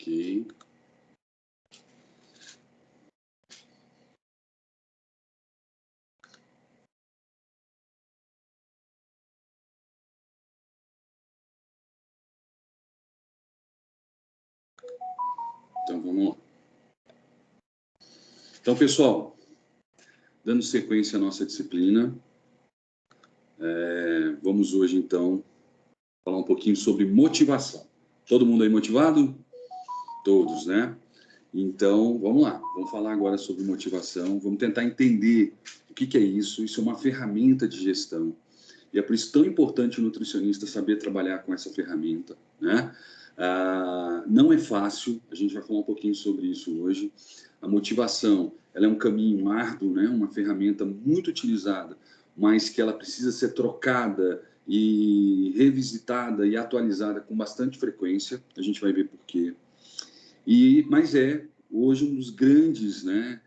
Ok. Então, vamos lá. Então, pessoal, dando sequência à nossa disciplina, vamos hoje, então, falar um pouquinho sobre motivação. Todo mundo aí motivado? Todos, né? Então, vamos lá. Vamos falar agora sobre motivação. Vamos tentar entender o que é isso. Isso é uma ferramenta de gestão. E é por isso tão importante o nutricionista saber trabalhar com essa ferramenta, né? Não é fácil, a gente vai falar um pouquinho sobre isso hoje. A motivação, ela é um caminho árduo, né? Uma ferramenta muito utilizada, mas que ela precisa ser trocada e revisitada e atualizada com bastante frequência. A gente vai ver por quê. Mas hoje um dos grandes, né?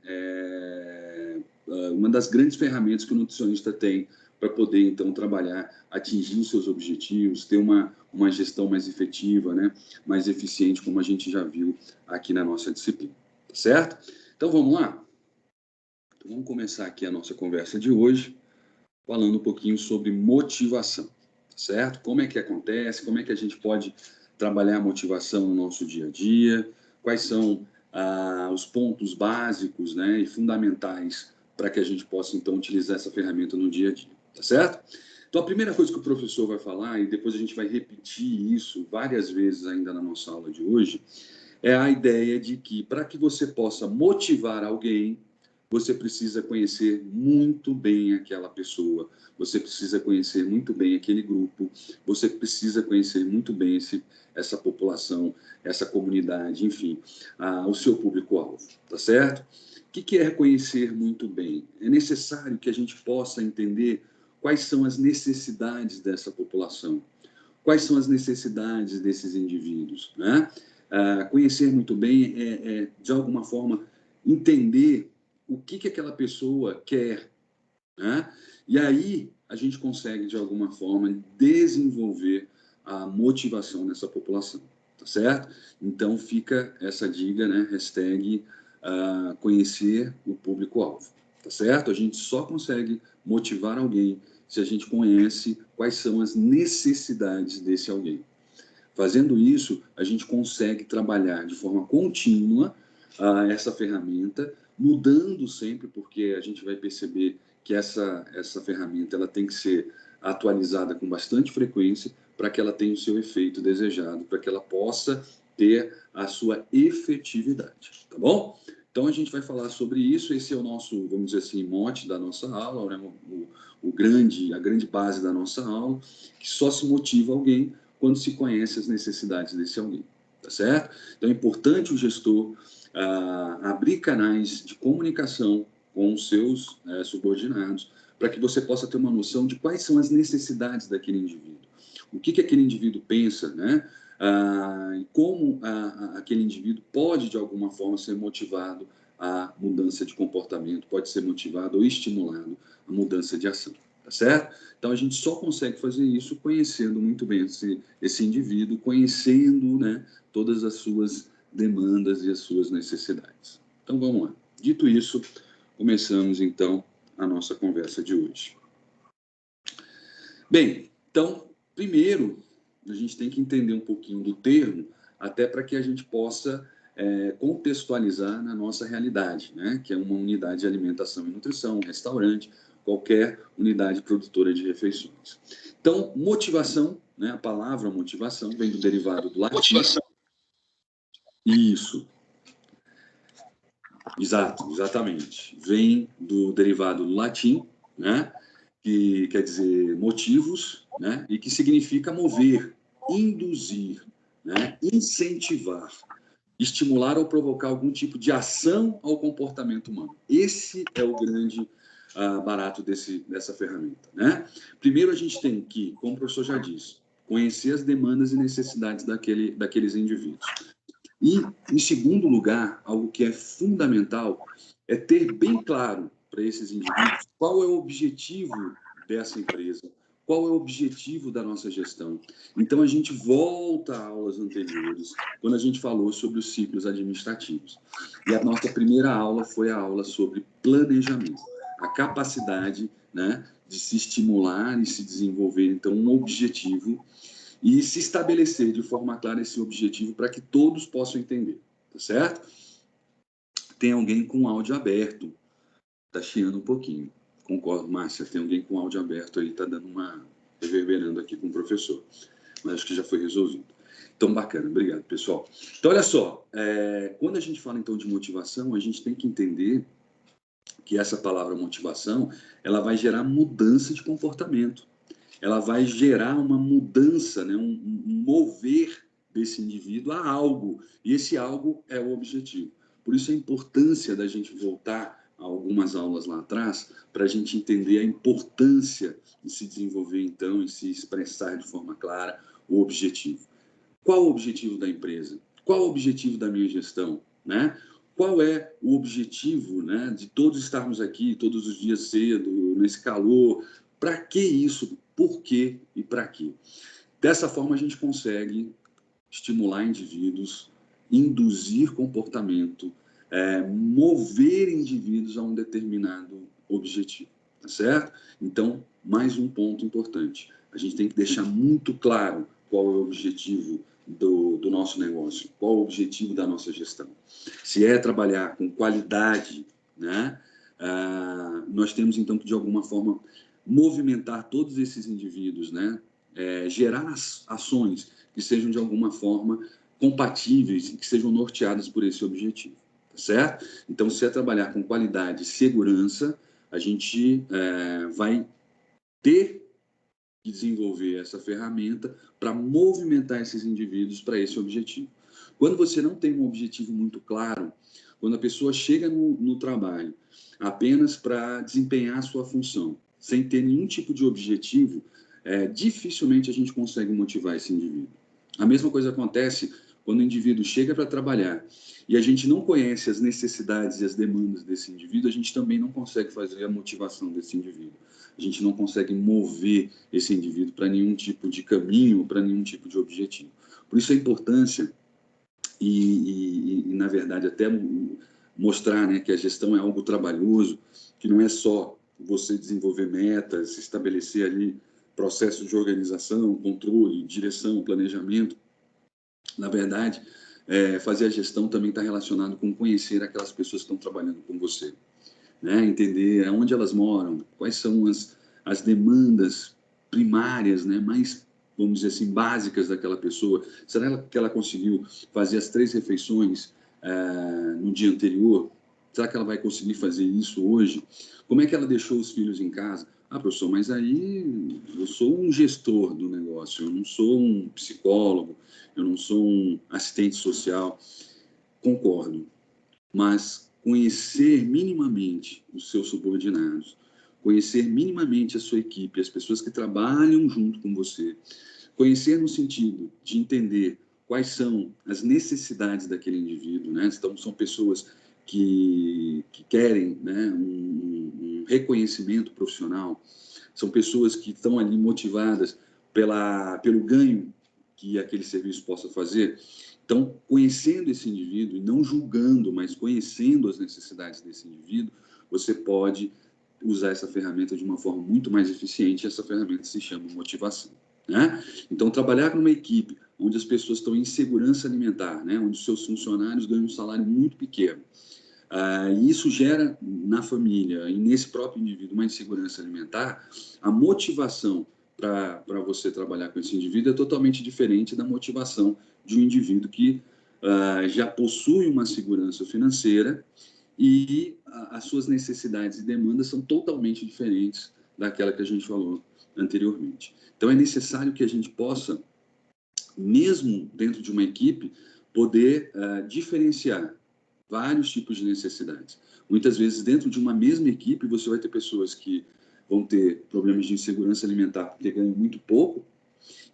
Uma das grandes ferramentas que o nutricionista tem para poder, então, trabalhar, atingir os seus objetivos, ter uma gestão mais efetiva, né, mais eficiente, como a gente já viu aqui na nossa disciplina, tá certo? Então, vamos lá? Então, vamos começar aqui a nossa conversa de hoje, falando um pouquinho sobre motivação, tá certo? Como é que acontece, como é que a gente pode trabalhar a motivação no nosso dia a dia, quais são os pontos básicos, né, e fundamentais para que a gente possa, então, utilizar essa ferramenta no dia a dia. Tá certo? Então, a primeira coisa que o professor vai falar, e depois a gente vai repetir isso várias vezes ainda na nossa aula de hoje, é a ideia de que, para que você possa motivar alguém, você precisa conhecer muito bem aquela pessoa, você precisa conhecer muito bem aquele grupo, você precisa conhecer muito bem essa população, essa comunidade, enfim, o seu público-alvo, tá certo? O que é conhecer muito bem? É necessário que a gente possa entender quais são as necessidades dessa população, quais são as necessidades desses indivíduos, né? Conhecer muito bem de alguma forma, entender o que aquela pessoa quer, né? E aí a gente consegue, de alguma forma, desenvolver a motivação nessa população, tá certo? Então fica essa dica, né? Hashtag conhecer o público-alvo, tá certo? A gente só consegue motivar alguém se a gente conhece quais são as necessidades desse alguém. Fazendo isso, a gente consegue trabalhar de forma contínua essa ferramenta, mudando sempre, porque a gente vai perceber que essa ferramenta ela tem que ser atualizada com bastante frequência para que ela tenha o seu efeito desejado, para que ela possa ter a sua efetividade, tá bom? Então, a gente vai falar sobre isso, esse é o nosso, vamos dizer assim, mote da nossa aula, né? A grande base da nossa aula, que só se motiva alguém quando se conhece as necessidades desse alguém, tá certo? Então, é importante o gestor abrir canais de comunicação com os seus subordinados, para que você possa ter uma noção de quais são as necessidades daquele indivíduo. O que aquele indivíduo pensa, né? E como aquele indivíduo pode, de alguma forma, ser motivado à mudança de comportamento, pode ser motivado ou estimulado à mudança de ação, tá certo? Então, a gente só consegue fazer isso conhecendo muito bem esse indivíduo, conhecendo, né, todas as suas demandas e as suas necessidades. Então, vamos lá. Dito isso, começamos, então, a nossa conversa de hoje. Bem, então, primeiro, a gente tem que entender um pouquinho do termo, até para que a gente possa contextualizar na nossa realidade, né? Que é uma unidade de alimentação e nutrição, um restaurante, qualquer unidade produtora de refeições. Então, motivação, né? A palavra motivação vem do derivado do latim. Motivação. Isso. Exato, exatamente. Vem do derivado do latim, né? Que quer dizer motivos, né? E que significa mover, induzir, né? Incentivar, estimular ou provocar algum tipo de ação ao comportamento humano. Esse é o grande barato dessa ferramenta, né? Primeiro a gente tem que, como o professor já disse, conhecer as demandas e necessidades daqueles indivíduos. E, em segundo lugar, algo que é fundamental é ter bem claro para esses indivíduos qual é o objetivo dessa empresa, qual é o objetivo da nossa gestão. Então, a gente volta a aulas anteriores, quando a gente falou sobre os ciclos administrativos. E a nossa primeira aula foi a aula sobre planejamento, a capacidade, né, de se estimular e se desenvolver, então, um objetivo e se estabelecer de forma clara esse objetivo para que todos possam entender, tá certo? Tem alguém com áudio aberto, tá chiando um pouquinho. Concordo, Márcia, tem alguém com áudio aberto aí, tá dando uma reverberando aqui com o professor, mas acho que já foi resolvido. Então, bacana, obrigado, pessoal. Então, olha só, quando a gente fala então de motivação, a gente tem que entender que essa palavra motivação, ela vai gerar mudança de comportamento, ela vai gerar uma mudança, né, um mover desse indivíduo a algo, e esse algo é o objetivo. Por isso a importância da gente voltar a algumas aulas lá atrás, para a gente entender a importância de se desenvolver, então, e se expressar de forma clara o objetivo. Qual o objetivo da empresa? Qual o objetivo da minha gestão? Né? Qual é o objetivo, né, de todos estarmos aqui todos os dias cedo, nesse calor? Para que isso? Por quê e para quê? Dessa forma, a gente consegue estimular indivíduos, induzir comportamento, mover indivíduos a um determinado objetivo, tá certo? Então, mais um ponto importante. A gente tem que deixar muito claro qual é o objetivo do nosso negócio, qual é o objetivo da nossa gestão. Se é trabalhar com qualidade, né? Nós temos, então, que, de alguma forma, movimentar todos esses indivíduos, né? Gerar ações que sejam, de alguma forma, compatíveis e que sejam norteadas por esse objetivo, tá certo? Então, se é trabalhar com qualidade e segurança, a gente vai ter que desenvolver essa ferramenta para movimentar esses indivíduos para esse objetivo. Quando você não tem um objetivo muito claro, quando a pessoa chega no trabalho apenas para desempenhar a sua função, sem ter nenhum tipo de objetivo, dificilmente a gente consegue motivar esse indivíduo. A mesma coisa acontece quando o indivíduo chega para trabalhar e a gente não conhece as necessidades e as demandas desse indivíduo, a gente também não consegue fazer a motivação desse indivíduo. A gente não consegue mover esse indivíduo para nenhum tipo de caminho, para nenhum tipo de objetivo. Por isso a importância na verdade, até mostrar, né, que a gestão é algo trabalhoso, que não é só você desenvolver metas, estabelecer ali processos de organização, controle, direção, planejamento. Na verdade, fazer a gestão também está relacionado com conhecer aquelas pessoas que estão trabalhando com você, né? Entender onde elas moram, quais são as demandas primárias, né? Mais, vamos dizer assim, básicas daquela pessoa. Será que ela conseguiu fazer as 3 refeições no dia anterior? Será que ela vai conseguir fazer isso hoje? Como é que ela deixou os filhos em casa? Ah, professor, mas aí eu sou um gestor do negócio, eu não sou um psicólogo, eu não sou um assistente social. Concordo, mas conhecer minimamente os seus subordinados, conhecer minimamente a sua equipe, as pessoas que trabalham junto com você, conhecer no sentido de entender quais são as necessidades daquele indivíduo, né? Então, são pessoas que querem, né, um reconhecimento profissional, são pessoas que estão ali motivadas pelo ganho que aquele serviço possa fazer. Então, conhecendo esse indivíduo e não julgando, mas conhecendo as necessidades desse indivíduo, você pode usar essa ferramenta de uma forma muito mais eficiente, e essa ferramenta se chama motivação, né? Então, trabalhar numa equipe onde as pessoas estão em segurança alimentar, né? Onde os seus funcionários ganham um salário muito pequeno, e isso gera na família e nesse próprio indivíduo uma insegurança alimentar, a motivação para você trabalhar com esse indivíduo é totalmente diferente da motivação de um indivíduo que já possui uma segurança financeira e as suas necessidades e demandas são totalmente diferentes daquela que a gente falou anteriormente. Então, é necessário que a gente possa, mesmo dentro de uma equipe, poder diferenciar vários tipos de necessidades. Muitas vezes, dentro de uma mesma equipe, você vai ter pessoas que vão ter problemas de insegurança alimentar porque ganham muito pouco,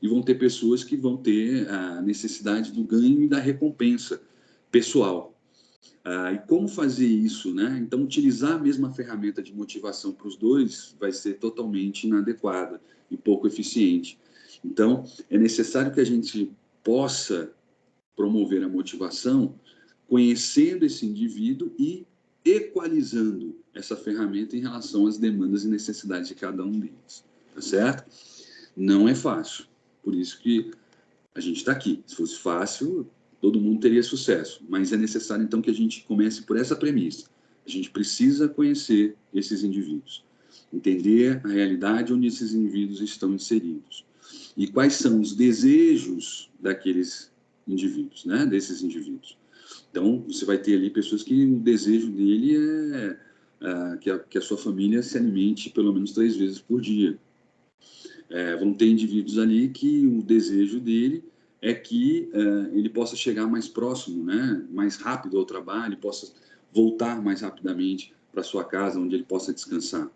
e vão ter pessoas que vão ter a necessidade do ganho e da recompensa pessoal. E como fazer isso, né? Então, utilizar a mesma ferramenta de motivação para os dois vai ser totalmente inadequada e pouco eficiente. Então, é necessário que a gente possa promover a motivação conhecendo esse indivíduo e equalizando essa ferramenta em relação às demandas e necessidades de cada um deles, tá certo? Não é fácil, por isso que a gente está aqui. Se fosse fácil, todo mundo teria sucesso, mas é necessário então que a gente comece por essa premissa. A gente precisa conhecer esses indivíduos, entender a realidade onde esses indivíduos estão inseridos e quais são os desejos daqueles indivíduos, né? Desses indivíduos. Então, você vai ter ali pessoas que o desejo dele é que a sua família se alimente pelo menos 3 vezes por dia. Vão ter indivíduos ali que o desejo dele é que ele possa chegar mais próximo, né, mais rápido ao trabalho, possa voltar mais rapidamente para sua casa, onde ele possa descansar.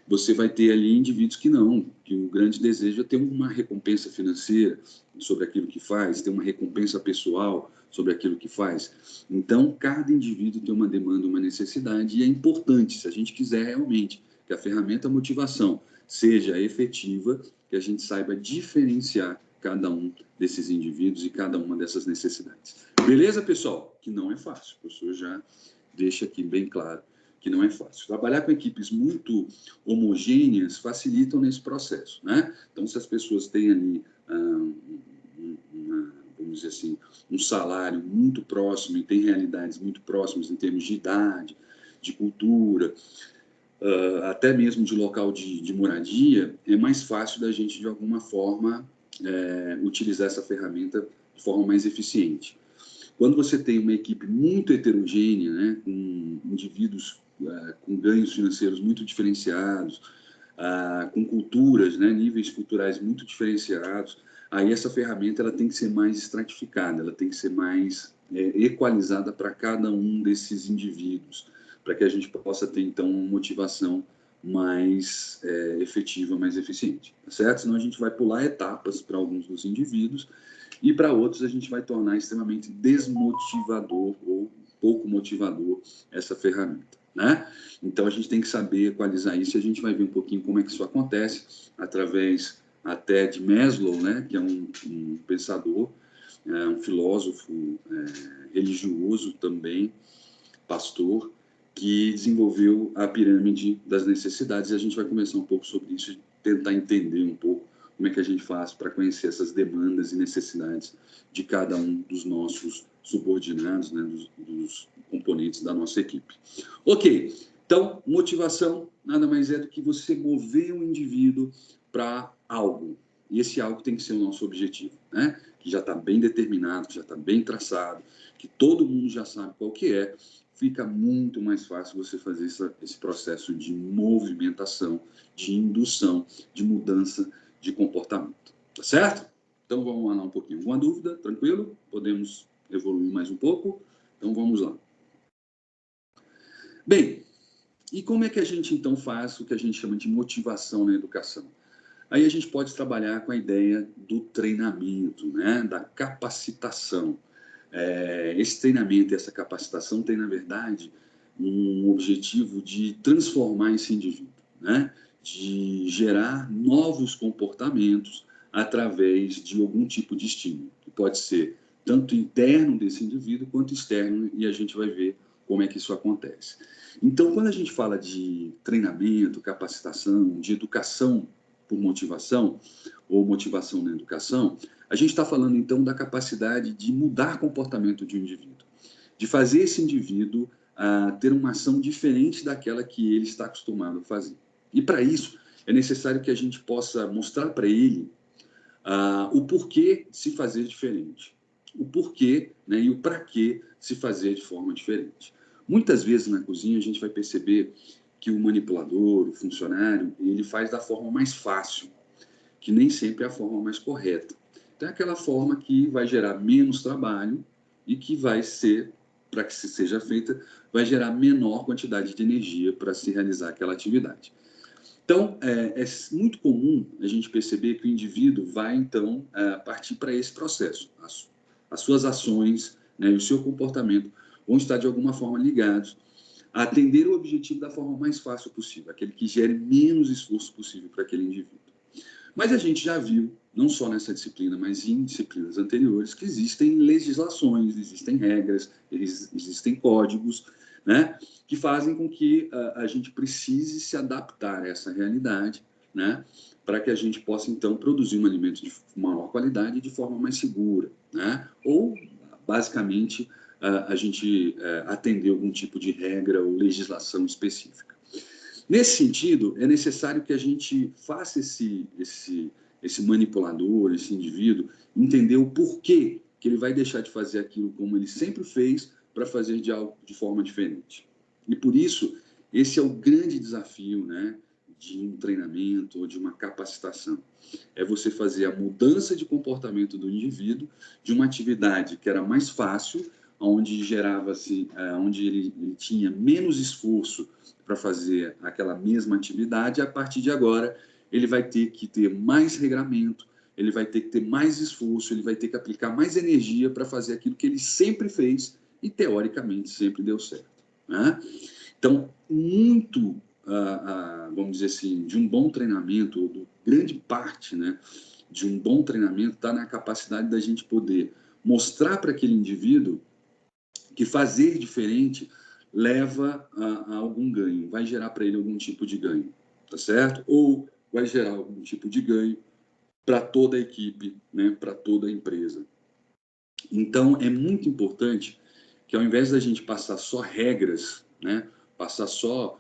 Você vai ter ali indivíduos que não, que o grande desejo é ter uma recompensa financeira sobre aquilo que faz, ter uma recompensa pessoal sobre aquilo que faz. Então, cada indivíduo tem uma demanda, uma necessidade, e é importante, se a gente quiser realmente que a ferramenta motivação seja efetiva, que a gente saiba diferenciar cada um desses indivíduos e cada uma dessas necessidades. Beleza, pessoal? Que não é fácil. O professor já deixa aqui bem claro que não é fácil. Trabalhar com equipes muito homogêneas facilitam nesse processo, né? Então, se as pessoas têm ali, vamos dizer assim, um salário muito próximo e têm realidades muito próximas em termos de idade, de cultura, até mesmo de local de moradia, é mais fácil da gente, de alguma forma, utilizar essa ferramenta de forma mais eficiente. Quando você tem uma equipe muito heterogênea, né, com indivíduos com ganhos financeiros muito diferenciados, com culturas, né, níveis culturais muito diferenciados, aí essa ferramenta ela tem que ser mais estratificada, ela tem que ser mais equalizada para cada um desses indivíduos, para que a gente possa ter, então, uma motivação mais efetiva, mais eficiente, tá certo? Senão a gente vai pular etapas para alguns dos indivíduos e para outros a gente vai tornar extremamente desmotivador ou pouco motivador essa ferramenta, né? Então a gente tem que saber equalizar isso e a gente vai ver um pouquinho como é que isso acontece através até de Maslow, né? Que é um pensador, um filósofo religioso também, pastor, que desenvolveu a pirâmide das necessidades, e a gente vai conversar um pouco sobre isso e tentar entender um pouco como é que a gente faz para conhecer essas demandas e necessidades de cada um dos nossos subordinados, né, dos componentes da nossa equipe. Ok, então, motivação nada mais é do que você mover um indivíduo para algo, e esse algo tem que ser o nosso objetivo, né? Que já está bem determinado, que já está bem traçado, que todo mundo já sabe qual que é, fica muito mais fácil você fazer esse processo de movimentação, de indução, de mudança de comportamento. Tá certo? Então vamos lá um pouquinho. Alguma dúvida? Tranquilo? Podemos evoluir mais um pouco? Então vamos lá. Bem, e como é que a gente então faz o que a gente chama de motivação na educação? Aí a gente pode trabalhar com a ideia do treinamento, né? Da capacitação. Esse treinamento e essa capacitação tem, na verdade, um objetivo de transformar esse indivíduo, né? De gerar novos comportamentos através de algum tipo de estímulo, que pode ser tanto interno desse indivíduo quanto externo, e a gente vai ver como é que isso acontece. Então, quando a gente fala de treinamento, capacitação, de educação por motivação, ou motivação na educação, a gente está falando, então, da capacidade de mudar comportamento de um indivíduo, de fazer esse indivíduo ter uma ação diferente daquela que ele está acostumado a fazer. E, para isso, é necessário que a gente possa mostrar para ele o porquê se fazer diferente, o porquê, né, e o para que se fazer de forma diferente. Muitas vezes na cozinha a gente vai perceber que o manipulador, o funcionário, ele faz da forma mais fácil, que nem sempre é a forma mais correta. Então, é aquela forma que vai gerar menos trabalho e que vai ser, para que se seja feita, vai gerar menor quantidade de energia para se realizar aquela atividade. Então, é muito comum a gente perceber que o indivíduo vai, então, partir para esse processo. As suas ações, né, e o seu comportamento vão estar de alguma forma ligados a atender o objetivo da forma mais fácil possível, aquele que gere menos esforço possível para aquele indivíduo. Mas a gente já viu, não só nessa disciplina, mas em disciplinas anteriores, que existem legislações, existem regras, existem códigos, né, que fazem com que a gente precise se adaptar a essa realidade, né, para que a gente possa, então, produzir um alimento de maior qualidade e de forma mais segura, né, ou, basicamente, a gente atender algum tipo de regra ou legislação específica. Nesse sentido, é necessário que a gente faça esse manipulador, esse indivíduo, entender o porquê que ele vai deixar de fazer aquilo como ele sempre fez para fazer de algo de forma diferente. E por isso, esse é o grande desafio, né, de um treinamento ou de uma capacitação. É você fazer a mudança de comportamento do indivíduo de uma atividade que era mais fácil, onde gerava-se, onde ele tinha menos esforço para fazer aquela mesma atividade, a partir de agora ele vai ter que ter mais regramento, ele vai ter que ter mais esforço, ele vai ter que aplicar mais energia para fazer aquilo que ele sempre fez e, teoricamente, sempre deu certo, né? Então, muito, vamos dizer assim, de um bom treinamento, ou grande parte, né, de um bom treinamento está na capacidade da gente poder mostrar para aquele indivíduo que fazer diferente leva a algum ganho, vai gerar para ele algum tipo de ganho, tá certo? Ou vai gerar algum tipo de ganho para toda a equipe, né, para toda a empresa. Então, é muito importante que, ao invés da gente passar só regras, né, passar só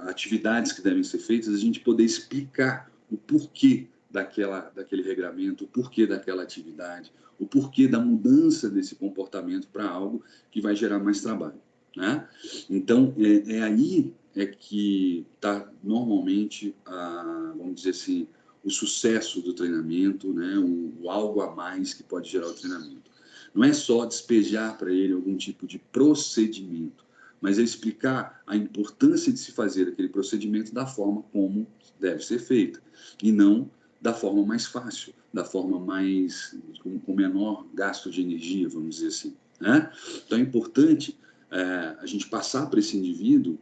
atividades que devem ser feitas, a gente poder explicar o porquê daquele regramento, o porquê daquela atividade, o porquê da mudança desse comportamento para algo que vai gerar mais trabalho, né? Então, aí que está normalmente, vamos dizer assim, o sucesso do treinamento, né? O algo a mais que pode gerar o treinamento. Não é só despejar para ele algum tipo de procedimento, mas é explicar a importância de se fazer aquele procedimento da forma como deve ser feita, e não da forma mais fácil, da forma mais com menor gasto de energia, vamos dizer assim, né? Então é importante a gente passar para esse indivíduo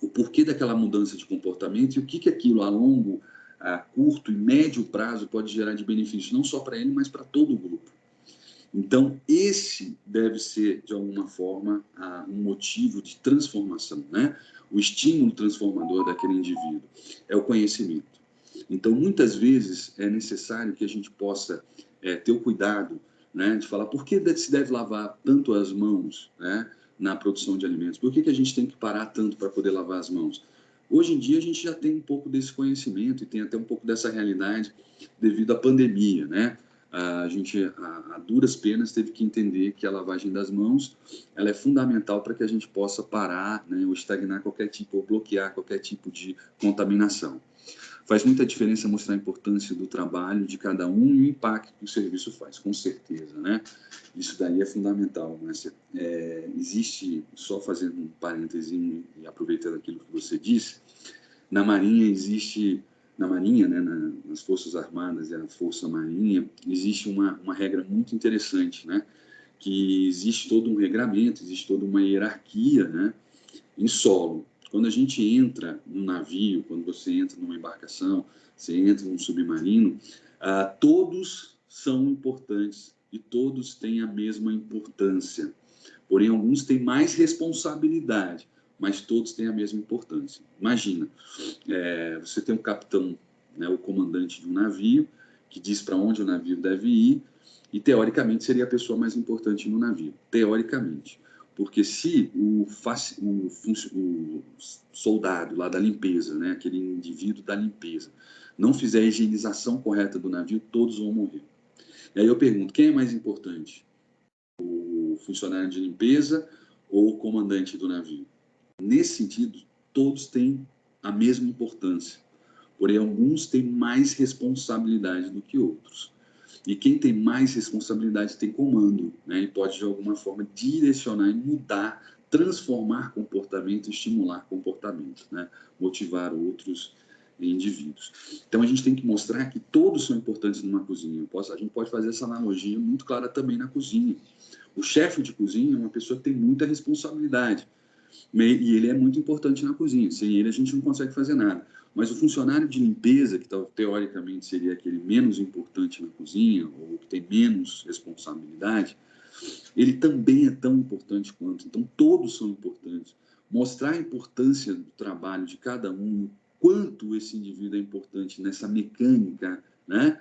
o porquê daquela mudança de comportamento e o que aquilo a longo, a curto e médio prazo pode gerar de benefício, não só para ele, mas para todo o grupo. Então, esse deve ser, de alguma forma, um motivo de transformação, né? O estímulo transformador daquele indivíduo é o conhecimento. Então, muitas vezes, é necessário que a gente possa ter o cuidado, né, de falar por que se deve lavar tanto as mãos, né, na produção de alimentos. Por que a gente tem que parar tanto para poder lavar as mãos? Hoje em dia, a gente já tem um pouco desse conhecimento e tem até um pouco dessa realidade devido à pandemia, né? A gente, a duras penas, teve que entender que a lavagem das mãos ela é fundamental para que a gente possa parar, né, ou estagnar qualquer tipo, ou bloquear qualquer tipo de contaminação. Faz muita diferença mostrar a importância do trabalho de cada um e o impacto que o serviço faz, com certeza, né? Isso daí é fundamental, Márcia. Existe, só fazendo um parêntese e aproveitando aquilo que você disse, na Marinha existe, na Marinha, né, nas Forças Armadas e a Força Marinha, existe uma regra muito interessante, né? Que existe todo um regramento, existe toda uma hierarquia, né, em solo. Quando a gente entra num navio, quando você entra numa embarcação, você entra num submarino, todos são importantes e todos têm a mesma importância. Porém, alguns têm mais responsabilidade, mas todos têm a mesma importância. Imagina, você tem um capitão, né, o comandante de um navio, que diz para onde o navio deve ir, e teoricamente seria a pessoa mais importante no navio, teoricamente. Porque se o soldado lá da limpeza, né, aquele indivíduo da limpeza, não fizer a higienização correta do navio, todos vão morrer. E aí eu pergunto, quem é mais importante? O funcionário de limpeza ou o comandante do navio? Nesse sentido, todos têm a mesma importância. Porém, alguns têm mais responsabilidade do que outros. E quem tem mais responsabilidade tem comando, né? E pode, de alguma forma, direcionar e mudar, transformar comportamento, estimular comportamento, né? Motivar outros indivíduos. Então, a gente tem que mostrar que todos são importantes numa cozinha. A gente pode fazer essa analogia muito clara também na cozinha. O chefe de cozinha é uma pessoa que tem muita responsabilidade, e ele é muito importante na cozinha. Sem ele, a gente não consegue fazer nada. Mas o funcionário de limpeza, que teoricamente seria aquele menos importante na cozinha, ou que tem menos responsabilidade, ele também é tão importante quanto. Então, todos são importantes. Mostrar a importância do trabalho de cada um, quanto esse indivíduo é importante nessa mecânica, né,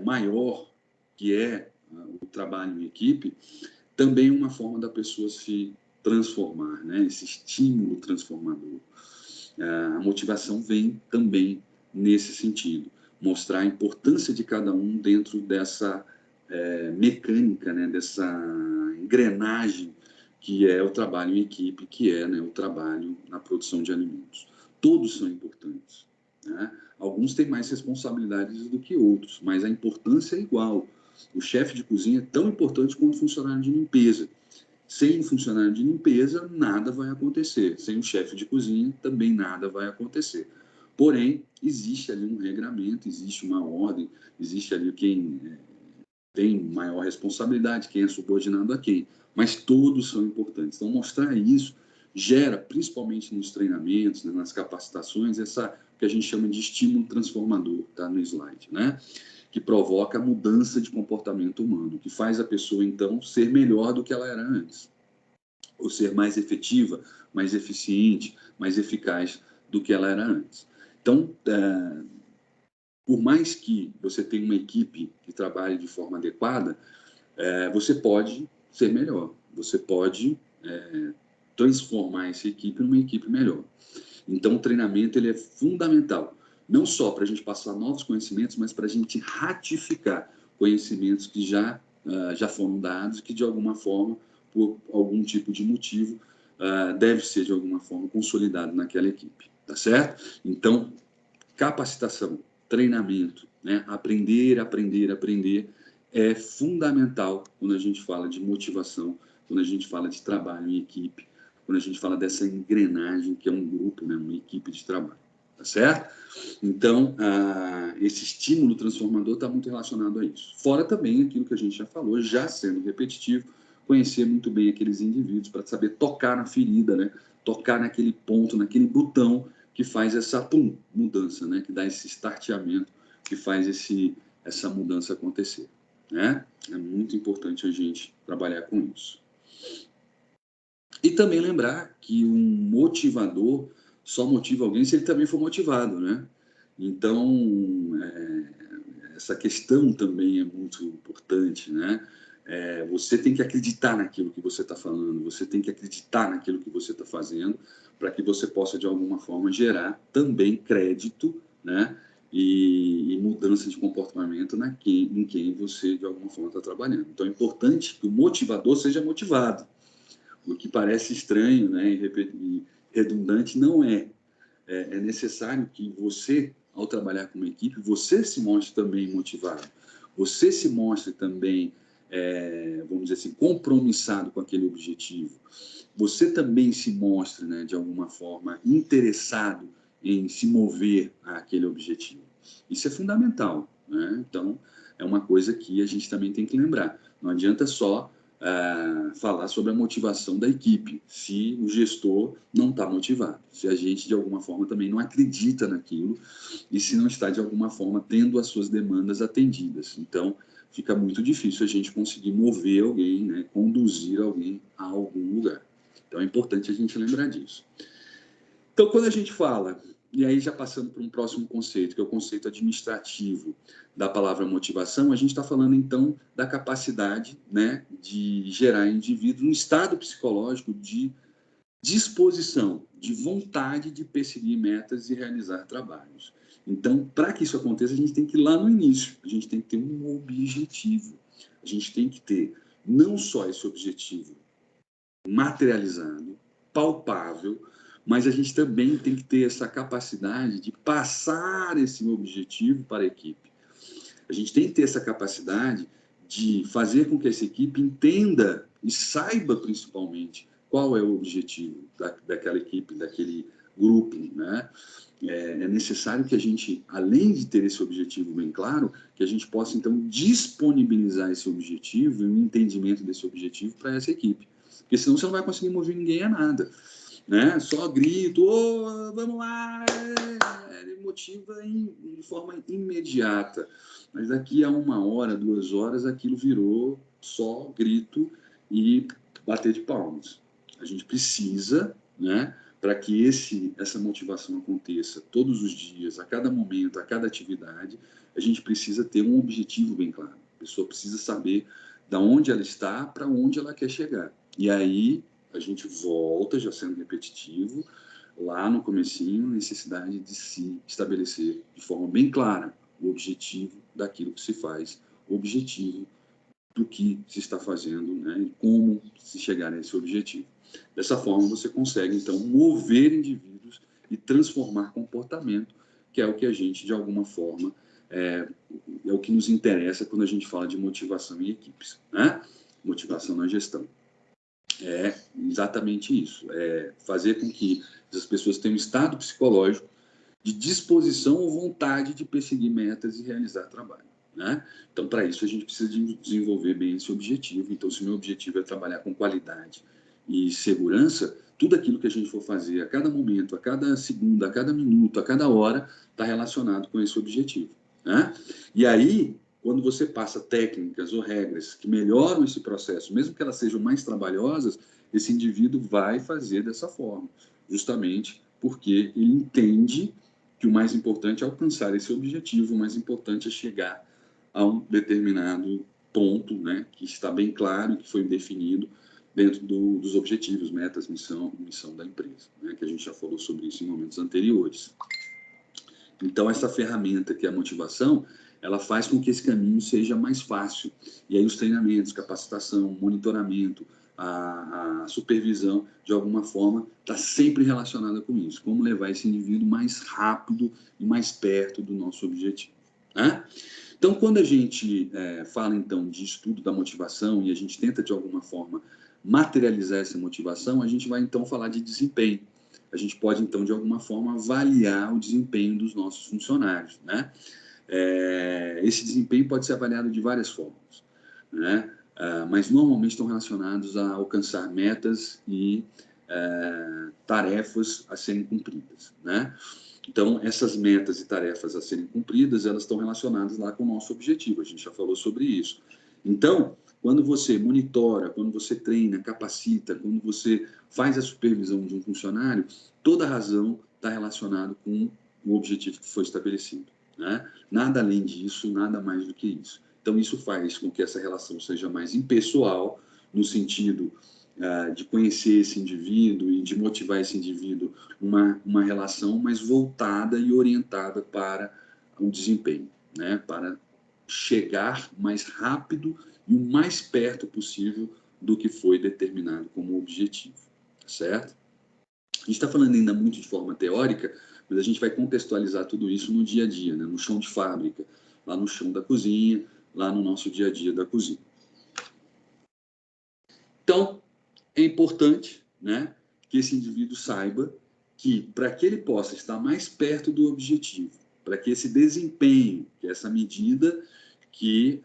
maior, que é o trabalho em equipe, também é uma forma da pessoa se transformar, né, esse estímulo transformador. A motivação vem também nesse sentido, mostrar a importância de cada um dentro dessa mecânica, né, dessa engrenagem que é o trabalho em equipe, que é, né, o trabalho na produção de alimentos. Todos são importantes, né? Alguns têm mais responsabilidades do que outros, mas a importância é igual. O chefe de cozinha é tão importante quanto o funcionário de limpeza. Sem o funcionário de limpeza, nada vai acontecer. Sem o chefe de cozinha, também nada vai acontecer. Porém, existe ali um regramento, existe uma ordem, existe ali quem tem maior responsabilidade, quem é subordinado a quem. Mas todos são importantes. Então, mostrar isso gera, principalmente nos treinamentos, né, nas capacitações, essa que a gente chama de estímulo transformador, tá no slide, né? Que provoca a mudança de comportamento humano, que faz a pessoa, então, ser melhor do que ela era antes, ou ser mais efetiva, mais eficiente, mais eficaz do que ela era antes. Então, por mais que você tenha uma equipe que trabalhe de forma adequada, você pode ser melhor, você pode transformar essa equipe numa equipe melhor. Então, o treinamento ele é fundamental, não só para a gente passar novos conhecimentos, mas para a gente ratificar conhecimentos que já foram dados, que de alguma forma, por algum tipo de motivo, deve ser de alguma forma consolidado naquela equipe, tá certo? Então, capacitação, treinamento, né? Aprender é fundamental quando a gente fala de motivação, quando a gente fala de trabalho em equipe, quando a gente fala dessa engrenagem que é um grupo, né, uma equipe de trabalho, tá certo? Então, esse estímulo transformador está muito relacionado a isso. Fora também aquilo que a gente já falou, já sendo repetitivo, conhecer muito bem aqueles indivíduos para saber tocar na ferida, né? Tocar naquele ponto, naquele botão que faz essa mudança, né? Que dá esse starteamento, que faz essa mudança acontecer, né? É muito importante a gente trabalhar com isso. E também lembrar que um motivador só motiva alguém se ele também for motivado, né? Então, essa questão também é muito importante, né? Você tem que acreditar naquilo que você está falando, você tem que acreditar naquilo que você está fazendo, para que você possa, de alguma forma, gerar também crédito, né? E mudança de comportamento em quem você, de alguma forma, está trabalhando. Então, é importante que o motivador seja motivado. O que parece estranho, né, e redundante, não é. É necessário que você, ao trabalhar com uma equipe, você se mostre também motivado. Você se mostre também, vamos dizer assim, compromissado com aquele objetivo. Você também se mostre, né, de alguma forma, interessado em se mover àquele objetivo. Isso é fundamental, né? Então, é uma coisa que a gente também tem que lembrar. Não adianta só falar sobre a motivação da equipe, se o gestor não está motivado, se a gente de alguma forma também não acredita naquilo e se não está de alguma forma tendo as suas demandas atendidas. Então, fica muito difícil a gente conseguir mover alguém, né, conduzir alguém a algum lugar. Então, é importante a gente lembrar disso. Então, quando a gente fala, e aí já passando para um próximo conceito, que é o conceito administrativo da palavra motivação, a gente está falando, então, da capacidade, né, de gerar em indivíduo um estado psicológico de disposição, de vontade de perseguir metas e realizar trabalhos. Então, para que isso aconteça, a gente tem que ir lá no início, a gente tem que ter um objetivo, a gente tem que ter não só esse objetivo materializado, palpável, mas a gente também tem que ter essa capacidade de passar esse objetivo para a equipe. A gente tem que ter essa capacidade de fazer com que essa equipe entenda e saiba, principalmente, qual é o objetivo daquela equipe, daquele grupo, né? É necessário que a gente, além de ter esse objetivo bem claro, que a gente possa, então, disponibilizar esse objetivo e o entendimento desse objetivo para essa equipe. Porque senão você não vai conseguir mover ninguém a nada, né? Só grito, oh, vamos lá, ele motiva de forma imediata. Mas daqui a 1 hora, 2 horas, aquilo virou só grito e bater de palmas. A gente precisa, né? Para que essa motivação aconteça todos os dias, a cada momento, a cada atividade, a gente precisa ter um objetivo bem claro. A pessoa precisa saber da onde ela está para onde ela quer chegar. E aí a gente volta, já sendo repetitivo, lá no comecinho, necessidade de se estabelecer de forma bem clara o objetivo daquilo que se faz, o objetivo do que se está fazendo, né, e como se chegar a esse objetivo. Dessa forma, você consegue, então, mover indivíduos e transformar comportamento, que é o que a gente, de alguma forma, é o que nos interessa quando a gente fala de motivação em equipes, né? Motivação na gestão. É exatamente isso, é fazer com que as pessoas tenham um estado psicológico de disposição ou vontade de perseguir metas e realizar trabalho, né? Então, para isso, a gente precisa desenvolver bem esse objetivo. Então, se o meu objetivo é trabalhar com qualidade e segurança, tudo aquilo que a gente for fazer a cada momento, a cada segundo, a cada minuto, a cada hora, está relacionado com esse objetivo, né? E aí, quando você passa técnicas ou regras que melhoram esse processo, mesmo que elas sejam mais trabalhosas, esse indivíduo vai fazer dessa forma, justamente porque ele entende que o mais importante é alcançar esse objetivo, o mais importante é chegar a um determinado ponto, né, que está bem claro, que foi definido dentro dos objetivos, metas, missão da empresa, né, que a gente já falou sobre isso em momentos anteriores. Então, essa ferramenta que é a motivação, ela faz com que esse caminho seja mais fácil. E aí os treinamentos, capacitação, monitoramento, a supervisão, de alguma forma, está sempre relacionada com isso. Como levar esse indivíduo mais rápido e mais perto do nosso objetivo, né? Então, quando a gente fala, então, de estudo da motivação e a gente tenta, de alguma forma, materializar essa motivação, a gente vai, então, falar de desempenho. A gente pode, então, de alguma forma, avaliar o desempenho dos nossos funcionários, né? Esse desempenho pode ser avaliado de várias formas, né? Mas normalmente estão relacionados a alcançar metas e tarefas a serem cumpridas, né? Então, essas metas e tarefas a serem cumpridas, elas estão relacionadas lá com o nosso objetivo, a gente já falou sobre isso. Então, quando você monitora, quando você treina, capacita, quando você faz a supervisão de um funcionário, toda a razão está relacionada com o objetivo que foi estabelecido, né? Nada além disso, nada mais do que isso. Então, isso faz com que essa relação seja mais impessoal, no sentido de conhecer esse indivíduo e de motivar esse indivíduo uma relação mais voltada e orientada para o desempenho, né? Para chegar mais rápido e o mais perto possível do que foi determinado como objetivo, certo? A gente está falando ainda muito de forma teórica, mas a gente vai contextualizar tudo isso no dia a dia, né? No chão de fábrica, lá no chão da cozinha, lá no nosso dia a dia da cozinha. Então, é importante, né, que esse indivíduo saiba que, para que ele possa estar mais perto do objetivo, para que esse desempenho, que é essa medida que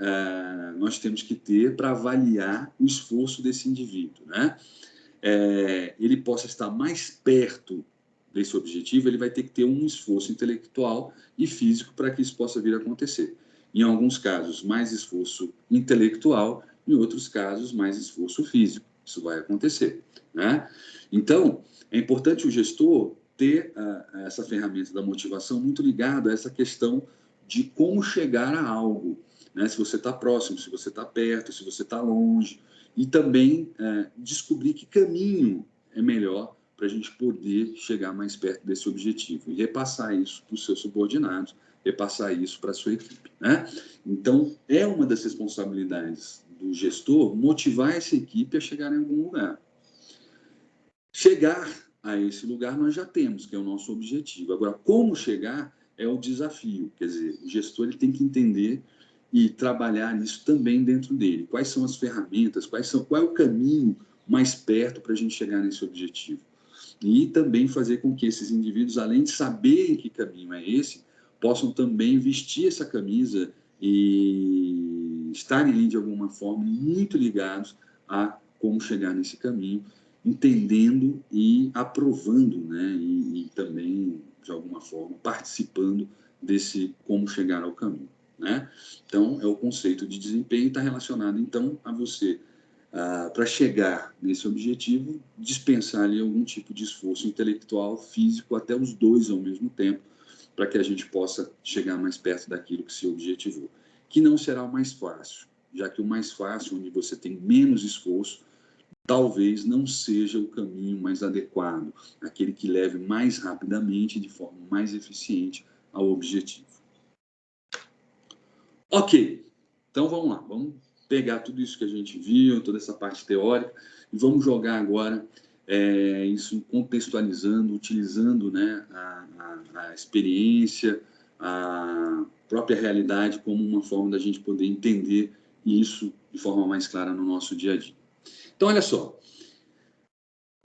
nós temos que ter para avaliar o esforço desse indivíduo, né, ele possa estar mais perto desse objetivo, ele vai ter que ter um esforço intelectual e físico para que isso possa vir a acontecer. Em alguns casos, mais esforço intelectual, em outros casos, mais esforço físico. Isso vai acontecer, né? Então, é importante o gestor ter essa ferramenta da motivação muito ligada a essa questão de como chegar a algo, né? Se você está próximo, se você está perto, se você está longe, e também descobrir que caminho é melhor para a gente poder chegar mais perto desse objetivo e repassar isso para os seus subordinados, repassar isso para a sua equipe, né? Então, é uma das responsabilidades do gestor motivar essa equipe a chegar em algum lugar. Chegar a esse lugar nós já temos, que é o nosso objetivo. Agora, como chegar é o desafio. Quer dizer, o gestor ele tem que entender e trabalhar isso também dentro dele. Quais são as ferramentas, qual é o caminho mais perto para a gente chegar nesse objetivo? e também fazer com que esses indivíduos, além de saberem que caminho é esse, possam também vestir essa camisa e estarem ali, de alguma forma, muito ligados a como chegar nesse caminho, entendendo e aprovando, né? E também, de alguma forma, participando desse como chegar ao caminho, né? Então, é o conceito de desempenho, está relacionado, então, a você, para chegar nesse objetivo, dispensar ali algum tipo de esforço intelectual, físico, até os dois ao mesmo tempo, para que a gente possa chegar mais perto daquilo que se objetivou. Que não será o mais fácil, já que o mais fácil, onde você tem menos esforço, talvez não seja o caminho mais adequado, aquele que leve mais rapidamente, de forma mais eficiente, ao objetivo. Ok, então vamos lá, vamos pegar tudo isso que a gente viu, toda essa parte teórica, e vamos jogar agora isso contextualizando, utilizando, né, a experiência, a própria realidade como uma forma da gente poder entender isso de forma mais clara no nosso dia a dia. Então, olha só,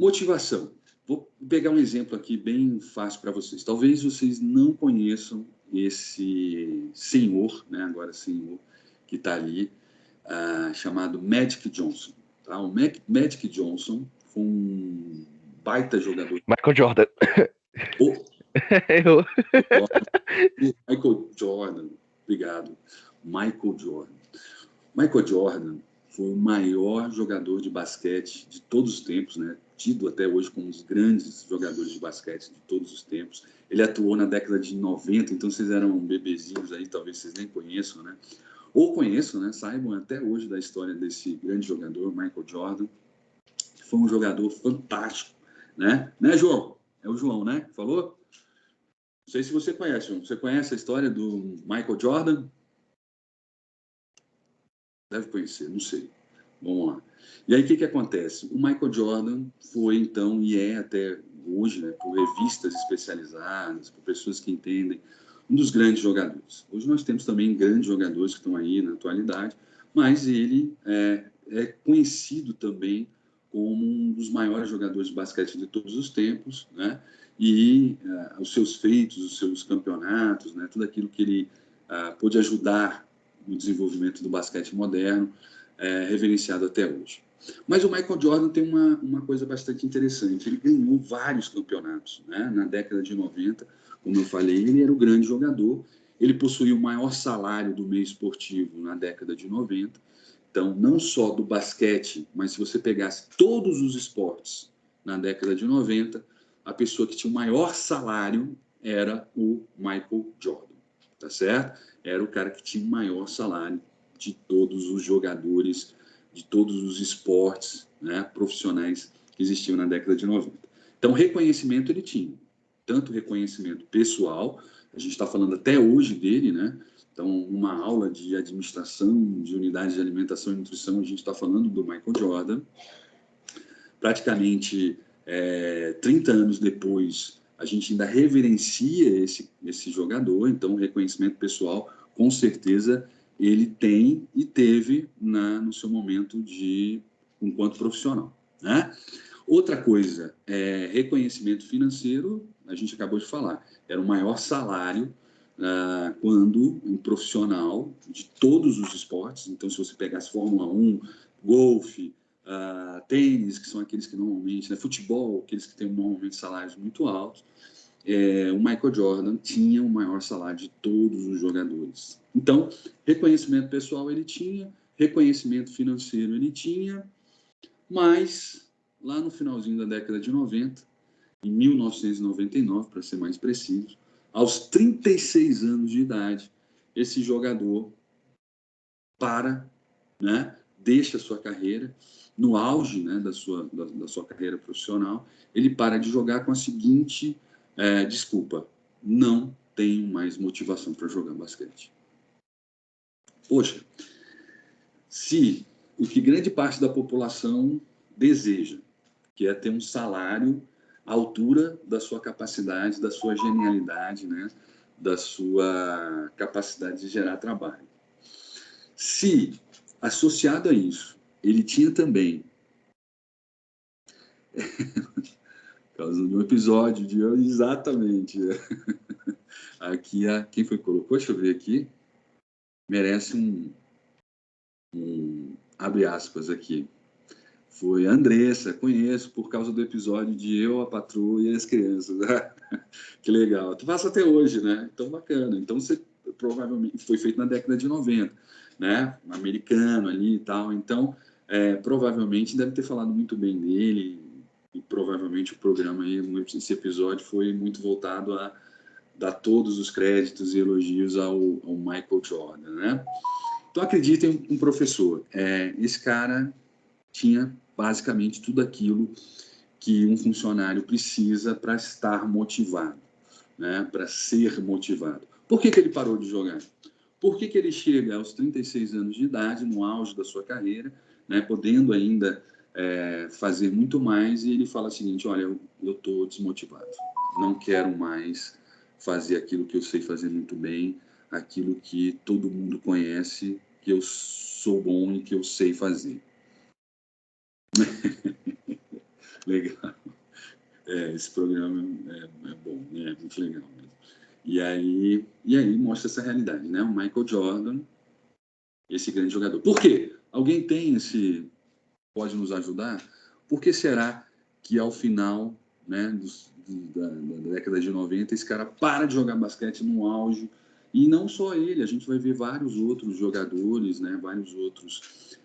motivação. Vou pegar um exemplo aqui bem fácil para vocês. Talvez vocês não conheçam esse senhor, né, agora senhor, que está ali, chamado Magic Johnson. Tá? O Magic Johnson foi um baita jogador. Michael Jordan. Oh, Eu. Michael Jordan, obrigado. Michael Jordan. Michael Jordan foi o maior jogador de basquete de todos os tempos, né? Tido até hoje como um dos grandes jogadores de basquete de todos os tempos. Ele atuou na década de 90, então vocês eram bebezinhos aí, talvez vocês nem conheçam, né? Ou conheçam, né? Saibam até hoje da história desse grande jogador, Michael Jordan. Foi um jogador fantástico, né? Né, João? É o João, né? Falou? Não sei se você conhece, João. Você conhece a história do Michael Jordan? Deve conhecer, não sei. Vamos lá. E aí, o que acontece? O Michael Jordan foi, então, e é até hoje, né, por revistas especializadas, por pessoas que entendem, um dos grandes jogadores. Hoje nós temos também grandes jogadores que estão aí na atualidade, mas ele é conhecido também como um dos maiores jogadores de basquete de todos os tempos, né? E os seus feitos, os seus campeonatos, né? Tudo aquilo que ele pôde ajudar no desenvolvimento do basquete moderno, reverenciado até hoje. Mas o Michael Jordan tem uma coisa bastante interessante. Ele ganhou vários campeonatos, né? Na década de 90, como eu falei, ele era o grande jogador. Ele possuía o maior salário do meio esportivo na década de 90. Então, não só do basquete, mas se você pegasse todos os esportes na década de 90, a pessoa que tinha o maior salário era o Michael Jordan, tá certo? Era o cara que tinha o maior salário de todos os jogadores, de todos os esportes, né, profissionais que existiam na década de 90. Então, reconhecimento ele tinha. Tanto reconhecimento pessoal, a gente está falando até hoje dele, né? Então, uma aula de administração de unidades de alimentação e nutrição, a gente está falando do Michael Jordan. Praticamente 30 anos depois, a gente ainda reverencia esse jogador, então o reconhecimento pessoal, com certeza, ele tem e teve no seu momento enquanto profissional, né? Outra coisa, reconhecimento financeiro, a gente acabou de falar, era o maior salário quando um profissional de todos os esportes, então se você pegasse Fórmula 1, golfe, tênis, que são aqueles que normalmente, né, futebol, aqueles que têm normalmente salários muito altos, o Michael Jordan tinha o maior salário de todos os jogadores. Então, reconhecimento pessoal ele tinha, reconhecimento financeiro ele tinha, mas lá no finalzinho da década de 90, em 1999, para ser mais preciso, aos 36 anos de idade, esse jogador né, deixa a sua carreira, no auge, né, da sua carreira profissional, ele para de jogar com a seguinte desculpa: não tenho mais motivação para jogar basquete. Poxa, se o que grande parte da população deseja, que é ter um salário à altura da sua capacidade, da sua genialidade, né, da sua capacidade de gerar trabalho. Se, associado a isso, ele tinha também Causa de um episódio de... Exatamente. Aqui, quem foi que colocou? Deixa eu ver aqui. Merece abre aspas aqui. Foi a Andressa, conheço por causa do episódio de Eu, a Patroa e as Crianças. Que legal. Tu passa até hoje, né? Então, bacana. Então, você provavelmente foi feito na década de 90, né? Americano ali e tal. Então, provavelmente deve ter falado muito bem dele e provavelmente o programa aí, esse episódio foi muito voltado a dar todos os créditos e elogios ao Michael Jordan, né? Então, acreditem, um professor. Esse cara tinha basicamente tudo aquilo que um funcionário precisa para estar motivado, né? Para ser motivado. Por que ele parou de jogar? Por que ele chega aos 36 anos de idade, no auge da sua carreira, né? Podendo ainda fazer muito mais, e ele fala o seguinte, olha, eu estou desmotivado, não quero mais fazer aquilo que eu sei fazer muito bem, aquilo que todo mundo conhece, que eu sou bom e que eu sei fazer. Legal. Esse programa é bom, é muito legal mesmo. E aí mostra essa realidade, né? O Michael Jordan, esse grande jogador. Por quê? Alguém pode nos ajudar? Por que será que ao final, né, da década de 90, esse cara para de jogar basquete no auge? E não só ele, a gente vai ver vários outros jogadores, né, vários outros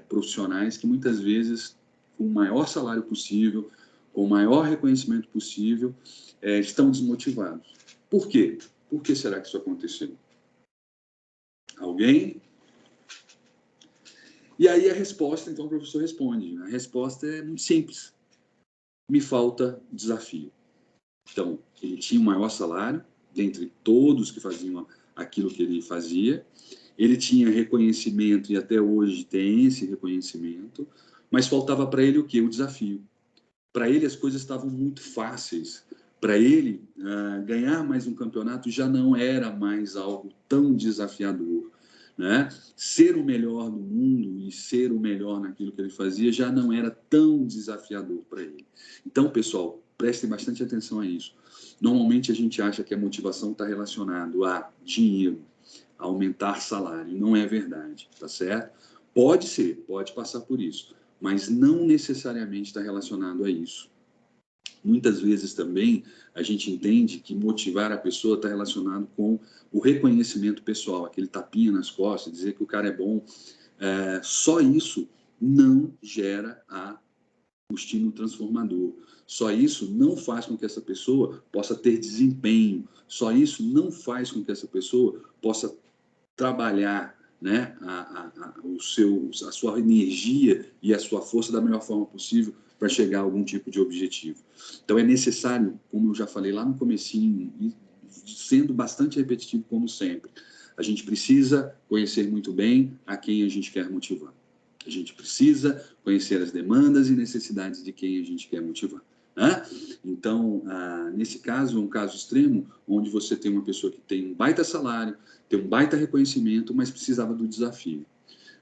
profissionais que muitas vezes, com o maior salário possível, com o maior reconhecimento possível, estão desmotivados. Por quê? Por que será que isso aconteceu? Alguém? E aí a resposta, então o professor responde. A resposta é muito simples. Me falta desafio. Então, ele tinha o maior salário, dentre todos que faziam aquilo que ele fazia. Ele tinha reconhecimento, e até hoje tem esse reconhecimento, mas faltava para ele o quê? O desafio. Para ele as coisas estavam muito fáceis. Para ele, ganhar mais um campeonato já não era mais algo tão desafiador, né? Ser o melhor do mundo e ser o melhor naquilo que ele fazia já não era tão desafiador para ele. Então, pessoal, prestem bastante atenção a isso. Normalmente a gente acha que a motivação está relacionada a dinheiro, a aumentar salário. Não é verdade, tá certo? Pode ser, pode passar por isso, mas não necessariamente está relacionado a isso. Muitas vezes também a gente entende que motivar a pessoa está relacionado com o reconhecimento pessoal, aquele tapinha nas costas, dizer que o cara é bom. Só isso não gera o estímulo transformador. Só isso não faz com que essa pessoa possa ter desempenho. Só isso não faz com que essa pessoa possa trabalhar, né, a sua energia e a sua força da melhor forma possível para chegar a algum tipo de objetivo. Então é necessário, como eu já falei lá no comecinho, e sendo bastante repetitivo como sempre, a gente precisa conhecer muito bem a quem a gente quer motivar. A gente precisa conhecer as demandas e necessidades de quem a gente quer motivar. Né? Então, nesse caso, é um caso extremo, onde você tem uma pessoa que tem um baita salário, tem um baita reconhecimento, mas precisava do desafio.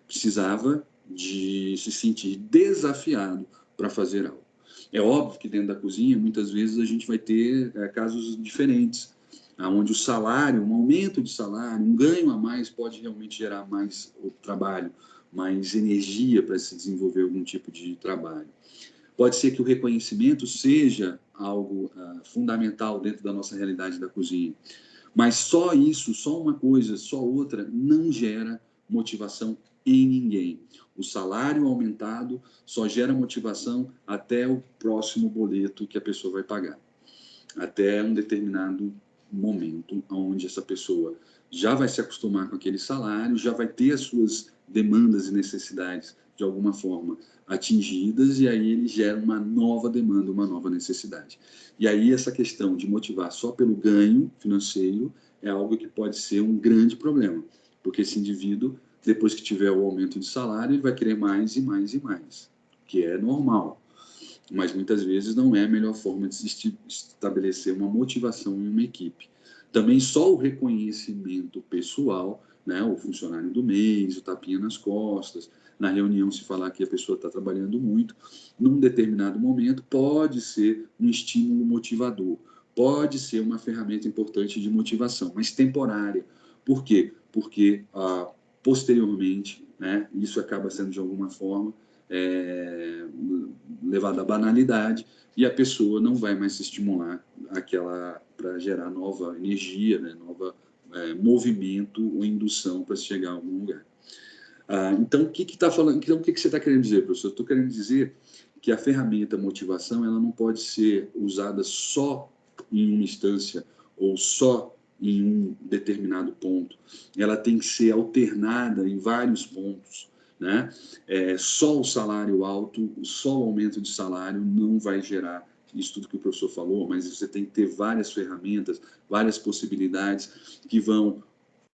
Precisava de se sentir desafiado para fazer algo. É óbvio que dentro da cozinha, muitas vezes a gente vai ter casos diferentes, onde o salário, um aumento de salário, um ganho a mais pode realmente gerar mais trabalho, mais energia para se desenvolver algum tipo de trabalho. Pode ser que o reconhecimento seja algo fundamental dentro da nossa realidade da cozinha, mas só isso, só uma coisa, só outra, não gera motivação em ninguém. O salário aumentado só gera motivação até o próximo boleto que a pessoa vai pagar, até um determinado momento onde essa pessoa já vai se acostumar com aquele salário, já vai ter as suas demandas e necessidades de alguma forma atingidas, e aí ele gera uma nova demanda, uma nova necessidade. E aí essa questão de motivar só pelo ganho financeiro é algo que pode ser um grande problema, porque esse indivíduo, depois que tiver o aumento de salário, ele vai querer mais e mais e mais, que é normal. Mas muitas vezes não é a melhor forma de se estabelecer uma motivação em uma equipe. Também só o reconhecimento pessoal né? O funcionário do mês, o tapinha nas costas, na reunião se falar que a pessoa está trabalhando muito, num determinado momento pode ser um estímulo motivador, pode ser uma ferramenta importante de motivação, mas temporária. Por quê? Porque posteriormente, né, isso acaba sendo de alguma forma levado à banalidade e a pessoa não vai mais se estimular para gerar nova energia, né, nova movimento ou indução para chegar a algum lugar. Então, o que está falando? Então, o que você está querendo dizer, professor? Estou querendo dizer que a ferramenta motivação ela não pode ser usada só em uma instância ou só em um determinado ponto. Ela tem que ser alternada em vários pontos, né? Só o salário alto, só o aumento de salário não vai gerar isso tudo que o professor falou, mas você tem que ter várias ferramentas, várias possibilidades que vão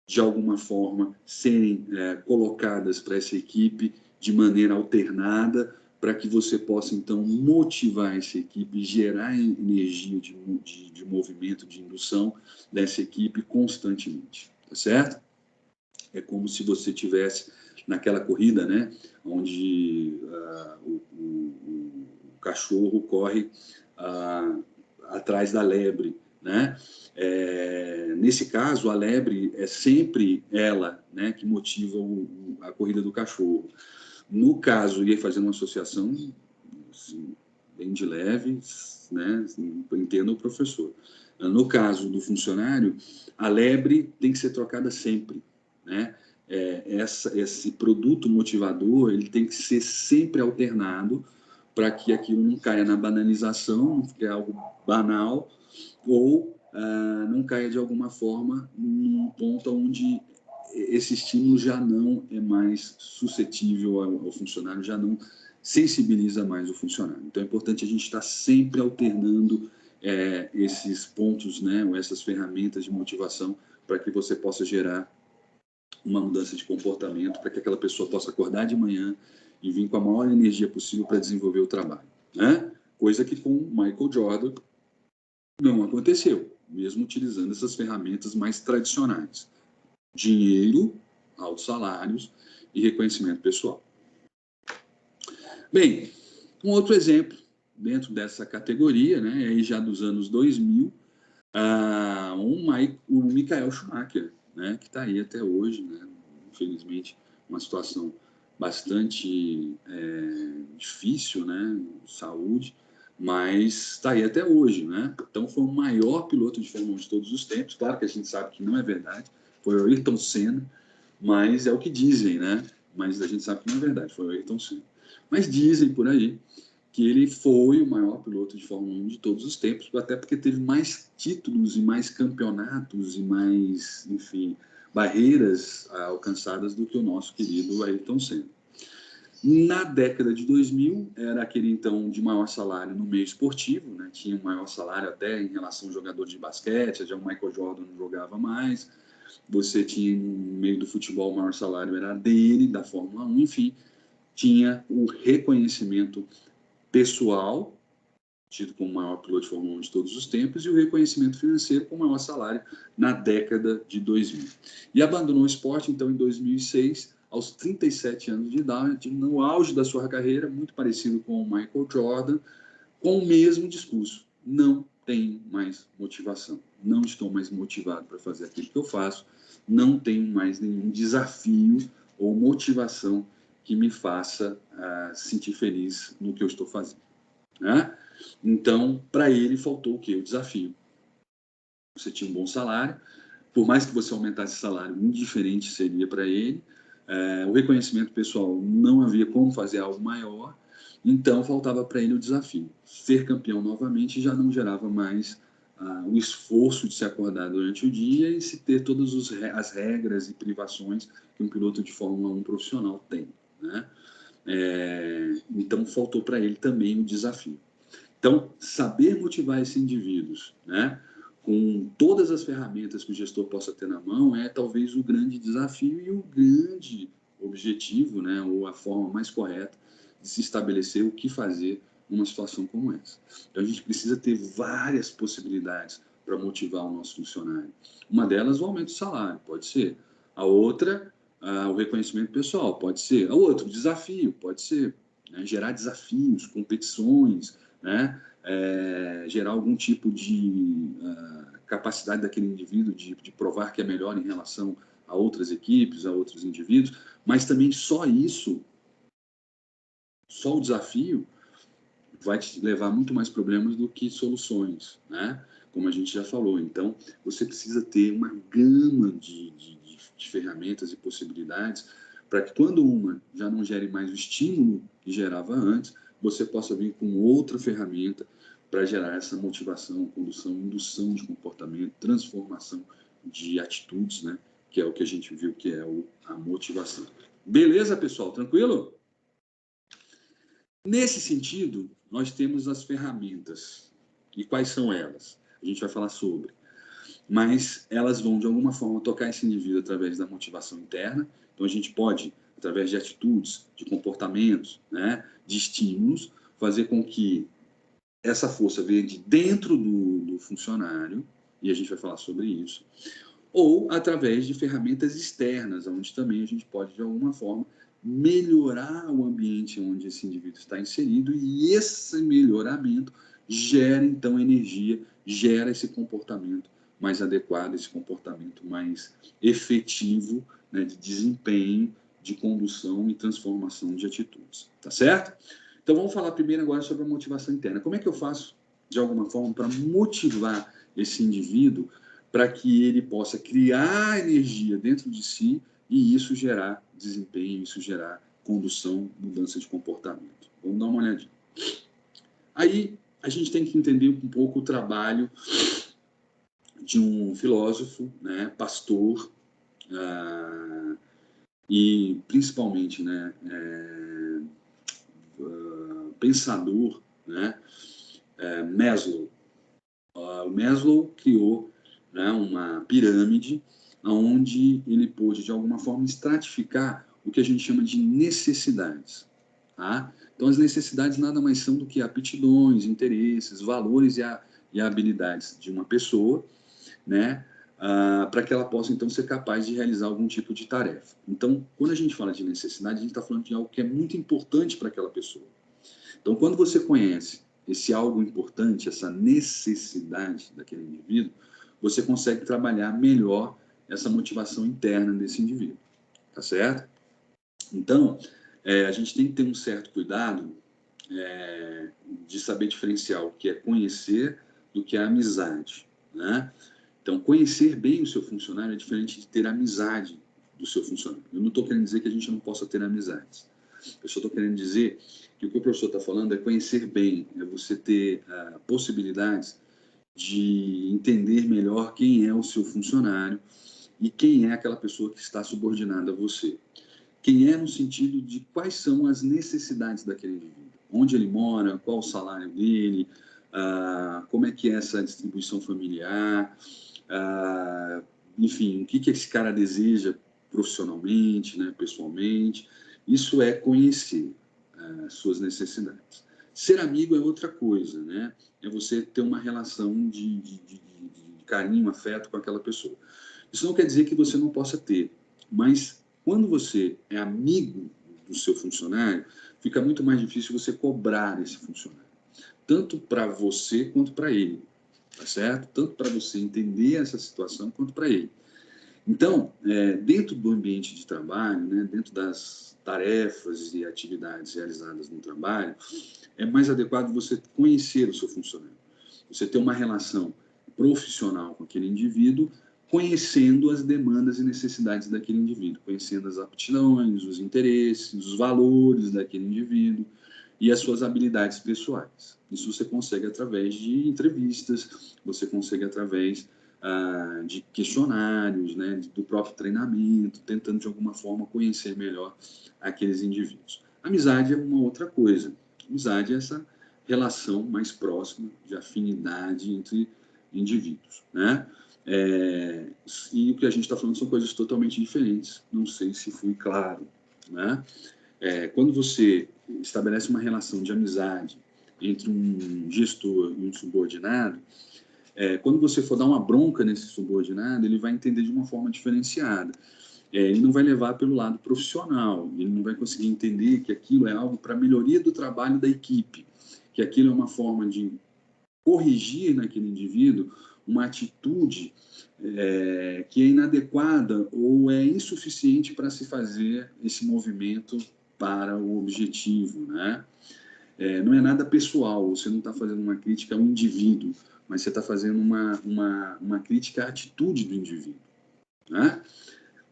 de alguma forma serem colocadas para essa equipe de maneira alternada, para que você possa, então, motivar essa equipe, gerar energia de movimento, de indução dessa equipe constantemente, tá certo? É como se você tivesse naquela corrida, né, onde o cachorro corre atrás da lebre, né? Nesse caso, a lebre é sempre ela, né, que motiva a corrida do cachorro. No caso, ia fazendo uma associação assim, bem de leve, né, entenda o professor. No caso do funcionário, a lebre tem que ser trocada sempre, né? Esse produto motivador ele tem que ser sempre alternado para que aquilo não caia na banalização, não fique algo banal, ou não caia de alguma forma num ponto onde esse estímulo já não é mais suscetível ao funcionário, já não sensibiliza mais o funcionário. Então é importante a gente estar sempre alternando esses pontos, né, ou essas ferramentas de motivação para que você possa gerar uma mudança de comportamento, para que aquela pessoa possa acordar de manhã e vir com a maior energia possível para desenvolver o trabalho, né? Coisa que com Michael Jordan não aconteceu, mesmo utilizando essas ferramentas mais tradicionais. Dinheiro, altos salários e reconhecimento pessoal. Bem, um outro exemplo dentro dessa categoria, né, aí já dos anos 2000, o Michael Schumacher, né, que está aí até hoje, né, infelizmente uma situação bastante difícil, né, de saúde, mas está aí até hoje, né? Então foi o maior piloto de Fórmula 1 de todos os tempos. Claro que a gente sabe que não é verdade, foi o Ayrton Senna, mas é o que dizem, né? Mas a gente sabe que não é verdade, foi o Ayrton Senna. Mas dizem por aí que ele foi o maior piloto de Fórmula 1 de todos os tempos, até porque teve mais títulos e mais campeonatos e mais, enfim, barreiras alcançadas do que o nosso querido Ayrton Senna. Na década de 2000, era aquele então de maior salário no meio esportivo, né? Tinha um maior salário até em relação ao jogador de basquete, já o Michael Jordan não jogava mais, você tinha no meio do futebol o maior salário era dele, da Fórmula 1, enfim, tinha o reconhecimento pessoal, tido como o maior piloto de Fórmula 1 de todos os tempos, e o reconhecimento financeiro com o maior salário na década de 2000. E abandonou o esporte, então, em 2006, aos 37 anos de idade, no auge da sua carreira, muito parecido com o Michael Jordan, com o mesmo discurso. Não tenho mais motivação, não estou mais motivado para fazer aquilo que eu faço, não tenho mais nenhum desafio ou motivação que me faça sentir feliz no que eu estou fazendo, né? Então, para ele, faltou o quê? O desafio. Você tinha um bom salário, por mais que você aumentasse o salário, indiferente seria para ele. O reconhecimento pessoal, não havia como fazer algo maior, então faltava para ele o desafio. Ser campeão novamente já não gerava mais o esforço de se acordar durante o dia e se ter todas as regras e privações que um piloto de Fórmula 1 profissional tem, né? Então faltou para ele também o desafio. Então, saber motivar esses indivíduos, né, com todas as ferramentas que o gestor possa ter na mão, é talvez o grande desafio e o grande objetivo, né, ou a forma mais correta de se estabelecer o que fazer numa situação como essa. Então, a gente precisa ter várias possibilidades para motivar o nosso funcionário. Uma delas, o aumento do salário, pode ser. A outra, o reconhecimento pessoal, pode ser. A outra, o desafio, pode ser, né? Gerar desafios, competições, né? Gerar algum tipo de capacidade daquele indivíduo de provar que é melhor em relação a outras equipes, a outros indivíduos, mas também só isso, só o desafio, vai te levar muito mais problemas do que soluções, né? Como a gente já falou. Então, você precisa ter uma gama de ferramentas e possibilidades para que quando uma já não gere mais o estímulo que gerava antes, você possa vir com outra ferramenta para gerar essa motivação, condução, indução de comportamento, transformação de atitudes, né? Que é o que a gente viu que é a motivação. Beleza, pessoal? Tranquilo? Nesse sentido, nós temos as ferramentas. E quais são elas? A gente vai falar sobre. Mas elas vão, de alguma forma, tocar esse indivíduo através da motivação interna. Então, a gente pode, através de atitudes, de comportamentos, né, de estímulos, fazer com que essa força venha de dentro do funcionário, e a gente vai falar sobre isso, ou através de ferramentas externas, onde também a gente pode, de alguma forma, melhorar o ambiente onde esse indivíduo está inserido, e esse melhoramento gera, então, energia, gera esse comportamento mais adequado, esse comportamento mais efetivo, né, de desempenho, de condução e transformação de atitudes. Tá certo? Então, vamos falar primeiro agora sobre a motivação interna. Como é que eu faço, de alguma forma, para motivar esse indivíduo para que ele possa criar energia dentro de si e isso gerar desempenho, isso gerar condução, mudança de comportamento. Vamos dar uma olhadinha. Aí a gente tem que entender um pouco o trabalho de um filósofo, né, pastor, e principalmente, né, pensador, né, Maslow. O Maslow criou, né, uma pirâmide onde ele pôde, de alguma forma, estratificar o que a gente chama de necessidades. Tá? Então, as necessidades nada mais são do que aptidões, interesses, valores e habilidades de uma pessoa, né, para que ela possa, então, ser capaz de realizar algum tipo de tarefa. Então, quando a gente fala de necessidade, a gente está falando de algo que é muito importante para aquela pessoa. Então, quando você conhece esse algo importante, essa necessidade daquele indivíduo, você consegue trabalhar melhor essa motivação interna desse indivíduo, tá certo? Então, a gente tem que ter um certo cuidado de saber diferenciar o que é conhecer do que é amizade, né? Então, conhecer bem o seu funcionário é diferente de ter amizade do seu funcionário. Eu não estou querendo dizer que a gente não possa ter amizades. Eu só estou querendo dizer que o que o professor está falando é conhecer bem, é você ter possibilidades de entender melhor quem é o seu funcionário e quem é aquela pessoa que está subordinada a você. Quem é no sentido de quais são as necessidades daquele indivíduo. Onde ele mora, qual o salário dele, como é que é essa distribuição familiar, enfim, o que esse cara deseja profissionalmente, né, pessoalmente. Isso é conhecer suas necessidades. Ser amigo é outra coisa, né? É você ter uma relação de carinho, afeto com aquela pessoa. Isso não quer dizer que você não possa ter, mas quando você é amigo do seu funcionário, fica muito mais difícil você cobrar esse funcionário, tanto para você quanto para ele, tá certo? Tanto para você entender essa situação quanto para ele. Então, dentro do ambiente de trabalho, né, dentro das tarefas e atividades realizadas no trabalho, é mais adequado você conhecer o seu funcionário. Você ter uma relação profissional com aquele indivíduo, conhecendo as demandas e necessidades daquele indivíduo, conhecendo as aptidões, os interesses, os valores daquele indivíduo e as suas habilidades pessoais. Isso você consegue através de entrevistas, você consegue através de questionários, né, do próprio treinamento, tentando de alguma forma conhecer melhor aqueles indivíduos. Amizade é uma outra coisa. Amizade é essa relação mais próxima de afinidade entre indivíduos, né? E o que a gente está falando são coisas totalmente diferentes. Não sei se fui claro, né? Quando você estabelece uma relação de amizade entre um gestor e um subordinado, quando você for dar uma bronca nesse subordinado, ele vai entender de uma forma diferenciada. ele não vai levar pelo lado profissional, ele não vai conseguir entender que aquilo é algo para a melhoria do trabalho da equipe, que aquilo é uma forma de corrigir naquele indivíduo uma atitude que é inadequada ou é insuficiente para se fazer esse movimento para o objetivo, né? Não é nada pessoal, você não está fazendo uma crítica ao indivíduo, mas você está fazendo uma crítica à atitude do indivíduo, né?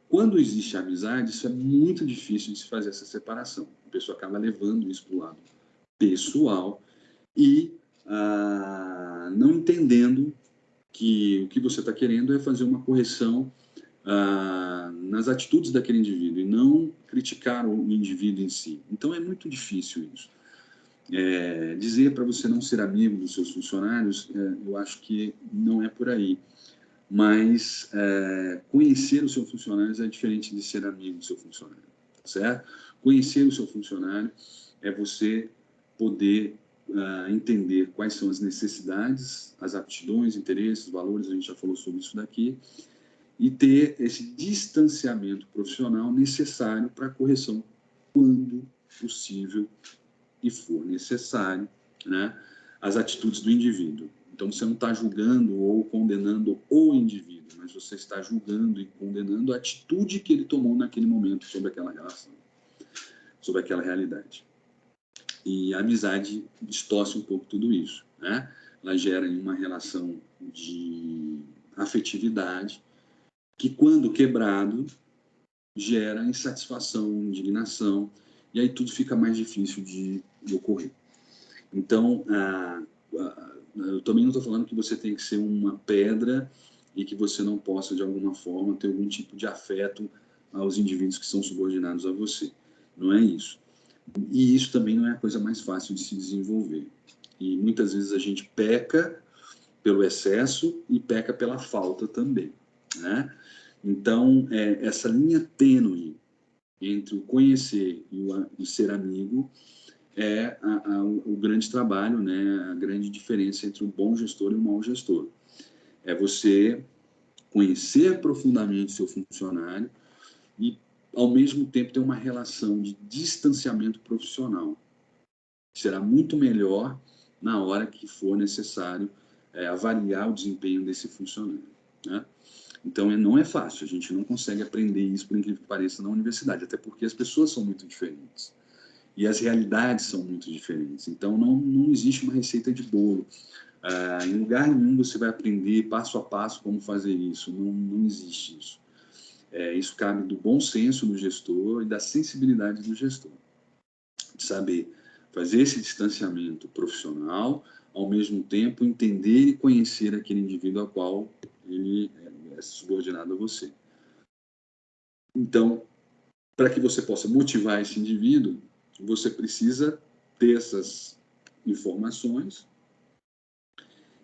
Quando existe amizade, isso é muito difícil de se fazer essa separação. A pessoa acaba levando isso para o lado pessoal e não entendendo que o que você está querendo é fazer uma correção nas atitudes daquele indivíduo e não criticar o indivíduo em si. Então é muito difícil isso. Dizer para você não ser amigo dos seus funcionários, eu acho que não é por aí. Mas conhecer o seu funcionário é diferente de ser amigo do seu funcionário, certo? Conhecer o seu funcionário é você poder entender quais são as necessidades, as aptidões, interesses, valores, a gente já falou sobre isso daqui, e ter esse distanciamento profissional necessário para a correção quando possível e for necessário, né, as atitudes do indivíduo. Então, você não está julgando ou condenando o indivíduo, mas você está julgando e condenando a atitude que ele tomou naquele momento sobre aquela relação, sobre aquela realidade. E a amizade distorce um pouco tudo isso, né? Ela gera uma relação de afetividade que, quando quebrado, gera insatisfação, indignação, e aí tudo fica mais difícil de ocorrer. Então, eu também não estou falando que você tem que ser uma pedra e que você não possa, de alguma forma, ter algum tipo de afeto aos indivíduos que são subordinados a você. Não é isso. E isso também não é a coisa mais fácil de se desenvolver. E muitas vezes a gente peca pelo excesso e peca pela falta também, né? Então, essa linha tênue entre o conhecer e o ser amigo é o grande trabalho, né? A grande diferença entre o bom gestor e o mau gestor. É você conhecer profundamente seu funcionário e, ao mesmo tempo, ter uma relação de distanciamento profissional. Será muito melhor na hora que for necessário avaliar o desempenho desse funcionário, né? Então, não é fácil, a gente não consegue aprender isso, por incrível que pareça, na universidade, até porque as pessoas são muito diferentes. E as realidades são muito diferentes. Então, não existe uma receita de bolo. Em lugar nenhum você vai aprender passo a passo como fazer isso. Não existe isso. Isso cabe do bom senso do gestor e da sensibilidade do gestor. De saber fazer esse distanciamento profissional, ao mesmo tempo entender e conhecer aquele indivíduo ao qual ele é subordinado a você. Então, para que você possa motivar esse indivíduo, você precisa ter essas informações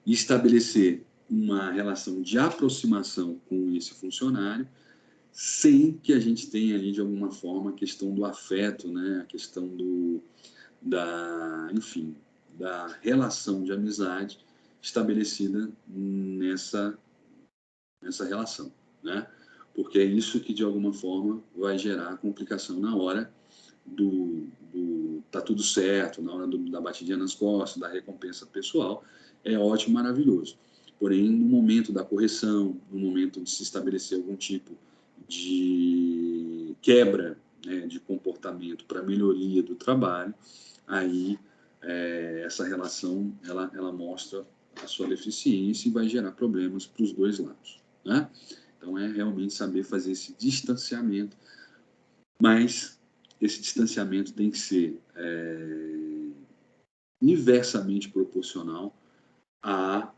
e estabelecer uma relação de aproximação com esse funcionário, sem que a gente tenha ali, de alguma forma, a questão do afeto, né? A questão da relação de amizade estabelecida nessa relação, né? Porque é isso que, de alguma forma, vai gerar complicação na hora tá tudo certo, na hora da batidinha nas costas, da recompensa pessoal, é ótimo, maravilhoso. Porém, no momento da correção, no momento de se estabelecer algum tipo de quebra, né, de comportamento para melhoria do trabalho, aí essa relação ela mostra a sua deficiência e vai gerar problemas para os dois lados, né? Então, é realmente saber fazer esse distanciamento, mas esse distanciamento tem que ser inversamente proporcional à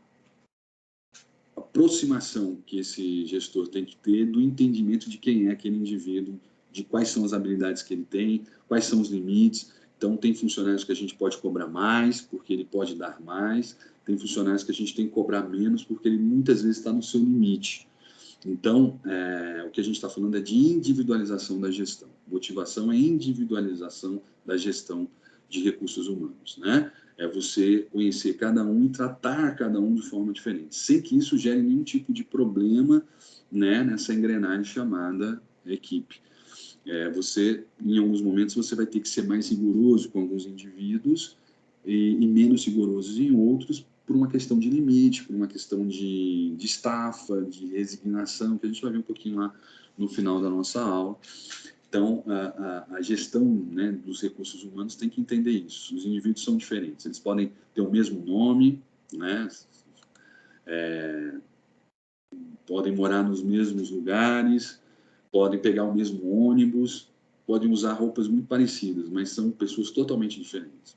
aproximação que esse gestor tem que ter do entendimento de quem é aquele indivíduo, de quais são as habilidades que ele tem, quais são os limites. Então, tem funcionários que a gente pode cobrar mais, porque ele pode dar mais, tem funcionários que a gente tem que cobrar menos, porque ele muitas vezes está no seu limite. Então, o que a gente está falando é de individualização da gestão. Motivação é individualização da gestão de recursos humanos, né? É você conhecer cada um e tratar cada um de forma diferente, sem que isso gere nenhum tipo de problema, né, nessa engrenagem chamada equipe. Você, em alguns momentos, você vai ter que ser mais rigoroso com alguns indivíduos e menos rigorosos em outros, por uma questão de limite, por uma questão de estafa, de resignação, que a gente vai ver um pouquinho lá no final da nossa aula. Então, a gestão, né, dos recursos humanos tem que entender isso. Os indivíduos são diferentes, eles podem ter o mesmo nome, né, podem morar nos mesmos lugares, podem pegar o mesmo ônibus, podem usar roupas muito parecidas, mas são pessoas totalmente diferentes.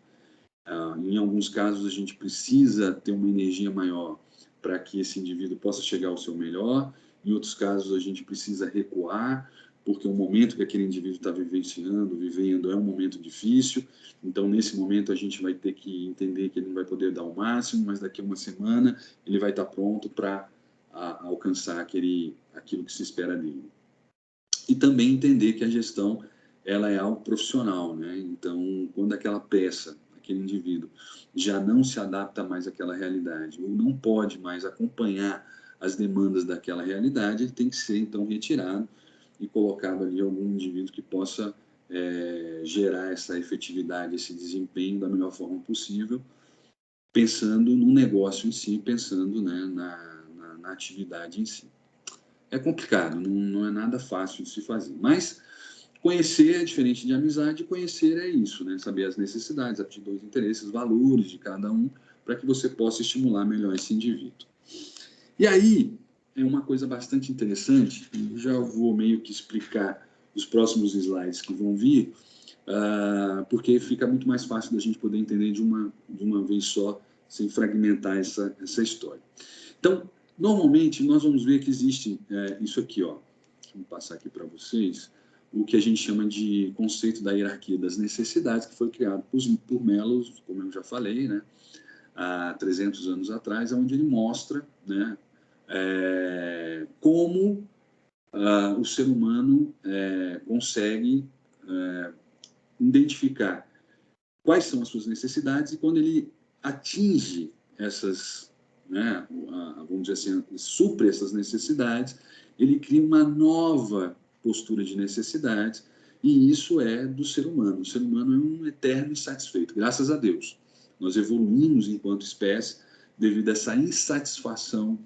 Em alguns casos, a gente precisa ter uma energia maior para que esse indivíduo possa chegar ao seu melhor. Em outros casos, a gente precisa recuar, porque o momento que aquele indivíduo está vivendo é um momento difícil. Então, nesse momento, a gente vai ter que entender que ele não vai poder dar o máximo, mas daqui a uma semana ele vai estar pronto para alcançar aquilo que se espera dele. E também entender que a gestão ela é algo profissional, né? Então, quando aquela peça, aquele indivíduo, já não se adapta mais àquela realidade, ou não pode mais acompanhar as demandas daquela realidade, ele tem que ser, então, retirado e colocado ali algum indivíduo que possa gerar essa efetividade, esse desempenho da melhor forma possível, pensando no negócio em si, pensando, né, na atividade em si. É complicado, não é nada fácil de se fazer, mas conhecer é diferente de amizade, conhecer é isso, né? Saber as necessidades, aptidões, interesses, valores de cada um, para que você possa estimular melhor esse indivíduo. E aí, é uma coisa bastante interessante, já vou meio que explicar os próximos slides que vão vir, porque fica muito mais fácil da gente poder entender de uma vez só, sem fragmentar essa história. Então, normalmente, nós vamos ver que existe isso aqui, ó. Vou passar aqui para vocês, o que a gente chama de conceito da hierarquia das necessidades, que foi criado por Mello, como eu já falei, né, há 300 anos atrás, onde ele mostra, né, como o ser humano consegue identificar quais são as suas necessidades e quando ele atinge essas, né, vamos dizer assim, supre essas necessidades, ele cria uma nova postura de necessidades e isso é do ser humano. O ser humano é um eterno insatisfeito, graças a Deus. Nós evoluímos enquanto espécie devido a essa insatisfação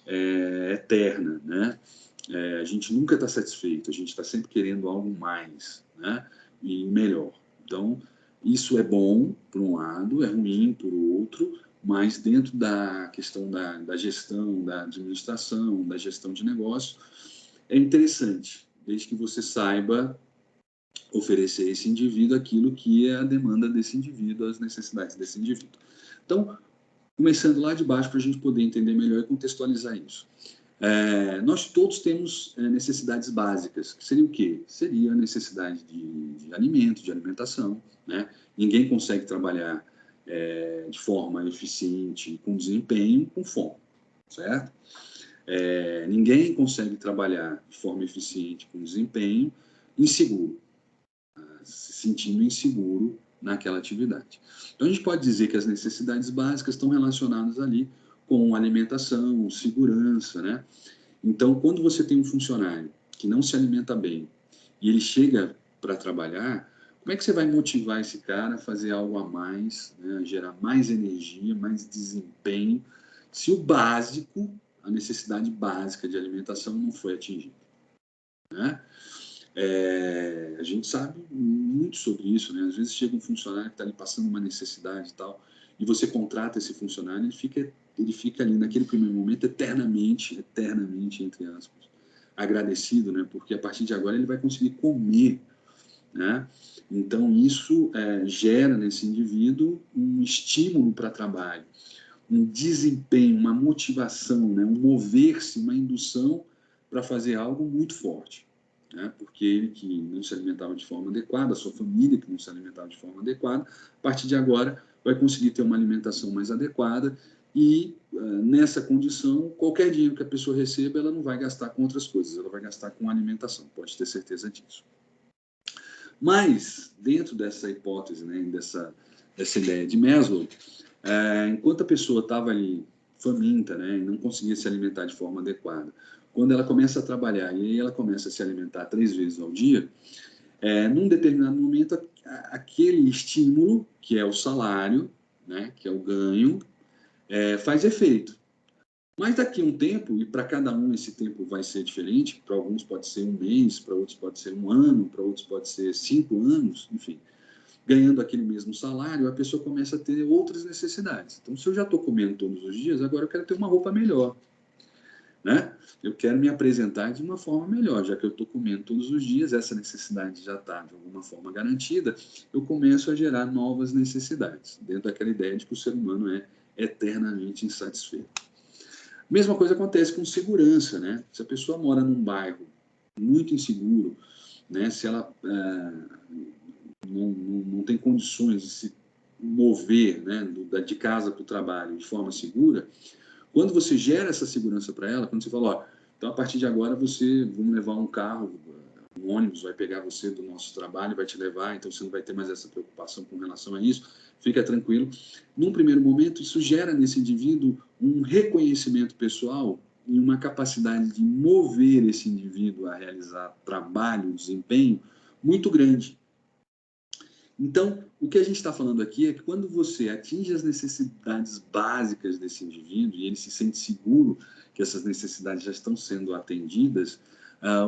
eterna, né? A gente nunca está satisfeito, a gente está sempre querendo algo mais, né? E melhor. Então, isso é bom, por um lado, é ruim, por outro, mas dentro da questão da gestão, da administração, da gestão de negócio, é interessante, desde que você saiba oferecer a esse indivíduo aquilo que é a demanda desse indivíduo, as necessidades desse indivíduo. Então, começando lá de baixo para a gente poder entender melhor e contextualizar isso. Nós todos temos necessidades básicas, que seria o quê? Seria a necessidade de alimento, de alimentação, né? Ninguém consegue trabalhar de forma eficiente, com desempenho, com fome, certo? Ninguém consegue trabalhar de forma eficiente, com desempenho, inseguro, se sentindo inseguro naquela atividade. Então, a gente pode dizer que as necessidades básicas estão relacionadas ali com alimentação, segurança, né? Então, quando você tem um funcionário que não se alimenta bem e ele chega para trabalhar, como é que você vai motivar esse cara a fazer algo a mais, né? A gerar mais energia, mais desempenho, se o básico, a necessidade básica de alimentação não foi atingida, né? A gente sabe muito sobre isso, né? Às vezes chega um funcionário que está ali passando uma necessidade e tal, e você contrata esse funcionário, ele fica ali naquele primeiro momento eternamente, entre aspas, agradecido, né? Porque a partir de agora ele vai conseguir comer, né? Então isso gera nesse indivíduo um estímulo para trabalho, um desempenho, uma motivação, né? Um mover-se, uma indução para fazer algo muito forte. Né? Porque ele que não se alimentava de forma adequada, a sua família que não se alimentava de forma adequada, a partir de agora vai conseguir ter uma alimentação mais adequada e nessa condição, qualquer dinheiro que a pessoa receba, ela não vai gastar com outras coisas, ela vai gastar com alimentação, pode ter certeza disso. Mas, dentro dessa hipótese, né, dessa ideia de Maslow, enquanto a pessoa estava ali faminta, né, e não conseguia se alimentar de forma adequada, quando ela começa a trabalhar e aí ela começa a se alimentar 3 vezes ao dia, num determinado momento, aquele estímulo, que é o salário, né, que é o ganho, faz efeito. Mas daqui a um tempo, e para cada um esse tempo vai ser diferente, para alguns pode ser um mês, para outros pode ser um ano, para outros pode ser 5 anos, enfim, ganhando aquele mesmo salário, a pessoa começa a ter outras necessidades. Então, se eu já estou comendo todos os dias, agora eu quero ter uma roupa melhor, né? Eu quero me apresentar de uma forma melhor, já que eu estou comendo todos os dias, essa necessidade já está de alguma forma garantida, eu começo a gerar novas necessidades, dentro daquela ideia de que o ser humano é eternamente insatisfeito. Mesma coisa acontece com segurança, né? Se a pessoa mora num bairro muito inseguro, né? Se ela não tem condições de se mover, né? De casa para o trabalho de forma segura, quando você gera essa segurança para ela, quando você fala, ó, então a partir de agora vamos levar um carro, um ônibus vai pegar você do nosso trabalho, vai te levar, então você não vai ter mais essa preocupação com relação a isso, fica tranquilo. Num primeiro momento, isso gera nesse indivíduo um reconhecimento pessoal e uma capacidade de mover esse indivíduo a realizar trabalho, desempenho muito grande. Então, o que a gente está falando aqui é que quando você atinge as necessidades básicas desse indivíduo e ele se sente seguro que essas necessidades já estão sendo atendidas,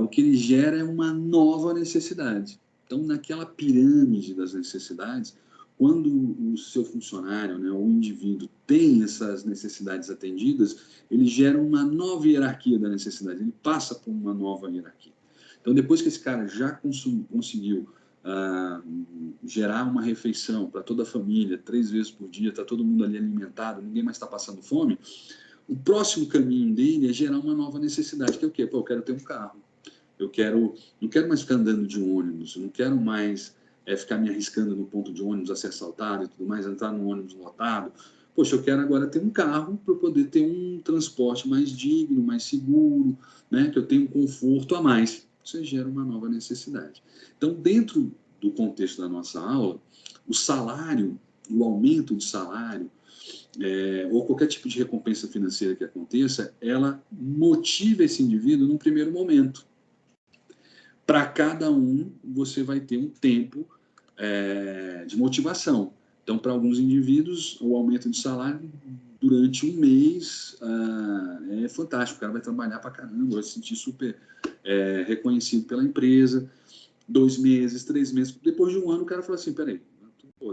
o que ele gera é uma nova necessidade. Então, naquela pirâmide das necessidades, quando o seu funcionário, né, o indivíduo, tem essas necessidades atendidas, ele gera uma nova hierarquia da necessidade, ele passa por uma nova hierarquia. Então, depois que esse cara já conseguiu gerar uma refeição para toda a família, 3 vezes por dia, está todo mundo ali alimentado, ninguém mais está passando fome, o próximo caminho dele é gerar uma nova necessidade, que é o quê? Pô, eu quero ter um carro, não quero mais ficar andando de ônibus, eu não quero mais ficar me arriscando no ponto de ônibus a ser assaltado e tudo mais, entrar no ônibus lotado. Poxa, eu quero agora ter um carro para poder ter um transporte mais digno, mais seguro, né? Que eu tenha um conforto a mais. Isso gera uma nova necessidade. Então, dentro do contexto da nossa aula, o salário, o aumento de salário, ou qualquer tipo de recompensa financeira que aconteça, ela motiva esse indivíduo num primeiro momento. Para cada um, você vai ter um tempo de motivação. Então, para alguns indivíduos, o aumento de salário durante um mês é fantástico. O cara vai trabalhar para caramba, vai se sentir super reconhecido pela empresa. 2 meses, 3 meses. Depois de um ano, o cara fala assim, peraí,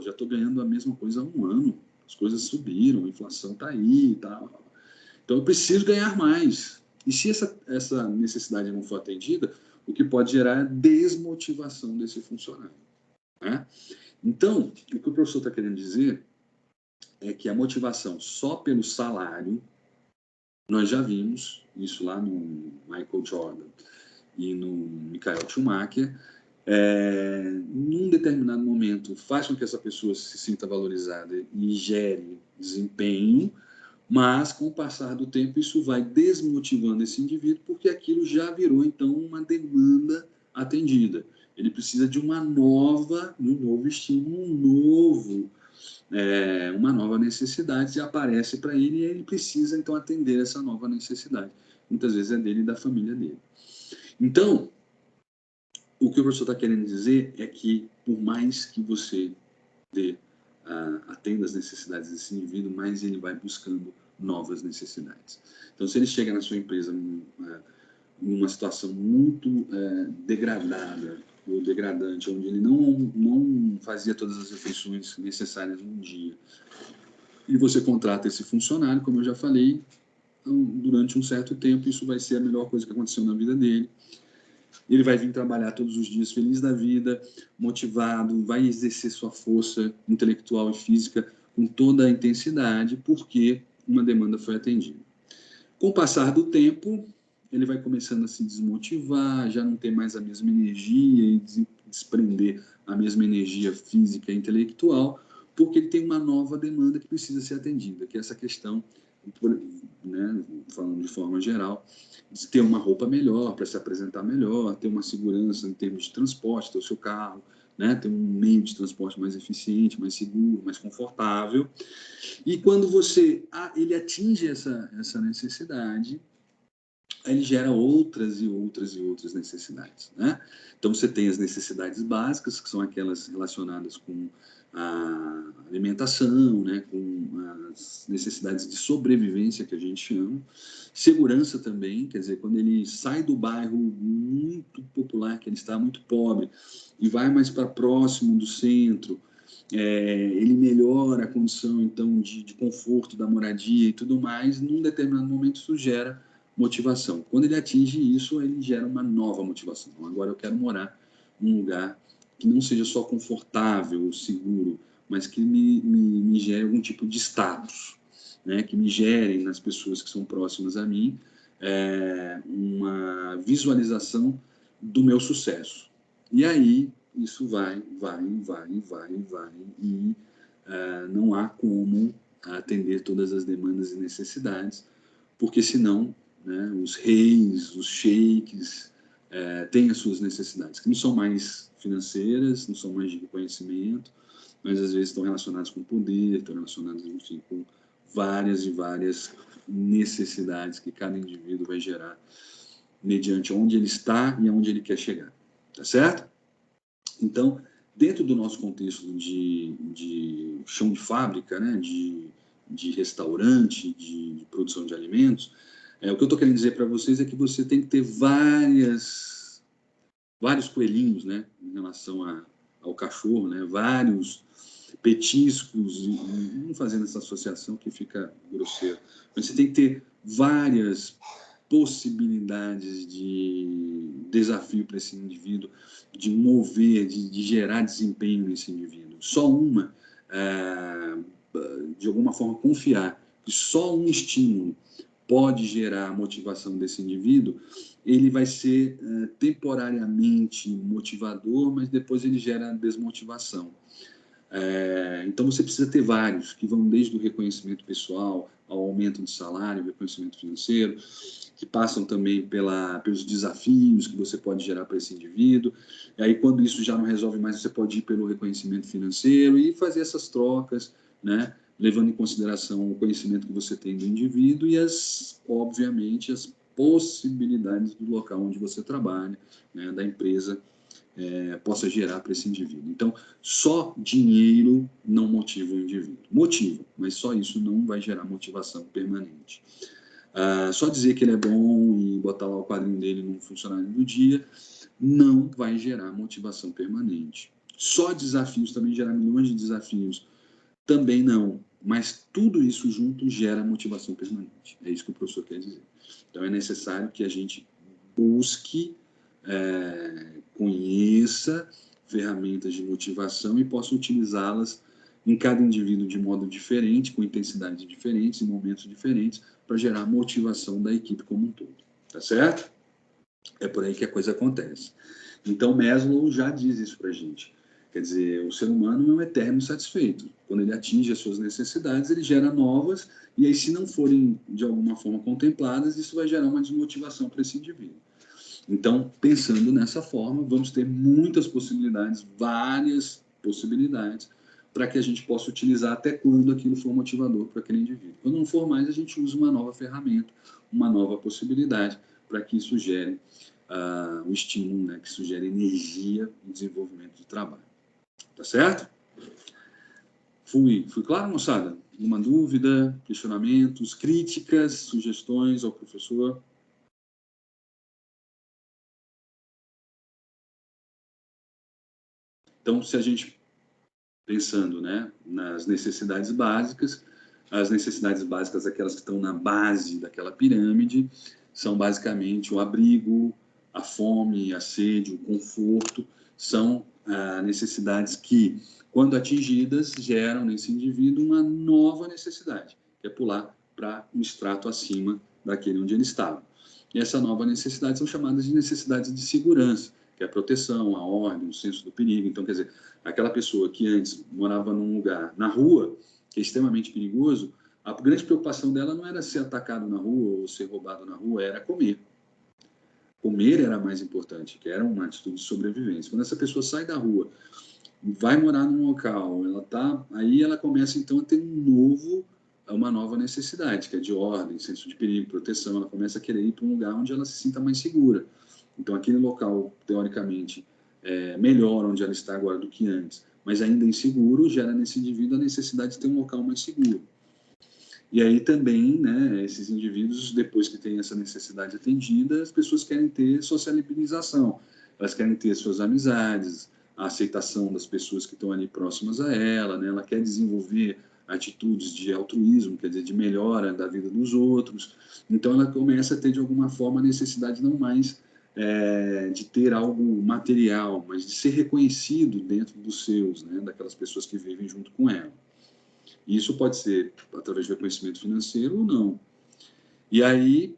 já estou ganhando a mesma coisa há um ano. As coisas subiram, a inflação está aí e tal. Então, eu preciso ganhar mais. E se essa necessidade não for atendida, o que pode gerar é desmotivação desse funcionário, né? Então, o que o professor está querendo dizer é que a motivação só pelo salário, nós já vimos isso lá no Michael Jordan e no Michael Schumacher, num determinado momento faz com que essa pessoa se sinta valorizada e gere desempenho, mas com o passar do tempo isso vai desmotivando esse indivíduo porque aquilo já virou então uma demanda atendida. Ele precisa de um novo estímulo, uma nova necessidade e aparece para ele e ele precisa então atender essa nova necessidade. Muitas vezes é dele e da família dele. Então, o que o professor está querendo dizer é que, por mais que você atenda as necessidades desse indivíduo, mais ele vai buscando novas necessidades. Então, se ele chega na sua empresa numa situação muito degradada ou degradante, onde ele não fazia todas as refeições necessárias num dia, e você contrata esse funcionário, como eu já falei, durante um certo tempo, isso vai ser a melhor coisa que aconteceu na vida dele. Ele vai vir trabalhar todos os dias feliz da vida, motivado, vai exercer sua força intelectual e física com toda a intensidade, porque uma demanda foi atendida. Com o passar do tempo, ele vai começando a se desmotivar, já não ter mais a mesma energia e desprender a mesma energia física e intelectual, porque ele tem uma nova demanda que precisa ser atendida, que é essa questão, né, falando de forma geral, de ter uma roupa melhor, para se apresentar melhor, ter uma segurança em termos de transporte, ter o seu carro, né, ter um meio de transporte mais eficiente, mais seguro, mais confortável. E quando ele atinge essa necessidade, aí ele gera outras e outras e outras necessidades, né? Então, você tem as necessidades básicas, que são aquelas relacionadas com a alimentação, né? Com as necessidades de sobrevivência, que a gente chama. Segurança também, quer dizer, quando ele sai do bairro muito popular, que ele está muito pobre, e vai mais para próximo do centro, ele melhora a condição, então, de conforto da moradia e tudo mais, num determinado momento isso gera motivação. Quando ele atinge isso, ele gera uma nova motivação. Agora eu quero morar num lugar que não seja só confortável, seguro, mas que me gere algum tipo de status, né? Que me gerem nas pessoas que são próximas a mim uma visualização do meu sucesso. E aí isso vai, e não há como atender todas as demandas e necessidades, porque senão, né, os reis, os sheiks, têm as suas necessidades, que não são mais financeiras, não são mais de reconhecimento, mas às vezes estão relacionadas com poder, estão relacionadas, enfim, com várias e várias necessidades que cada indivíduo vai gerar mediante onde ele está e aonde ele quer chegar, tá certo? Então, dentro do nosso contexto de chão de fábrica, né, de restaurante, de produção de alimentos, o que eu estou querendo dizer para vocês é que você tem que ter vários coelhinhos, né, em relação ao cachorro, né, vários petiscos, não fazendo essa associação que fica grosseiro, mas você tem que ter várias possibilidades de desafio para esse indivíduo, de mover, de gerar desempenho nesse indivíduo. Só uma, de alguma forma, confiar que só um estímulo pode gerar a motivação desse indivíduo, ele vai ser temporariamente motivador, mas depois ele gera desmotivação. Então você precisa ter vários, que vão desde o reconhecimento pessoal ao aumento de salário, reconhecimento financeiro, que passam também pelos desafios que você pode gerar para esse indivíduo. E aí, quando isso já não resolve mais, você pode ir pelo reconhecimento financeiro e fazer essas trocas, né? Levando em consideração o conhecimento que você tem do indivíduo e, obviamente, as possibilidades do local onde você trabalha, né? Da empresa, possa gerar para esse indivíduo. Então, só dinheiro não motiva o indivíduo. Motiva, mas só isso não vai gerar motivação permanente. Só dizer que ele é bom e botar lá o quadrinho dele no funcionário do dia não vai gerar motivação permanente. Só desafios também gerar milhões de desafios também não, mas tudo isso junto gera motivação permanente. É isso que o professor quer dizer. Então é necessário que a gente busque, conheça ferramentas de motivação e possa utilizá-las em cada indivíduo de modo diferente, com intensidades diferentes, em momentos diferentes, para gerar motivação da equipe como um todo. Tá certo? É por aí que a coisa acontece. Então, Maslow já diz isso para a gente. Quer dizer, o ser humano é um eterno insatisfeito. Quando ele atinge as suas necessidades, ele gera novas, e aí, se não forem de alguma forma contempladas, isso vai gerar uma desmotivação para esse indivíduo. Então, pensando nessa forma, vamos ter muitas possibilidades, várias possibilidades, para que a gente possa utilizar até quando aquilo for motivador para aquele indivíduo. Quando não for mais, a gente usa uma nova ferramenta, uma nova possibilidade, para que isso gere o estímulo, né, que isso gere energia e desenvolvimento de trabalho. Tá certo? Fui claro, moçada? Alguma dúvida, questionamentos, críticas, sugestões ao professor? Então, se a gente, pensando, né, nas necessidades básicas, as necessidades básicas, aquelas que estão na base daquela pirâmide, são basicamente o abrigo, a fome, a sede, o conforto, são necessidades que, quando atingidas, geram nesse indivíduo uma nova necessidade, que é pular para um extrato acima daquele onde ele estava. E essa nova necessidade são chamadas de necessidades de segurança, que é a proteção, a ordem, o senso do perigo. Então, quer dizer, aquela pessoa que antes morava num lugar, na rua, que é extremamente perigoso, a grande preocupação dela não era ser atacado na rua ou ser roubado na rua, era comer. Comer era mais importante, que era uma atitude de sobrevivência. Quando essa pessoa sai da rua, vai morar num local, aí ela começa então a ter um novo uma nova necessidade, que é de ordem, senso de perigo, proteção. Ela começa a querer ir para um lugar onde ela se sinta mais segura. Então, aquele local, teoricamente, é melhor onde ela está agora do que antes, mas ainda inseguro, gera nesse indivíduo a necessidade de ter um local mais seguro. E aí também, né, esses indivíduos, depois que tem essa necessidade atendida, as pessoas querem ter sociabilização, elas querem ter suas amizades, a aceitação das pessoas que estão ali próximas a ela, né, ela quer desenvolver atitudes de altruísmo, quer dizer, de melhora da vida dos outros. Então ela começa a ter, de alguma forma, a necessidade não mais de ter algo material, mas de ser reconhecido dentro dos seus, né, daquelas pessoas que vivem junto com ela. Isso pode ser através de reconhecimento financeiro ou não. E aí,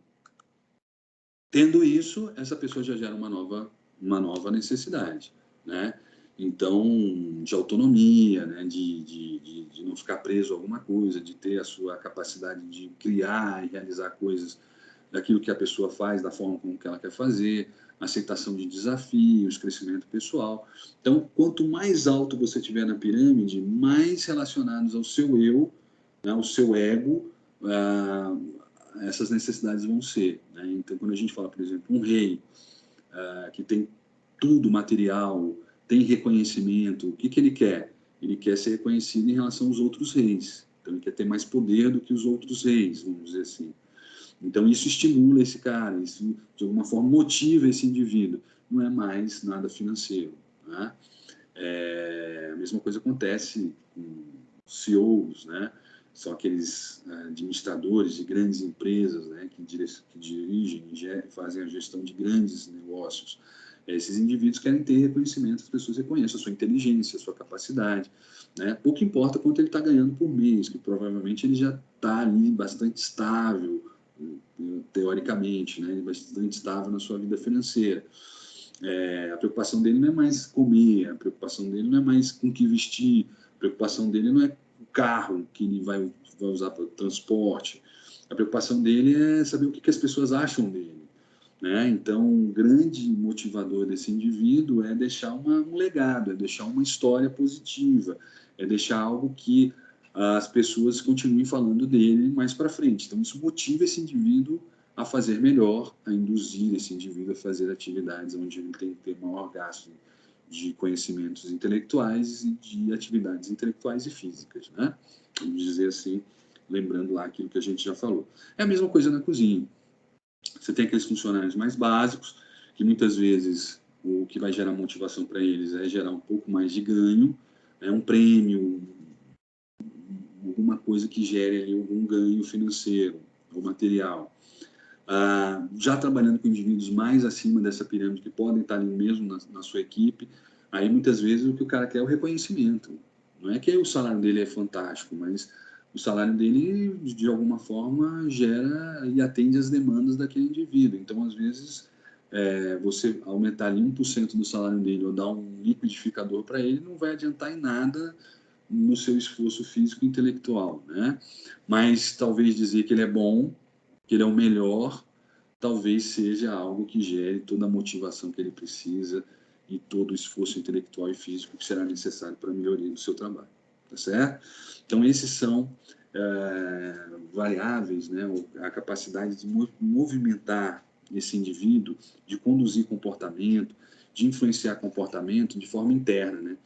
tendo isso, essa pessoa já gera uma nova necessidade, né? Então, de autonomia, né? De não ficar preso a alguma coisa, de ter a sua capacidade de criar e realizar coisas daquilo que a pessoa faz, da forma como que ela quer fazer, aceitação de desafios, crescimento pessoal. Então, quanto mais alto você estiver na pirâmide, mais relacionados ao seu eu, né, ao seu ego, essas necessidades vão ser. Né? Então, quando a gente fala, por exemplo, um rei que tem tudo material, tem reconhecimento, o que ele quer? Ele quer ser reconhecido em relação aos outros reis. Então, ele quer ter mais poder do que os outros reis, vamos dizer assim. Então, isso estimula esse cara, isso, de alguma forma, motiva esse indivíduo. Não é mais nada financeiro. Né? A mesma coisa acontece com CEOs, né? São aqueles administradores de grandes empresas, né? que dirigem, fazem a gestão de grandes negócios. Esses indivíduos querem ter reconhecimento, as pessoas reconhecem a sua inteligência, a sua capacidade. Né? Pouco importa quanto ele está ganhando por mês, que provavelmente ele já está ali bastante estável, teoricamente, né? Bastante estável na sua vida financeira. A preocupação dele não é mais comer, a preocupação dele não é mais com o que vestir, a preocupação dele não é o carro que ele vai usar para o transporte, a preocupação dele é saber o que as pessoas acham dele. Né? Então, um grande motivador desse indivíduo é deixar um legado, é deixar uma história positiva, é deixar algo que as pessoas continuem falando dele mais para frente. Então, isso motiva esse indivíduo a fazer melhor, a induzir esse indivíduo a fazer atividades onde ele tem que ter maior gasto de conhecimentos intelectuais e de atividades intelectuais e físicas, né? Vamos dizer assim, lembrando lá aquilo que a gente já falou. É a mesma coisa na cozinha. Você tem aqueles funcionários mais básicos, que muitas vezes o que vai gerar motivação para eles é gerar um pouco mais de ganho, né? Um prêmio, alguma coisa que gere ali algum ganho financeiro ou material. Já trabalhando com indivíduos mais acima dessa pirâmide, que podem estar ali mesmo na sua equipe, aí muitas vezes o que o cara quer é o reconhecimento. Não é que o salário dele é fantástico, mas o salário dele, de alguma forma, gera e atende às demandas daquele indivíduo. Então, às vezes, você aumentar ali 1% do salário dele ou dar um liquidificador para ele não vai adiantar em nada no seu esforço físico e intelectual, né? Mas talvez dizer que ele é bom, que ele é o melhor, talvez seja algo que gere toda a motivação que ele precisa e todo o esforço intelectual e físico que será necessário para a melhoria do seu trabalho, tá certo? Então, esses são variáveis, né? A capacidade de movimentar esse indivíduo, de conduzir comportamento, de influenciar comportamento de forma interna, né?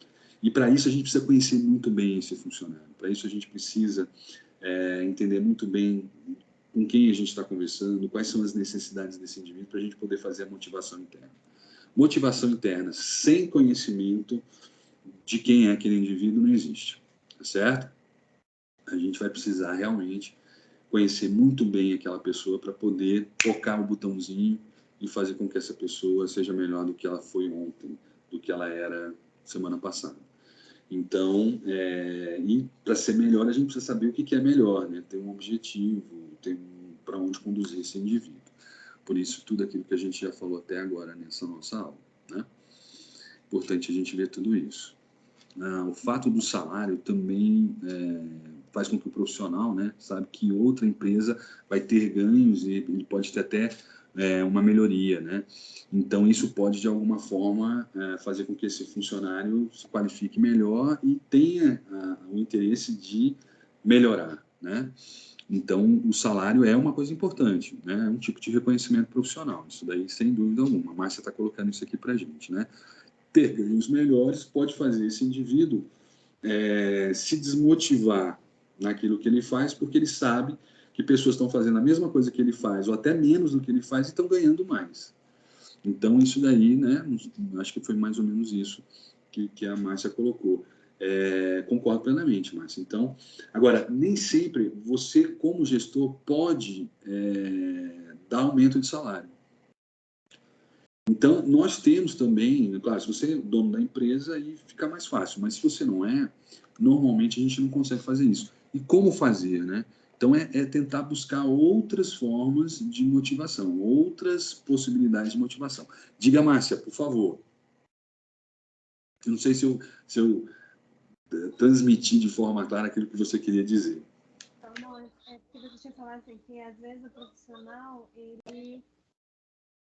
E para isso a gente precisa conhecer muito bem esse funcionário, para isso a gente precisa entender muito bem com quem a gente está conversando, quais são as necessidades desse indivíduo, para a gente poder fazer a motivação interna. Motivação interna sem conhecimento de quem é aquele indivíduo não existe, tá certo? A gente vai precisar realmente conhecer muito bem aquela pessoa para poder tocar o botãozinho e fazer com que essa pessoa seja melhor do que ela foi ontem, do que ela era semana passada. Então, e para ser melhor, a gente precisa saber o que é melhor, né? Ter um objetivo, ter para onde conduzir esse indivíduo. Por isso, tudo aquilo que a gente já falou até agora nessa nossa aula, né? Importante a gente ver tudo isso. O fato do salário também faz com que o profissional, né, sabe que outra empresa vai ter ganhos e ele pode ter até uma melhoria, né? Então, isso pode, de alguma forma, fazer com que esse funcionário se qualifique melhor e tenha o interesse de melhorar, né? Então, o salário é uma coisa importante, né? É um tipo de reconhecimento profissional, isso daí sem dúvida alguma. A Márcia está colocando isso aqui para a gente, né? Ter ganhos melhores pode fazer esse indivíduo se desmotivar naquilo que ele faz, porque ele sabe que pessoas estão fazendo a mesma coisa que ele faz, ou até menos do que ele faz, e estão ganhando mais. Então, isso daí, né, acho que foi mais ou menos isso que a Márcia colocou. Concordo plenamente, Márcia. Então, agora, nem sempre você, como gestor, pode dar aumento de salário. Então, nós temos também, claro, se você é dono da empresa, aí fica mais fácil, mas se você não é, normalmente a gente não consegue fazer isso. E como fazer, né? Então, é tentar buscar outras formas de motivação, outras possibilidades de motivação. Diga, Márcia, por favor. Eu não sei se eu transmiti de forma clara aquilo que você queria dizer. Então, não, porque você tinha falado assim, que às vezes o profissional, ele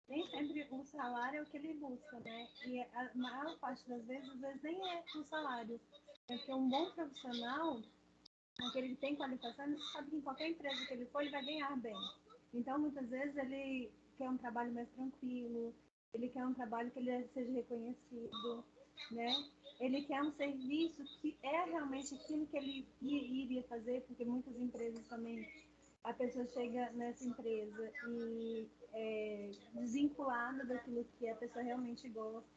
nem sempre o salário é o que ele busca, né? E a maior parte das vezes, às vezes nem é o salário. É porque um bom profissional, aquele que tem qualificação, ele sabe que em qualquer empresa que ele for, ele vai ganhar bem. Então, muitas vezes, ele quer um trabalho mais tranquilo, ele quer um trabalho que ele seja reconhecido, né? Ele quer um serviço que é realmente aquilo que ele iria fazer, porque muitas empresas também, a pessoa chega nessa empresa e é desvinculada daquilo que a pessoa realmente gosta.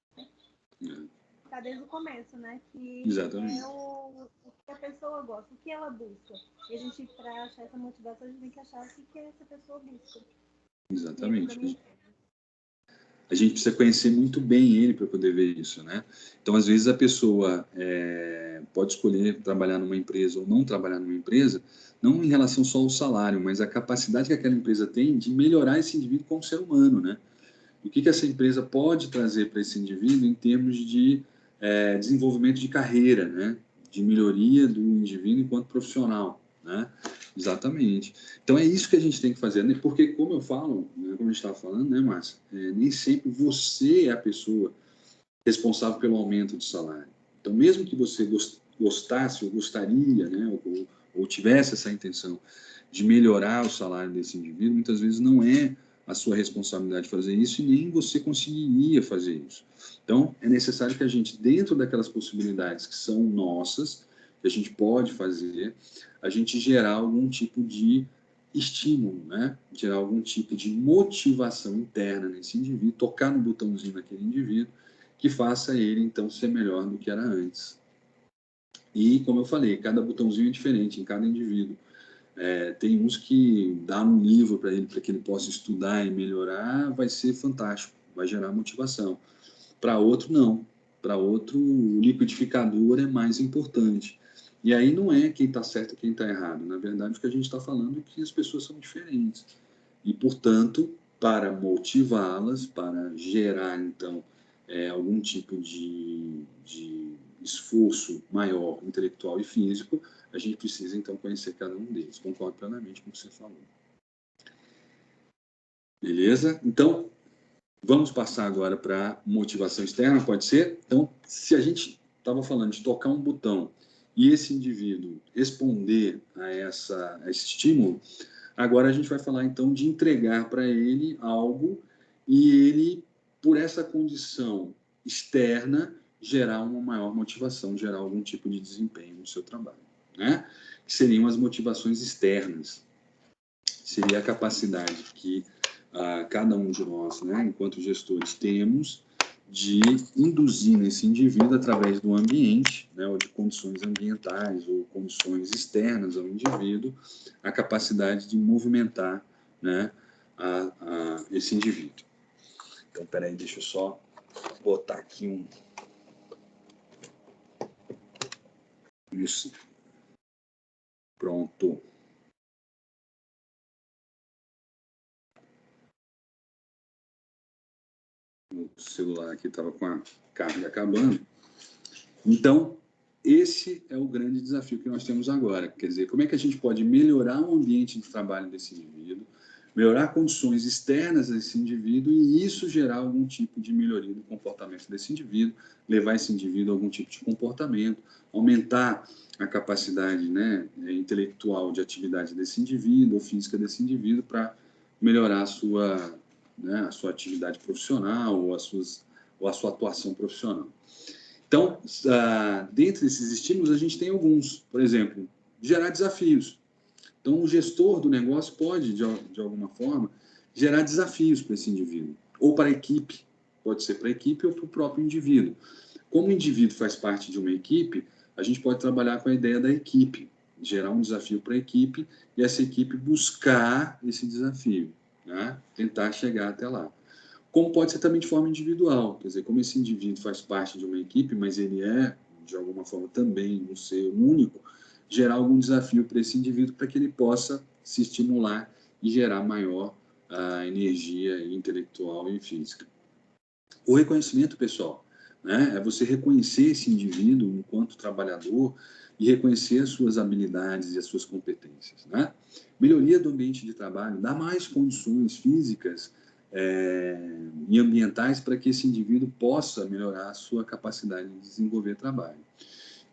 Tá desde o começo, né? Que Exatamente. é o que a pessoa gosta, o que ela busca. E a gente, para achar essa motivação, a gente tem que achar o que essa pessoa busca. Exatamente. A gente precisa conhecer muito bem ele para poder ver isso, né? Então, às vezes, a pessoa pode escolher trabalhar numa empresa ou não trabalhar numa empresa, não em relação só ao salário, mas a capacidade que aquela empresa tem de melhorar esse indivíduo como ser humano, né? O que essa empresa pode trazer para esse indivíduo em termos de desenvolvimento de carreira, né? De melhoria do indivíduo enquanto profissional, né? Exatamente. Então é isso que a gente tem que fazer, né? Porque, como eu falo, né, como a gente estava falando, né, Márcia? Nem sempre você é a pessoa responsável pelo aumento de salário. Então, mesmo que você gostasse ou gostaria, né, ou tivesse essa intenção de melhorar o salário desse indivíduo, muitas vezes não é a sua responsabilidade fazer isso e nem você conseguiria fazer isso. Então, é necessário que a gente, dentro daquelas possibilidades que são nossas, que a gente pode fazer, a gente gerar algum tipo de estímulo, né? Gerar algum tipo de motivação interna nesse indivíduo, tocar no botãozinho daquele indivíduo, que faça ele, então, ser melhor do que era antes. E, como eu falei, cada botãozinho é diferente em cada indivíduo. Tem uns que dá um livro para ele, para que ele possa estudar e melhorar, vai ser fantástico, vai gerar motivação. Para outro, não. Para outro, o liquidificador é mais importante. E aí não é quem está certo e quem está errado. Na verdade, o que a gente está falando é que as pessoas são diferentes. E, portanto, para motivá-las, para gerar, então, algum tipo de esforço maior, intelectual e físico, a gente precisa, então, conhecer cada um deles. Concordo plenamente com o que você falou. Beleza? Então, vamos passar agora para motivação externa, pode ser? Então, se a gente estava falando de tocar um botão e esse indivíduo responder a esse estímulo, agora a gente vai falar então de entregar para ele algo e ele, por essa condição externa, gerar uma maior motivação, gerar algum tipo de desempenho no seu trabalho, né? Que seriam as motivações externas. Seria a capacidade que cada um de nós, né, enquanto gestores, temos de induzir nesse indivíduo, através do ambiente, né, ou de condições ambientais ou condições externas ao indivíduo, a capacidade de movimentar, né, esse indivíduo. Então, peraí, deixa eu só botar aqui Isso. Pronto. O celular aqui estava com a carga acabando. Então, esse é o grande desafio que nós temos agora. Quer dizer, como é que a gente pode melhorar o ambiente de trabalho desse indivíduo, melhorar condições externas desse indivíduo e isso gerar algum tipo de melhoria do comportamento desse indivíduo, levar esse indivíduo a algum tipo de comportamento, aumentar a capacidade, né, intelectual de atividade desse indivíduo, ou física desse indivíduo, para melhorar né, a sua atividade profissional ou a sua atuação profissional. Então, dentre esses estímulos, a gente tem alguns, por exemplo, gerar desafios. Então, o gestor do negócio pode, de alguma forma, gerar desafios para esse indivíduo, ou para a equipe, pode ser para a equipe ou para o próprio indivíduo. Como o indivíduo faz parte de uma equipe, a gente pode trabalhar com a ideia da equipe, gerar um desafio para a equipe e essa equipe buscar esse desafio, né? Tentar chegar até lá. Como pode ser também de forma individual, quer dizer, como esse indivíduo faz parte de uma equipe, mas ele é, de alguma forma, também um ser único, gerar algum desafio para esse indivíduo para que ele possa se estimular e gerar maior energia intelectual e física. O reconhecimento pessoal, né? É você reconhecer esse indivíduo enquanto trabalhador e reconhecer as suas habilidades e as suas competências, né? Melhoria do ambiente de trabalho, dar mais condições físicas e ambientais para que esse indivíduo possa melhorar a sua capacidade de desenvolver trabalho.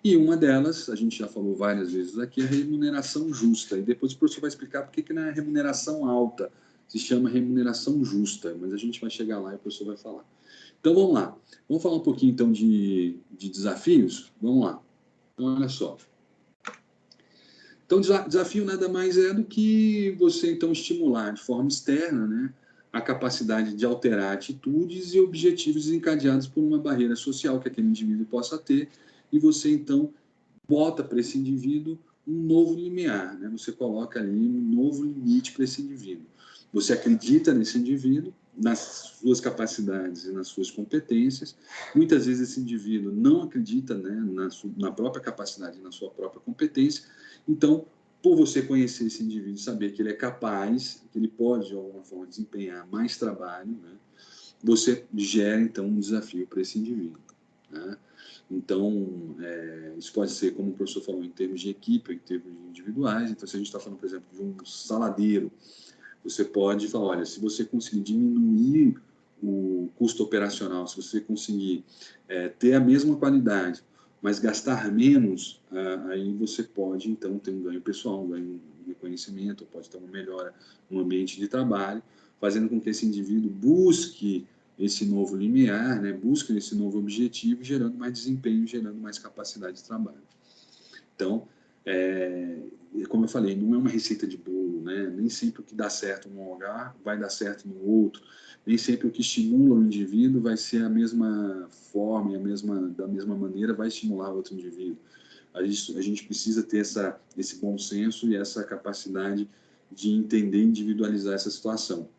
E uma delas, a gente já falou várias vezes aqui, é a remuneração justa. E depois o professor vai explicar por que não é remuneração alta, se chama remuneração justa, mas a gente vai chegar lá e o professor vai falar. Então, vamos lá. Vamos falar um pouquinho, então, de desafios? Vamos lá. Então, olha só. Então, desafio nada mais é do que você, então, estimular de forma externa, né, a capacidade de alterar atitudes e objetivos desencadeados por uma barreira social que aquele indivíduo possa ter, e você, então, bota para esse indivíduo um novo limiar, né? Você coloca ali um novo limite para esse indivíduo. Você acredita nesse indivíduo, nas suas capacidades e nas suas competências. Muitas vezes esse indivíduo não acredita, né, na própria capacidade, na sua própria competência. Então, por você conhecer esse indivíduo, saber que ele é capaz, que ele pode, de alguma forma, desempenhar mais trabalho, né, você gera, então, um desafio para esse indivíduo, né? Então, isso pode ser, como o professor falou, em termos de equipe, em termos individuais. Então, se a gente está falando, por exemplo, de um saladeiro, você pode falar, olha, se você conseguir diminuir o custo operacional, se você conseguir ter a mesma qualidade, mas gastar menos, aí você pode, então, ter um ganho pessoal, um ganho de reconhecimento, pode ter uma melhora no ambiente de trabalho, fazendo com que esse indivíduo busque esse novo limiar, né, busque esse novo objetivo, gerando mais desempenho, gerando mais capacidade de trabalho. Então, como eu falei, não é uma receita de bolo, né? Nem sempre o que dá certo num lugar vai dar certo no outro, nem sempre o que estimula o indivíduo vai ser a mesma forma, da mesma maneira vai estimular outro indivíduo. A gente precisa ter esse bom senso e essa capacidade de entender e individualizar essa situação.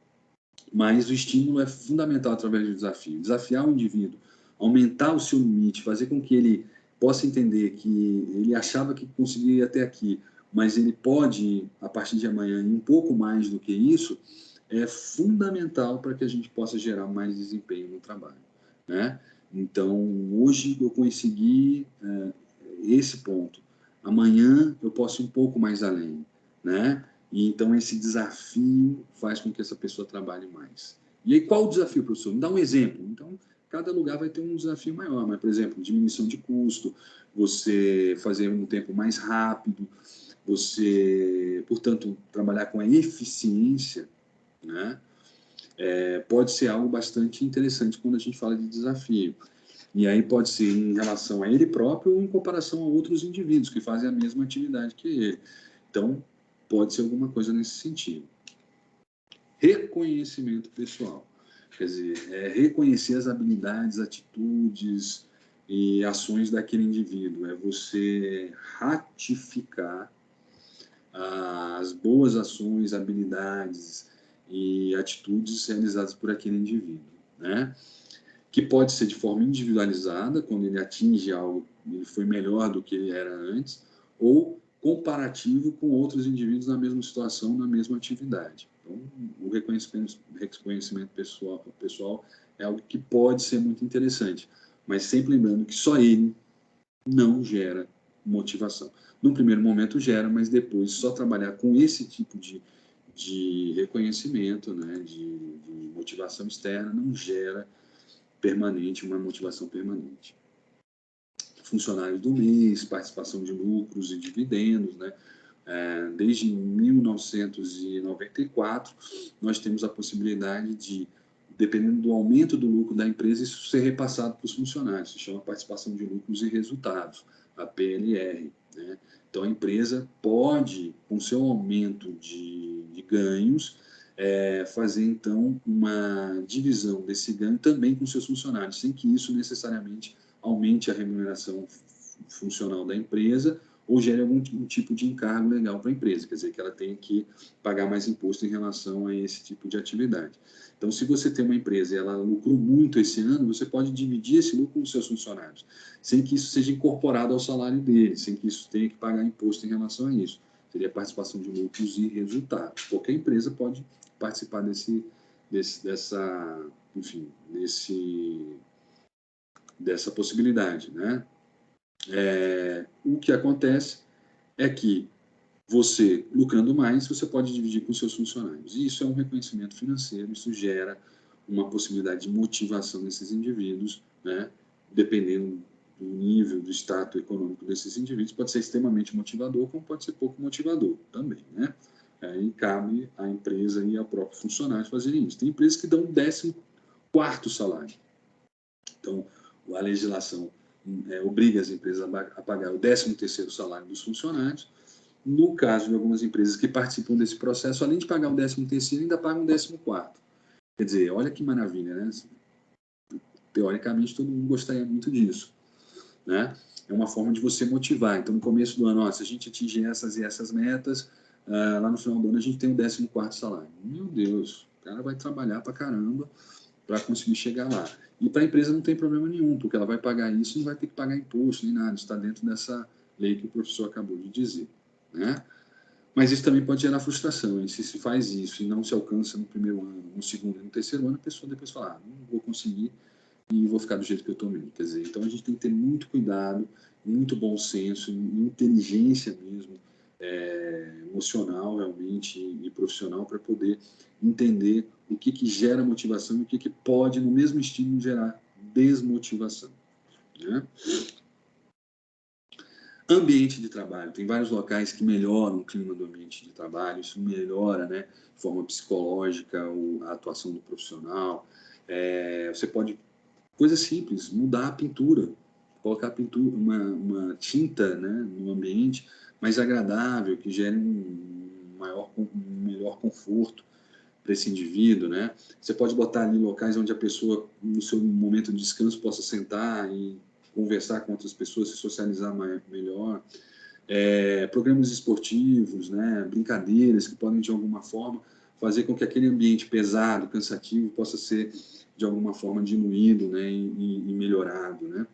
Mas o estímulo é fundamental através do desafio. Desafiar o indivíduo, aumentar o seu limite, fazer com que ele possa entender que ele achava que conseguia ir até aqui, mas ele pode, a partir de amanhã, ir um pouco mais do que isso, é fundamental para que a gente possa gerar mais desempenho no trabalho, né? Então, hoje eu consegui esse ponto. Amanhã eu posso ir um pouco mais além, né? E então esse desafio faz com que essa pessoa trabalhe mais. E aí qual o desafio, professor? Me dá um exemplo. Então, cada lugar vai ter um desafio maior, mas, por exemplo, diminuição de custo, você fazer um tempo mais rápido, você, portanto, trabalhar com a eficiência, né? Pode ser algo bastante interessante quando a gente fala de desafio. E aí pode ser em relação a ele próprio ou em comparação a outros indivíduos que fazem a mesma atividade que ele. Então, pode ser alguma coisa nesse sentido. Reconhecimento pessoal. Quer dizer, reconhecer as habilidades, atitudes e ações daquele indivíduo. É você ratificar as boas ações, habilidades e atitudes realizadas por aquele indivíduo, né? Que pode ser de forma individualizada, quando ele atinge algo, ele foi melhor do que ele era antes, ou comparativo com outros indivíduos na mesma situação, na mesma atividade. Então, o reconhecimento pessoal é algo que pode ser muito interessante, mas sempre lembrando que só ele não gera motivação. No primeiro momento gera, mas depois só trabalhar com esse tipo de de reconhecimento, né, de motivação externa, não gera uma motivação permanente. Funcionário do mês, participação de lucros e dividendos, né? Desde 1994, nós temos a possibilidade de, dependendo do aumento do lucro da empresa, isso ser repassado para os funcionários. Se chama participação de lucros e resultados, a PLR, né? Então, a empresa pode, com seu aumento de ganhos, fazer, então, uma divisão desse ganho também com seus funcionários, sem que isso necessariamente aumente a remuneração funcional da empresa ou gere algum tipo de encargo legal para a empresa, quer dizer, que ela tenha que pagar mais imposto em relação a esse tipo de atividade. Então, se você tem uma empresa e ela lucrou muito esse ano, você pode dividir esse lucro com os seus funcionários, sem que isso seja incorporado ao salário deles, sem que isso tenha que pagar imposto em relação a isso. Seria participação de lucros e resultados. Qualquer empresa pode participar dessa possibilidade, né? O que acontece é que você, lucrando mais, você pode dividir com seus funcionários. E isso é um reconhecimento financeiro, isso gera uma possibilidade de motivação desses indivíduos, né? Dependendo do nível, do status econômico desses indivíduos, pode ser extremamente motivador, como pode ser pouco motivador também, né? Aí cabe à empresa e ao próprio funcionário fazerem isso. Tem empresas que dão 14º salário. Então, a legislação obriga as empresas a pagar o 13º salário dos funcionários. No caso de algumas empresas que participam desse processo, além de pagar o 13º, ainda pagam o 14º. Quer dizer, olha que maravilha, né? Teoricamente, todo mundo gostaria muito disso, né? É uma forma de você motivar. Então, no começo do ano, se a gente atingir essas e essas metas, lá no final do ano a gente tem o 14º salário. Meu Deus, o cara vai trabalhar pra caramba para conseguir chegar lá. E para a empresa não tem problema nenhum, porque ela vai pagar isso e não vai ter que pagar imposto nem nada. Está dentro dessa lei que o professor acabou de dizer, né? Mas isso também pode gerar frustração. E se se faz isso e não se alcança no primeiro ano, no segundo e no terceiro ano, a pessoa depois fala, não vou conseguir e vou ficar do jeito que eu estou mesmo. Quer dizer, então a gente tem que ter muito cuidado, muito bom senso, inteligência mesmo, emocional realmente e profissional para poder entender o que gera motivação e o que pode, no mesmo estímulo, gerar desmotivação, né? Ambiente de trabalho. Tem vários locais que melhoram o clima do ambiente de trabalho, isso melhora, né, de forma psicológica, a atuação do profissional. Você pode, coisa simples, mudar a pintura, colocar pintura, uma tinta, né, no ambiente mais agradável, que gere um melhor conforto para esse indivíduo, né? Você pode botar ali locais onde a pessoa, no seu momento de descanso, possa sentar e conversar com outras pessoas, se socializar melhor. Programas esportivos, né? Brincadeiras que podem, de alguma forma, fazer com que aquele ambiente pesado, cansativo, possa ser, de alguma forma, diluído, né? e melhorado, né?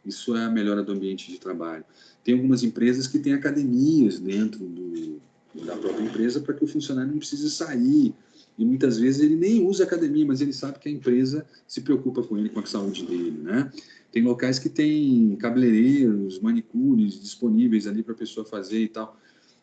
Isso é a melhora do ambiente de trabalho. Tem algumas empresas que têm academias dentro da própria empresa para que o funcionário não precise sair. E muitas vezes ele nem usa academia, mas ele sabe que a empresa se preocupa com ele, com a saúde dele, né? Tem locais que tem cabeleireiros, manicures disponíveis ali para a pessoa fazer e tal.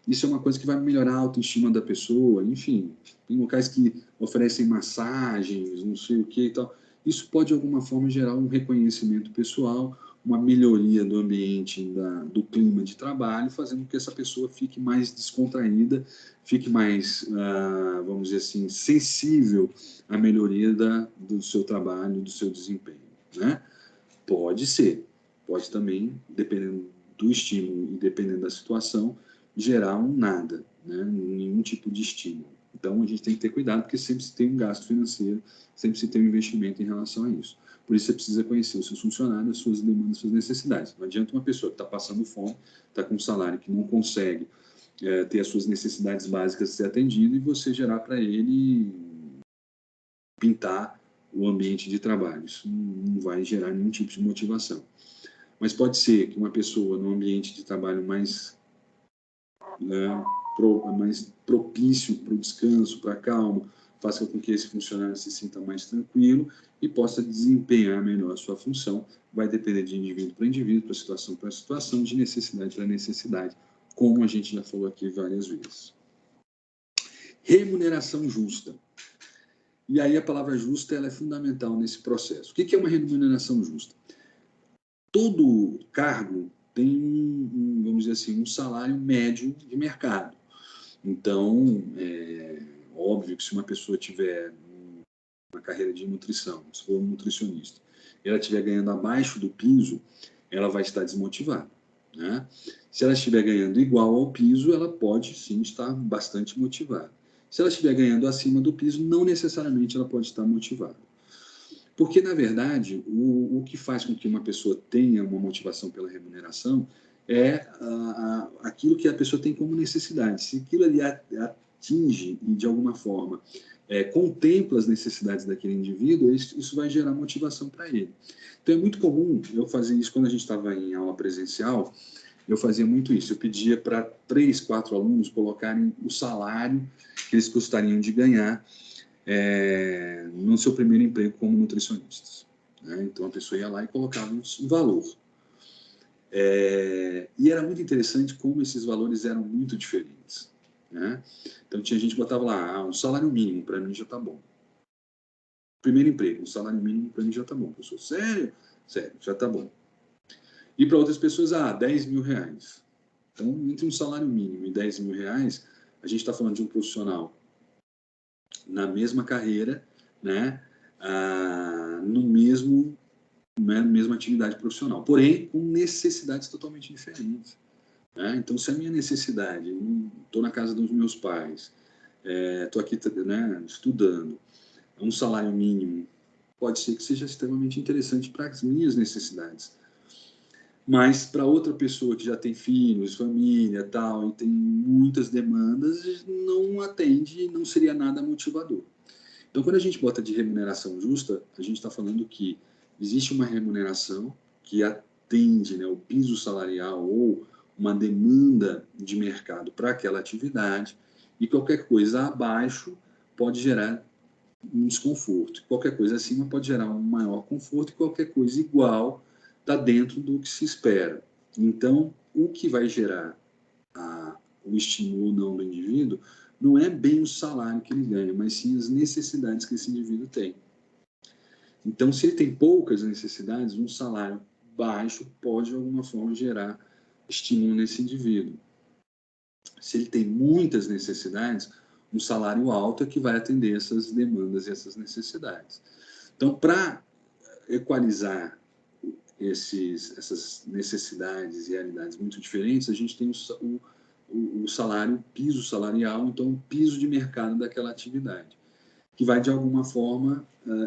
Isso é uma coisa que vai melhorar a autoestima da pessoa, enfim. Tem locais que oferecem massagens, não sei o que e tal. Isso pode, de alguma forma, gerar um reconhecimento pessoal, uma melhoria do ambiente, do clima de trabalho, fazendo com que essa pessoa fique mais descontraída, fique mais, vamos dizer assim, sensível à melhoria do seu trabalho, do seu desempenho, né? Pode ser, pode também, dependendo do estímulo e dependendo da situação, gerar um nada, né? Nenhum tipo de estímulo. Então, a gente tem que ter cuidado, porque sempre se tem um gasto financeiro, sempre se tem um investimento em relação a isso. Por isso, você precisa conhecer os seus funcionários, as suas demandas, as suas necessidades. Não adianta uma pessoa que está passando fome, está com um salário que não consegue ter as suas necessidades básicas ser atendido e você gerar para ele pintar o ambiente de trabalho. Isso não vai gerar nenhum tipo de motivação. Mas pode ser que uma pessoa num ambiente de trabalho mais propício para o descanso, para a calma, faça com que esse funcionário se sinta mais tranquilo e possa desempenhar melhor a sua função. Vai depender de indivíduo para indivíduo, para situação, de necessidade para necessidade, como a gente já falou aqui várias vezes. Remuneração justa. E aí a palavra justa ela é fundamental nesse processo. O que é uma remuneração justa? Todo cargo tem, vamos dizer assim, um salário médio de mercado. Então, é óbvio que se uma pessoa tiver uma carreira de nutrição, se for um nutricionista, e ela estiver ganhando abaixo do piso, ela vai estar desmotivada, né? Se ela estiver ganhando igual ao piso, ela pode sim estar bastante motivada. Se ela estiver ganhando acima do piso, não necessariamente ela pode estar motivada. Porque, na verdade, o que faz com que uma pessoa tenha uma motivação pela remuneração é aquilo que a pessoa tem como necessidade. Se aquilo ali atinge e, de alguma forma, contempla as necessidades daquele indivíduo, isso vai gerar motivação para ele. Então, é muito comum eu fazer isso quando a gente estava em aula presencial. Eu fazia muito isso. Eu pedia para 3, 4 alunos colocarem o salário que eles gostariam de ganhar no seu primeiro emprego como nutricionistas, né? Então, a pessoa ia lá e colocava um valor. E era muito interessante como esses valores eram muito diferentes, né? Então, tinha gente que botava lá, um salário mínimo, para mim já está bom. Primeiro emprego, um salário mínimo, para mim já está bom. Pessoa, sério? Sério, já está bom. E para outras pessoas, 10 mil reais. Então, entre um salário mínimo e 10 mil reais, a gente está falando de um profissional na mesma carreira, né, mesma atividade profissional, porém com necessidades totalmente diferentes, né? Então, se a minha necessidade, estou na casa dos meus pais, estou aqui, né, estudando, um salário mínimo pode ser que seja extremamente interessante para as minhas necessidades, mas para outra pessoa que já tem filhos, família, tal, e tem muitas demandas, não atende, não seria nada motivador. Então, quando a gente bota de remuneração justa, a gente está falando que existe uma remuneração que atende, né, o piso salarial ou uma demanda de mercado para aquela atividade, e qualquer coisa abaixo pode gerar um desconforto. Qualquer coisa acima pode gerar um maior conforto, e qualquer coisa igual está dentro do que se espera. Então, o que vai gerar o estímulo ou não do indivíduo não é bem o salário que ele ganha, mas sim as necessidades que esse indivíduo tem. Então, se ele tem poucas necessidades, um salário baixo pode, de alguma forma, gerar estímulo nesse indivíduo. Se ele tem muitas necessidades, um salário alto é que vai atender essas demandas e essas necessidades. Então, para equalizar essas necessidades e realidades muito diferentes, a gente tem o salário, piso salarial, então o piso de mercado daquela atividade, que vai, de alguma forma,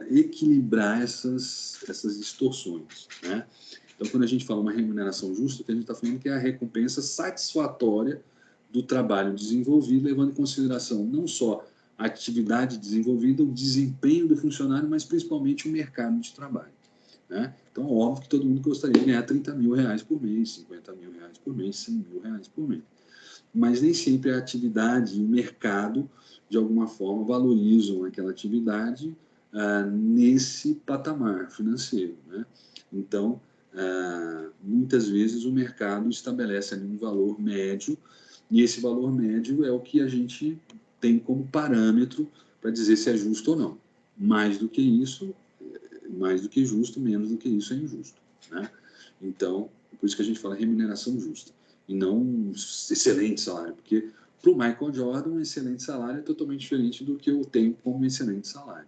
equilibrar essas distorções, né? Então, quando a gente fala uma remuneração justa, o que a gente está falando que é a recompensa satisfatória do trabalho desenvolvido, levando em consideração não só a atividade desenvolvida, o desempenho do funcionário, mas principalmente o mercado de trabalho, né? Então, óbvio que todo mundo gostaria de ganhar 30 mil reais por mês, 50 mil reais por mês, 100 mil reais por mês. Mas nem sempre a atividade e o mercado, de alguma forma, valorizam aquela atividade nesse patamar financeiro, né? Então, muitas vezes o mercado estabelece ali um valor médio, e esse valor médio é o que a gente tem como parâmetro para dizer se é justo ou não. Mais do que isso, mais do que justo, menos do que isso é injusto, né? Então, por isso que a gente fala remuneração justa, e não um excelente salário, porque para o Michael Jordan, um excelente salário é totalmente diferente do que eu tenho como um excelente salário.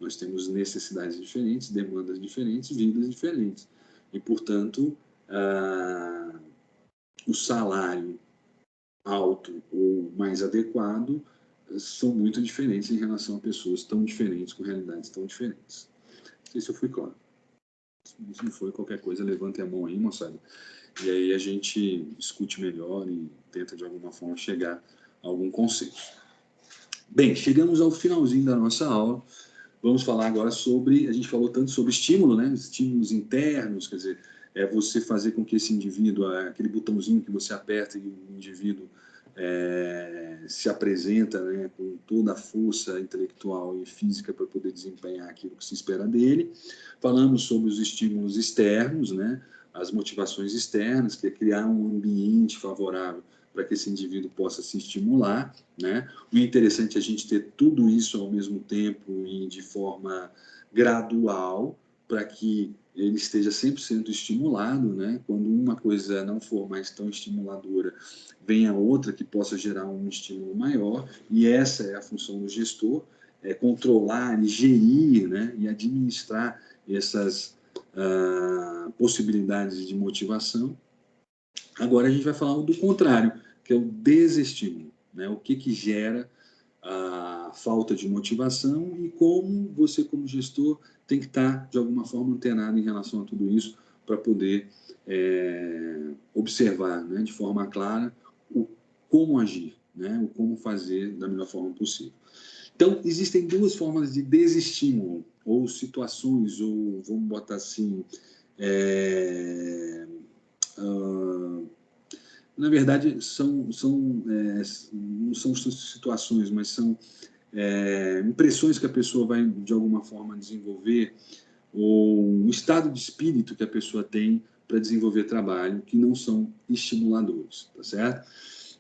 Nós temos necessidades diferentes, demandas diferentes, vidas diferentes. E, portanto, o salário alto ou mais adequado são muito diferentes em relação a pessoas tão diferentes, com realidades tão diferentes. Não sei se eu fui claro. Se não foi, qualquer coisa, levante a mão aí, moçada. E aí a gente discute melhor e tenta, de alguma forma, chegar a algum consenso. Bem, chegamos ao finalzinho da nossa aula. Vamos falar agora sobre, a gente falou tanto sobre estímulo, né? Estímulos internos, quer dizer, é você fazer com que esse indivíduo, aquele botãozinho que você aperta e o indivíduo se apresenta, né, com toda a força intelectual e física para poder desempenhar aquilo que se espera dele. Falamos sobre os estímulos externos, né, as motivações externas, que é criar um ambiente favorável para que esse indivíduo possa se estimular, né? O interessante é a gente ter tudo isso ao mesmo tempo e de forma gradual, para que ele esteja 100% estimulado, né? Quando uma coisa não for mais tão estimuladora, venha outra que possa gerar um estímulo maior, e essa é a função do gestor, é controlar e gerir, né? E administrar essas possibilidades de motivação. Agora a gente vai falar do contrário, que é o desestímulo, né? O que gera a falta de motivação e como você, como gestor, tem que estar, de alguma forma, antenado em relação a tudo isso para poder observar, né, de forma clara o como agir, né, o como fazer da melhor forma possível. Então, existem duas formas de desestímulo, ou situações, ou vamos botar assim, na verdade, não são situações, mas são impressões que a pessoa vai, de alguma forma, desenvolver, ou um estado de espírito que a pessoa tem para desenvolver trabalho, que não são estimuladores, tá certo?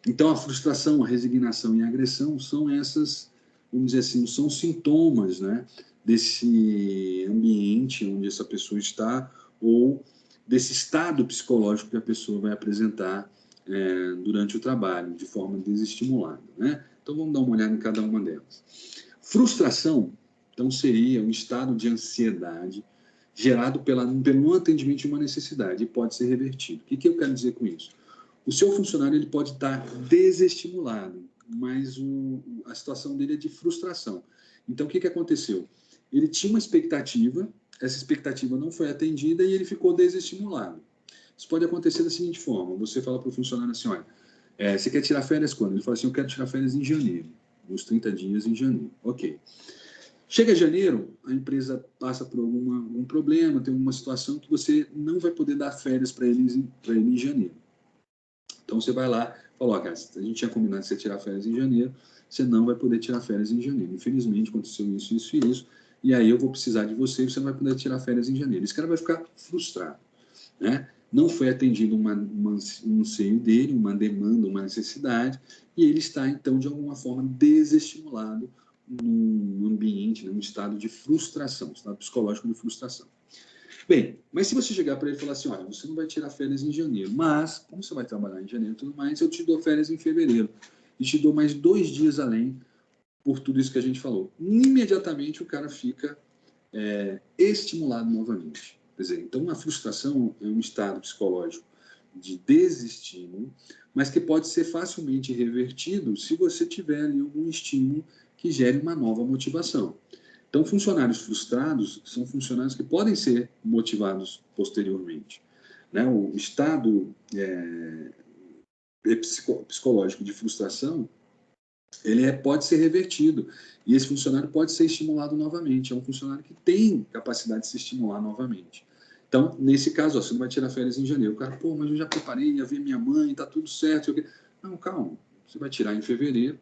Então, a frustração, a resignação e a agressão são essas, vamos dizer assim, são sintomas, né, desse ambiente onde essa pessoa está, ou desse estado psicológico que a pessoa vai apresentar durante o trabalho, de forma desestimulada, né? Então, vamos dar uma olhada em cada uma delas. Frustração, então, seria um estado de ansiedade gerado pelo não atendimento de uma necessidade e pode ser revertido. O que eu quero dizer com isso? O seu funcionário ele pode estar desestimulado, mas a situação dele é de frustração. Então, o que aconteceu? Ele tinha uma expectativa, essa expectativa não foi atendida e ele ficou desestimulado. Isso pode acontecer da seguinte forma: você fala para o funcionário assim, olha, você quer tirar férias quando? Ele fala assim, eu quero tirar férias em janeiro, nos 30 dias em janeiro. Ok. Chega janeiro, a empresa passa por algum problema, tem alguma situação que você não vai poder dar férias para ele em janeiro. Então, você vai lá e fala, ó, cara, a gente tinha combinado de você tirar férias em janeiro, você não vai poder tirar férias em janeiro. Infelizmente, aconteceu isso, isso e isso, e aí eu vou precisar de você e você não vai poder tirar férias em janeiro. Esse cara vai ficar frustrado, né? Não foi atendido um anseio dele, uma demanda, uma necessidade, e ele está, então, de alguma forma, desestimulado num ambiente, num estado de frustração, estado psicológico de frustração. Bem, mas se você chegar para ele e falar assim, olha, você não vai tirar férias em janeiro, mas, como você vai trabalhar em janeiro e tudo mais, eu te dou férias em fevereiro, e te dou mais 2 dias além por tudo isso que a gente falou. Imediatamente o cara fica estimulado novamente. Quer dizer, então a frustração é um estado psicológico de desestímulo, mas que pode ser facilmente revertido se você tiver ali algum estímulo que gere uma nova motivação. Então, funcionários frustrados são funcionários que podem ser motivados posteriormente, né? O estado psicológico de frustração, ele pode ser revertido, e esse funcionário pode ser estimulado novamente. É um funcionário que tem capacidade de se estimular novamente. Então, nesse caso, você não vai tirar férias em janeiro. O cara, pô, mas eu já preparei, ia ver minha mãe, tá tudo certo. Não, calma, você vai tirar em fevereiro,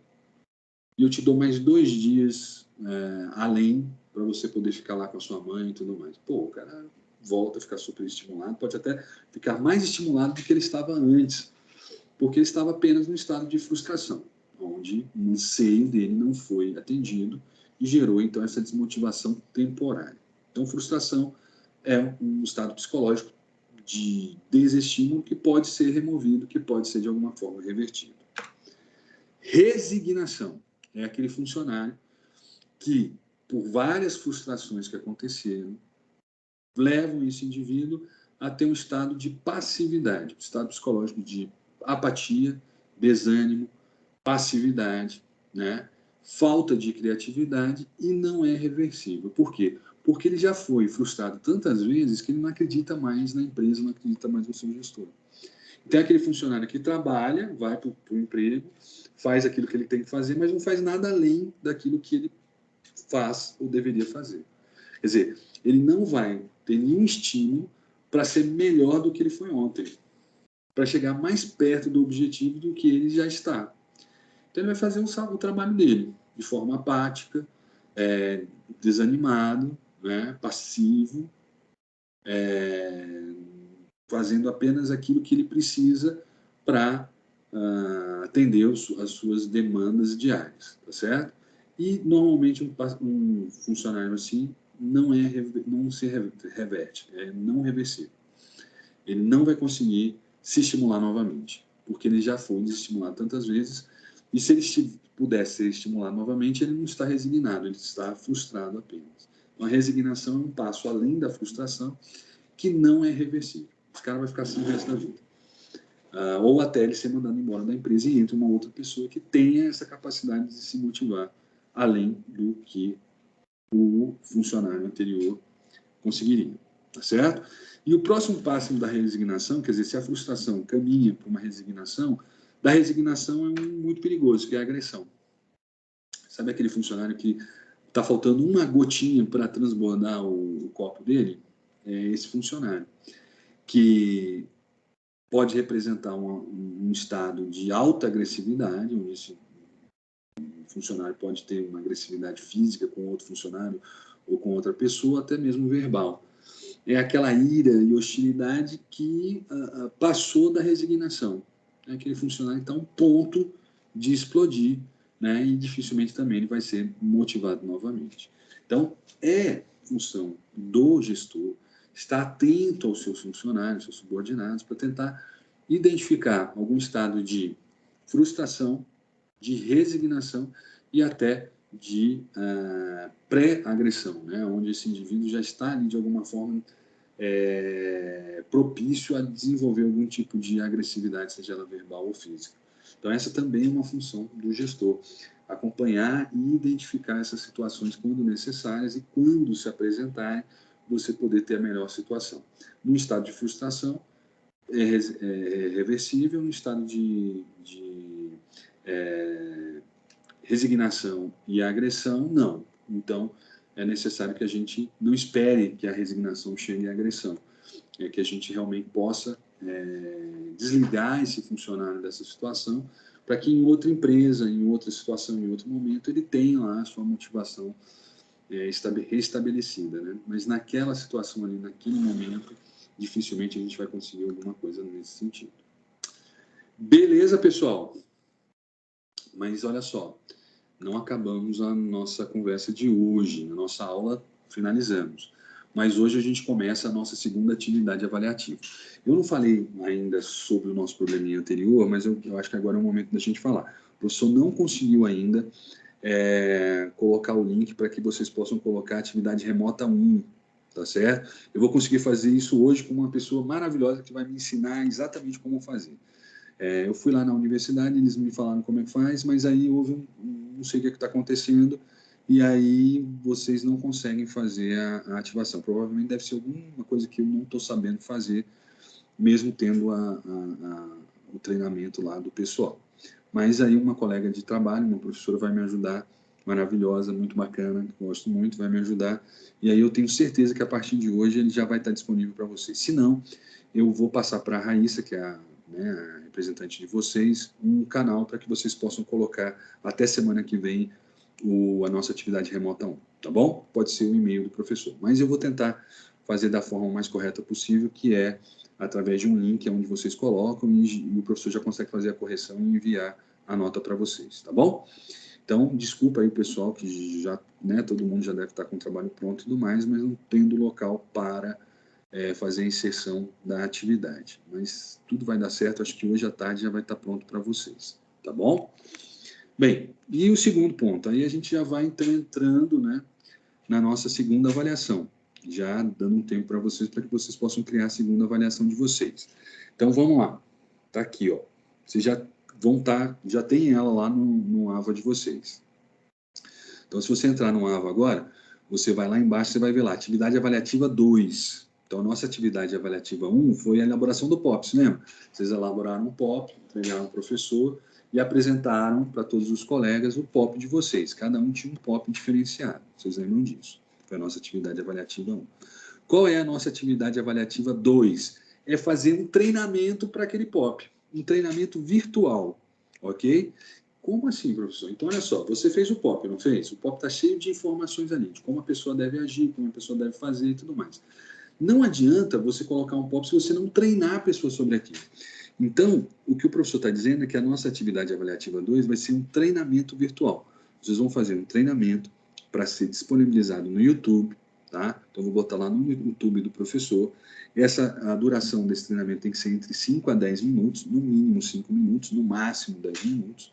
e eu te dou mais 2 dias além para você poder ficar lá com a sua mãe e tudo mais. Pô, o cara volta a ficar super estimulado, pode até ficar mais estimulado do que ele estava antes, porque ele estava apenas no estado de frustração, onde o anseio dele não foi atendido e gerou, então, essa desmotivação temporária. Então, frustração é um estado psicológico de desestímulo que pode ser removido, que pode ser, de alguma forma, revertido. Resignação é aquele funcionário que, por várias frustrações que aconteceram, levam esse indivíduo a ter um estado de passividade, um estado psicológico de apatia, desânimo, passividade, né? Falta de criatividade, e não é reversível. Por quê? Porque ele já foi frustrado tantas vezes que ele não acredita mais na empresa, não acredita mais no seu gestor. Então, é aquele funcionário que trabalha, vai para o emprego, faz aquilo que ele tem que fazer, mas não faz nada além daquilo que ele faz ou deveria fazer. Quer dizer, ele não vai ter nenhum estímulo para ser melhor do que ele foi ontem, para chegar mais perto do objetivo do que ele já está. Então, ele vai fazer o trabalho dele de forma apática, desanimado, né, passivo, fazendo apenas aquilo que ele precisa para atender as suas demandas diárias, tá certo? E, normalmente, um funcionário assim não se reverte, é não reversível. Ele não vai conseguir se estimular novamente, porque ele já foi desestimulado tantas vezes, e se ele pudesse ser estimulado novamente, ele não está resignado, ele está frustrado apenas. Então, a resignação é um passo além da frustração, que não é reversível. Esse cara vai ficar assim o resto da vida. Ou até ele ser mandado embora da empresa e entra uma outra pessoa que tenha essa capacidade de se motivar, além do que o funcionário anterior conseguiria, tá certo? E o próximo passo da resignação, quer dizer, se a frustração caminha para uma resignação, da resignação é muito perigoso, que é a agressão. Sabe aquele funcionário que está faltando uma gotinha para transbordar o copo dele? É esse funcionário, que pode representar um estado de alta agressividade, onde esse funcionário pode ter uma agressividade física com outro funcionário ou com outra pessoa, até mesmo verbal. É aquela ira e hostilidade que passou da resignação. É aquele funcionário que está a um ponto de explodir, né? E dificilmente também ele vai ser motivado novamente. Então, é função do gestor estar atento aos seus funcionários, seus subordinados, para tentar identificar algum estado de frustração, de resignação e até de pré-agressão, né? Onde esse indivíduo já está ali de alguma forma propício a desenvolver algum tipo de agressividade, seja ela verbal ou física. Então, essa também é uma função do gestor, acompanhar e identificar essas situações quando necessárias e quando se apresentarem, você poder ter a melhor situação. No estado de frustração, é reversível, no estado de resignação e agressão, não. Então, é necessário que a gente não espere que a resignação chegue à agressão, é que a gente realmente possa desligar esse funcionário dessa situação, para que em outra empresa, em outra situação, em outro momento, ele tenha lá a sua motivação restabelecida, né? Mas naquela situação ali, naquele momento, dificilmente a gente vai conseguir alguma coisa nesse sentido. Beleza, pessoal? Mas olha só, não acabamos a nossa conversa de hoje, na nossa aula finalizamos. Mas hoje a gente começa a nossa segunda atividade avaliativa. Eu não falei ainda sobre o nosso probleminha anterior, mas eu acho que agora é o momento da gente falar. O professor não conseguiu ainda colocar o link para que vocês possam colocar a atividade remota 1, tá certo? Eu vou conseguir fazer isso hoje com uma pessoa maravilhosa que vai me ensinar exatamente como fazer. Eu fui lá na universidade, eles me falaram como é que faz, mas aí houve não sei o que está acontecendo, e aí vocês não conseguem fazer a ativação. Provavelmente deve ser alguma coisa que eu não estou sabendo fazer, mesmo tendo o treinamento lá do pessoal. Mas aí uma colega de trabalho, uma professora, vai me ajudar, maravilhosa, muito bacana, gosto muito, vai me ajudar, e aí eu tenho certeza que a partir de hoje ele já vai estar disponível para vocês. Se não, eu vou passar para a Raíssa, que é a representante de vocês, um canal para que vocês possam colocar até semana que vem a nossa atividade remota 1, tá bom? Pode ser o e-mail do professor, mas eu vou tentar fazer da forma mais correta possível, que é através de um link onde vocês colocam e o professor já consegue fazer a correção e enviar a nota para vocês, tá bom? Então, desculpa aí, pessoal, que já, todo mundo já deve estar com o trabalho pronto e tudo mais, mas não tendo local para fazer a inserção da atividade. Mas tudo vai dar certo, acho que hoje à tarde já vai estar pronto para vocês, tá bom? Bem, e o segundo ponto, aí a gente já vai entrando, na nossa segunda avaliação, já dando um tempo para vocês, para que vocês possam criar a segunda avaliação de vocês. Então, vamos lá. Tá aqui, ó. Vocês já tem ela lá no AVA de vocês. Então, se você entrar no AVA agora, você vai lá embaixo, você vai ver lá, atividade avaliativa 2. Então, a nossa atividade avaliativa 1 foi a elaboração do POP, você lembra? Vocês elaboraram um POP, treinaram o professor e apresentaram para todos os colegas o POP de vocês. Cada um tinha um POP diferenciado. Vocês lembram disso? Foi a nossa atividade avaliativa 1. Qual é a nossa atividade avaliativa 2? É fazer um treinamento para aquele POP. Um treinamento virtual, ok? Como assim, professor? Então, olha só, você fez o POP, não fez? O POP está cheio de informações ali, de como a pessoa deve agir, como a pessoa deve fazer e tudo mais. Não adianta você colocar um POP se você não treinar a pessoa sobre aquilo. Então, o que o professor está dizendo é que a nossa atividade avaliativa 2 vai ser um treinamento virtual. Vocês vão fazer um treinamento para ser disponibilizado no YouTube, tá? Então, eu vou botar lá no YouTube do professor. A duração desse treinamento tem que ser entre 5 a 10 minutos, no mínimo 5 minutos, no máximo 10 minutos.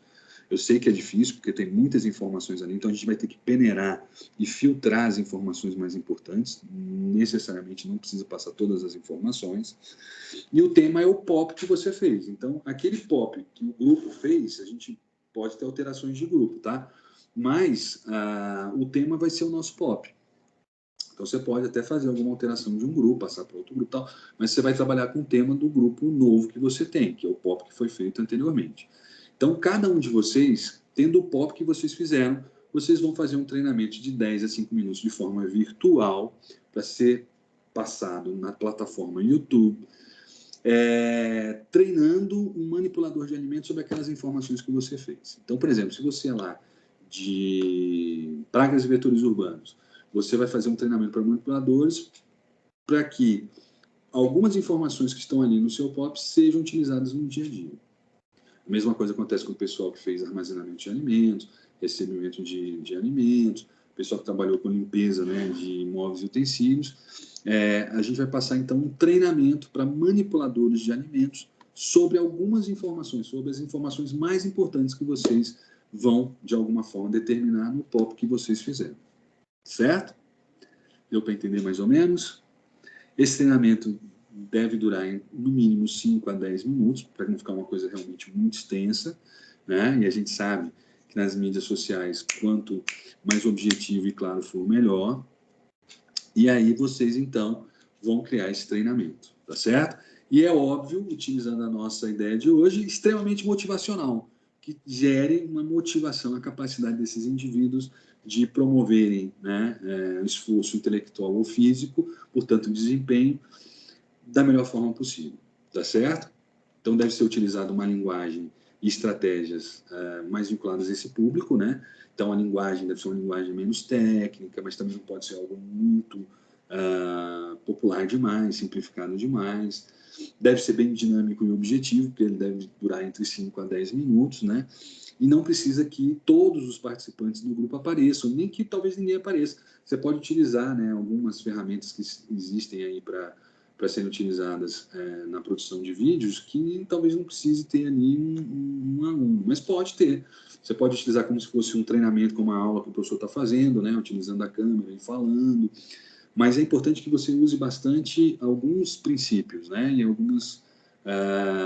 Eu sei que é difícil, porque tem muitas informações ali, então a gente vai ter que peneirar e filtrar as informações mais importantes. Necessariamente não precisa passar todas as informações. E o tema é o POP que você fez. Então, aquele POP que o grupo fez, a gente pode ter alterações de grupo, tá? Mas o tema vai ser o nosso POP. Então, você pode até fazer alguma alteração de um grupo, passar para outro grupo e tal, mas você vai trabalhar com o tema do grupo novo que você tem, que é o POP que foi feito anteriormente. Então, cada um de vocês, tendo o POP que vocês fizeram, vocês vão fazer um treinamento de 10 a 5 minutos de forma virtual para ser passado na plataforma YouTube, treinando um manipulador de alimentos sobre aquelas informações que você fez. Então, por exemplo, se você é lá de pragas e vetores urbanos, você vai fazer um treinamento para manipuladores para que algumas informações que estão ali no seu POP sejam utilizadas no dia a dia. A mesma coisa acontece com o pessoal que fez armazenamento de alimentos, recebimento de alimentos, o pessoal que trabalhou com limpeza, né, de imóveis e utensílios. A gente vai passar, então, um treinamento para manipuladores de alimentos sobre algumas informações, sobre as informações mais importantes que vocês vão, de alguma forma, determinar no POP que vocês fizeram. Certo? Deu para entender mais ou menos? Esse treinamento deve durar no mínimo 5 a 10 minutos, para não ficar uma coisa realmente muito extensa, né? E a gente sabe que nas mídias sociais, quanto mais objetivo e claro for, melhor. E aí vocês, então, vão criar esse treinamento, tá certo? E é óbvio, utilizando a nossa ideia de hoje, extremamente motivacional, que gere uma motivação, a capacidade desses indivíduos de promoverem, né, esforço intelectual ou físico, portanto, desempenho, da melhor forma possível, tá certo? Então, deve ser utilizada uma linguagem e estratégias mais vinculadas a esse público, né? Então, a linguagem deve ser uma linguagem menos técnica, mas também não pode ser algo muito popular demais, simplificado demais. Deve ser bem dinâmico e objetivo, porque ele deve durar entre 5 a 10 minutos, né? E não precisa que todos os participantes do grupo apareçam, nem que talvez ninguém apareça. Você pode utilizar, né, algumas ferramentas que existem aí para serem utilizadas na produção de vídeos, que talvez não precise ter ali um aluno, mas pode ter. Você pode utilizar como se fosse um treinamento, como uma aula que o professor está fazendo, né, utilizando a câmera e falando, mas é importante que você use bastante alguns princípios, né, e algumas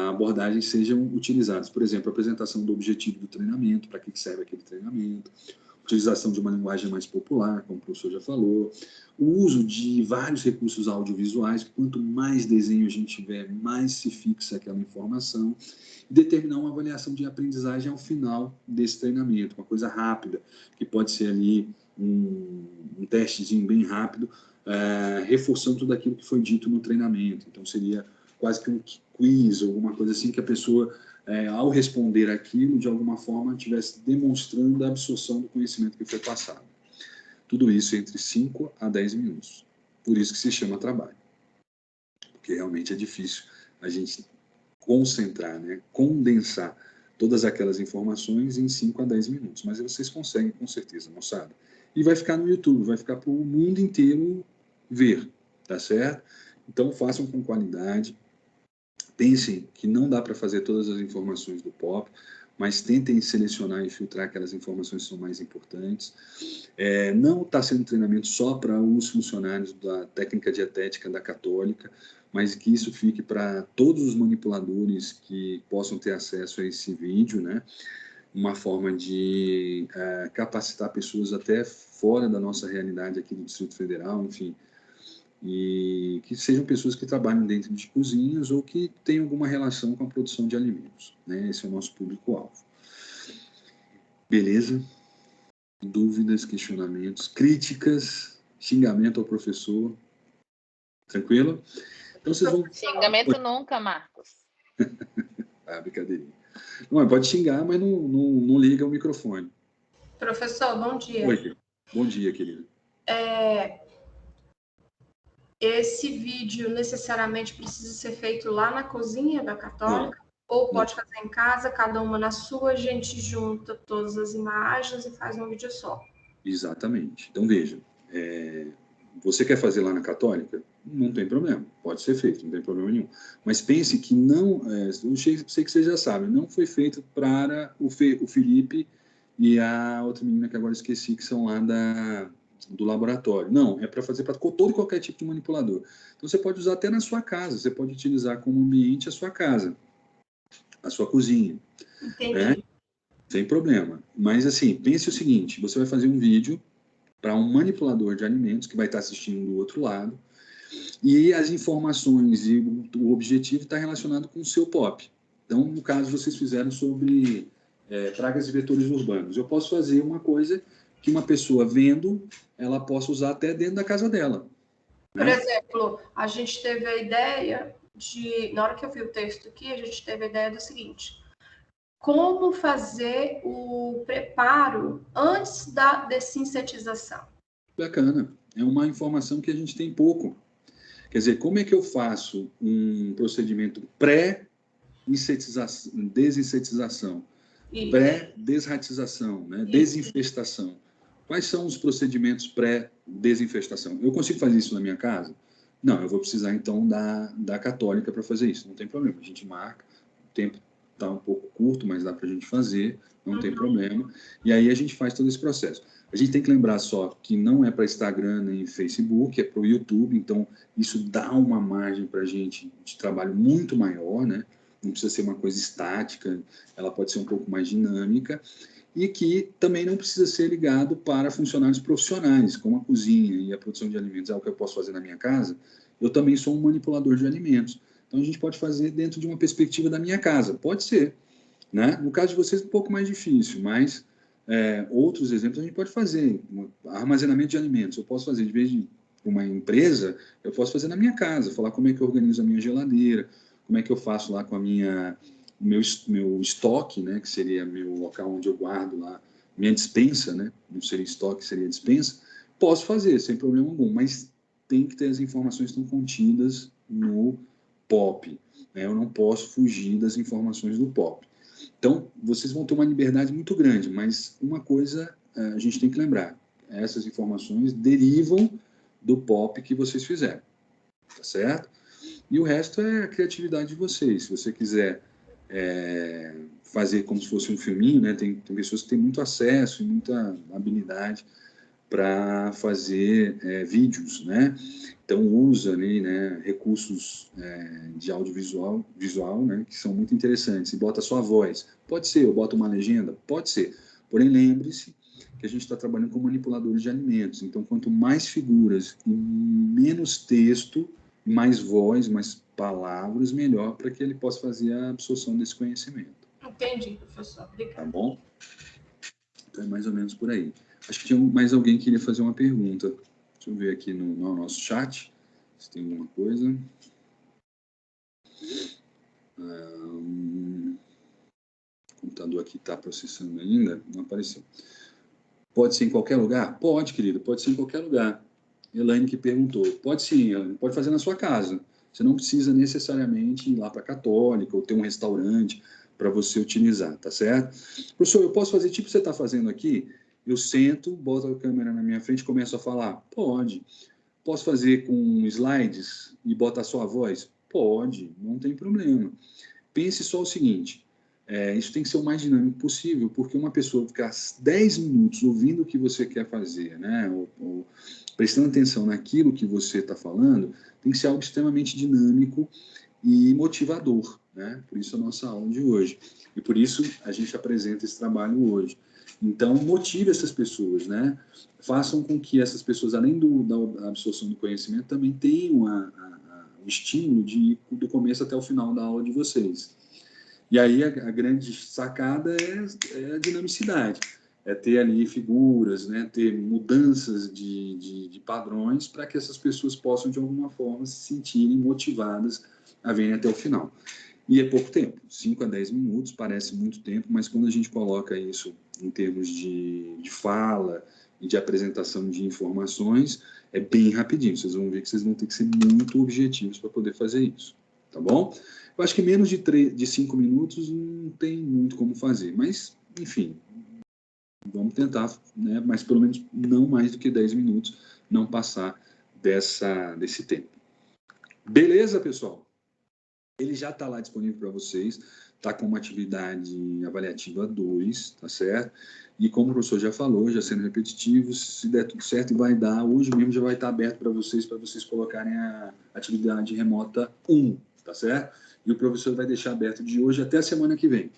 abordagens sejam utilizadas. Por exemplo, a apresentação do objetivo do treinamento, para que serve aquele treinamento, utilização de uma linguagem mais popular, como o professor já falou, o uso de vários recursos audiovisuais, quanto mais desenho a gente tiver, mais se fixa aquela informação, e determinar uma avaliação de aprendizagem ao final desse treinamento, uma coisa rápida, que pode ser ali um testezinho bem rápido, reforçando tudo aquilo que foi dito no treinamento. Então, seria quase que um quiz, ou alguma coisa assim, que a pessoa, ao responder aquilo, de alguma forma, estivesse demonstrando a absorção do conhecimento que foi passado. Tudo isso entre 5 a 10 minutos. Por isso que se chama trabalho. Porque realmente é difícil a gente concentrar, né, condensar todas aquelas informações em 5 a 10 minutos. Mas vocês conseguem, com certeza, moçada. E vai ficar no YouTube, vai ficar para o mundo inteiro ver, tá certo? Então, façam com qualidade. Pensem que não dá para fazer todas as informações do POP, mas tentem selecionar e filtrar aquelas informações que são mais importantes. Não está sendo treinamento só para os funcionários da técnica dietética da Católica, mas que isso fique para todos os manipuladores que possam ter acesso a esse vídeo, né? Uma forma de capacitar pessoas até fora da nossa realidade aqui do Distrito Federal, enfim, e que sejam pessoas que trabalham dentro de cozinhas ou que tenham alguma relação com a produção de alimentos, né? Esse é o nosso público-alvo. Beleza? Dúvidas, questionamentos, críticas, xingamento ao professor. Tranquilo? Então vocês vão... Xingamento nunca, Marcos. Brincadeirinha. Não, pode xingar, mas não liga o microfone. Professor, bom dia. Oi, querida. Bom dia, querida. Esse vídeo necessariamente precisa ser feito lá na cozinha da Católica? Ou pode fazer em casa, cada uma na sua, a gente junta todas as imagens e faz um vídeo só. Exatamente. Então, veja, você quer fazer lá na Católica? Não tem problema, pode ser feito, não tem problema nenhum. Mas pense que não, eu sei que vocês já sabem, não foi feito para o Felipe e a outra menina que agora esqueci, que são lá do laboratório. Não, é para fazer para todo e qualquer tipo de manipulador. Então, você pode usar até na sua casa, você pode utilizar como ambiente a sua casa, a sua cozinha. Entendi. Né? Sem problema. Mas, assim, pense o seguinte, você vai fazer um vídeo para um manipulador de alimentos que vai estar assistindo do outro lado, e as informações e o objetivo está relacionado com o seu POP. Então, no caso, vocês fizeram sobre pragas e vetores urbanos. Eu posso fazer uma coisa que uma pessoa vendo, ela possa usar até dentro da casa dela. Né? Por exemplo, a gente teve a ideia de, na hora que eu vi o texto aqui, a gente teve a ideia do seguinte: como fazer o preparo antes da dessincetização? Bacana. É uma informação que a gente tem pouco. Quer dizer, como é que eu faço um procedimento pré-desincetização, pré-desratização, né? Desinfestação? Quais são os procedimentos pré-desinfestação? Eu consigo fazer isso na minha casa? Não, eu vou precisar, então, da Católica para fazer isso. Não tem problema, a gente marca, o tempo está um pouco curto, mas dá para a gente fazer, não tem problema. E aí a gente faz todo esse processo. A gente tem que lembrar só que não é para Instagram nem Facebook, é para o YouTube, então isso dá uma margem para a gente de trabalho muito maior, né? Não precisa ser uma coisa estática, ela pode ser um pouco mais dinâmica, e que também não precisa ser ligado para funcionários profissionais, como a cozinha e a produção de alimentos. É o que eu posso fazer na minha casa. Eu também sou um manipulador de alimentos. Então, a gente pode fazer dentro de uma perspectiva da minha casa. Pode ser. Né? No caso de vocês, um pouco mais difícil, mas outros exemplos a gente pode fazer. Armazenamento de alimentos. Eu posso fazer, de vez de uma empresa, eu posso fazer na minha casa. Falar como é que eu organizo a minha geladeira, como é que eu faço lá com a meu estoque, né, que seria meu local onde eu guardo lá, minha despensa, né, não seria estoque, seria despensa, posso fazer, sem problema algum, mas tem que ter as informações que estão contidas no POP, né, eu não posso fugir das informações do POP. Então, vocês vão ter uma liberdade muito grande, mas uma coisa a gente tem que lembrar, essas informações derivam do POP que vocês fizeram, tá certo? E o resto é a criatividade de vocês. Se você quiser fazer como se fosse um filminho, né? Tem pessoas que têm muito acesso e muita habilidade para fazer vídeos, né? Então usa ali, né, recursos de audiovisual, né, que são muito interessantes. E bota a sua voz, pode ser. Ou bota uma legenda, pode ser. Porém, lembre-se que a gente está trabalhando com manipuladores de alimentos. Então, quanto mais figuras e menos texto, mais voz, mais palavras, melhor para que ele possa fazer a absorção desse conhecimento. Entendi, professor. Obrigada. Tá bom? Então, é mais ou menos por aí. Acho que tinha mais alguém que queria fazer uma pergunta. Deixa eu ver aqui no nosso chat se tem alguma coisa. O computador aqui está processando ainda, não apareceu. Pode ser em qualquer lugar? Pode, querido, pode ser em qualquer lugar. Elaine que perguntou. Pode sim, Elaine, pode fazer na sua casa. Você não precisa necessariamente ir lá para a Católica ou ter um restaurante para você utilizar, tá certo? Professor, eu posso fazer tipo você está fazendo aqui? Eu sento, boto a câmera na minha frente e começo a falar? Pode. Posso fazer com slides e botar só a voz? Pode, não tem problema. Pense só o seguinte, isso tem que ser o mais dinâmico possível, porque uma pessoa ficar 10 minutos ouvindo o que você quer fazer, né, ou prestando atenção naquilo que você está falando, tem que ser algo extremamente dinâmico e motivador, né? Por isso a nossa aula de hoje. E por isso a gente apresenta esse trabalho hoje. Então, motive essas pessoas, né? Façam com que essas pessoas, além da absorção do conhecimento, também tenham o estímulo do começo até o final da aula de vocês. E aí a grande sacada é a dinamicidade, é ter ali figuras, né? Ter mudanças de padrões para que essas pessoas possam, de alguma forma, se sentirem motivadas a verem até o final. E é pouco tempo, 5 a 10 minutos, parece muito tempo, mas quando a gente coloca isso em termos de fala e de apresentação de informações, é bem rapidinho. Vocês vão ver que vocês vão ter que ser muito objetivos para poder fazer isso. tá bom? Eu acho que menos de 5 minutos não tem muito como fazer, mas, enfim, vamos tentar, né? Mas pelo menos não mais do que 10 minutos, não passar desse tempo. Beleza, pessoal? Ele já está lá disponível para vocês, está com uma atividade avaliativa 2, tá certo? E como o professor já falou, já sendo repetitivo, se der tudo certo e vai dar, hoje mesmo já vai estar aberto para vocês colocarem a atividade remota 1, tá certo? E o professor vai deixar aberto de hoje até a semana que vem.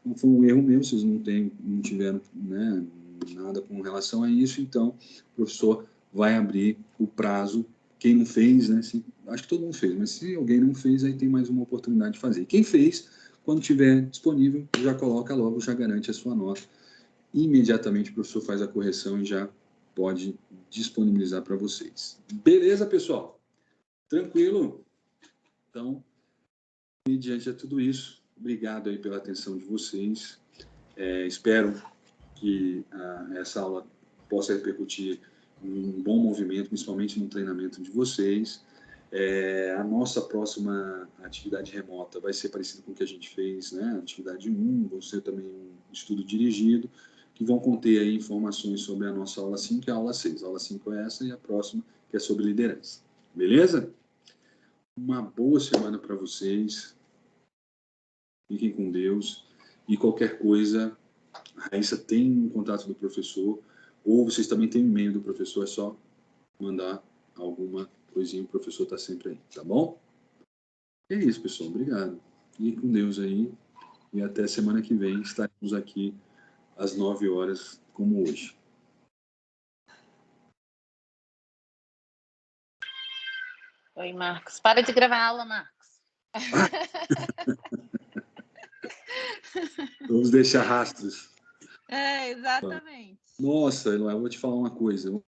Não foi um erro meu, vocês não tiveram, né, nada com relação a isso, então o professor vai abrir o prazo. Quem não fez, né? Acho que todo mundo fez, mas se alguém não fez, aí tem mais uma oportunidade de fazer. Quem fez, quando tiver disponível, já coloca logo, já garante a sua nota. Imediatamente o professor faz a correção e já pode disponibilizar para vocês. Beleza, pessoal? Tranquilo? Então, mediante a tudo isso, obrigado aí pela atenção de vocês. Espero que essa aula possa repercutir um bom movimento, principalmente no treinamento de vocês. A nossa próxima atividade remota vai ser parecida com o que a gente fez, né? Atividade 1, vai ser também um estudo dirigido, que vão conter aí informações sobre a nossa aula 5 e a aula 6. A aula 5 é essa e a próxima que é sobre liderança. Beleza? Uma boa semana para vocês. Fiquem com Deus. E qualquer coisa, a Raíssa tem um contato do professor, ou vocês também têm um e-mail do professor, é só mandar alguma coisinha, o professor está sempre aí, tá bom? É isso, pessoal, obrigado. Fiquem com Deus aí, e até semana que vem estaremos aqui às 9 horas, como hoje. Oi, Marcos. Para de gravar a aula, Marcos. Vamos deixar rastros. Exatamente. Nossa, Eloy, eu vou te falar uma coisa.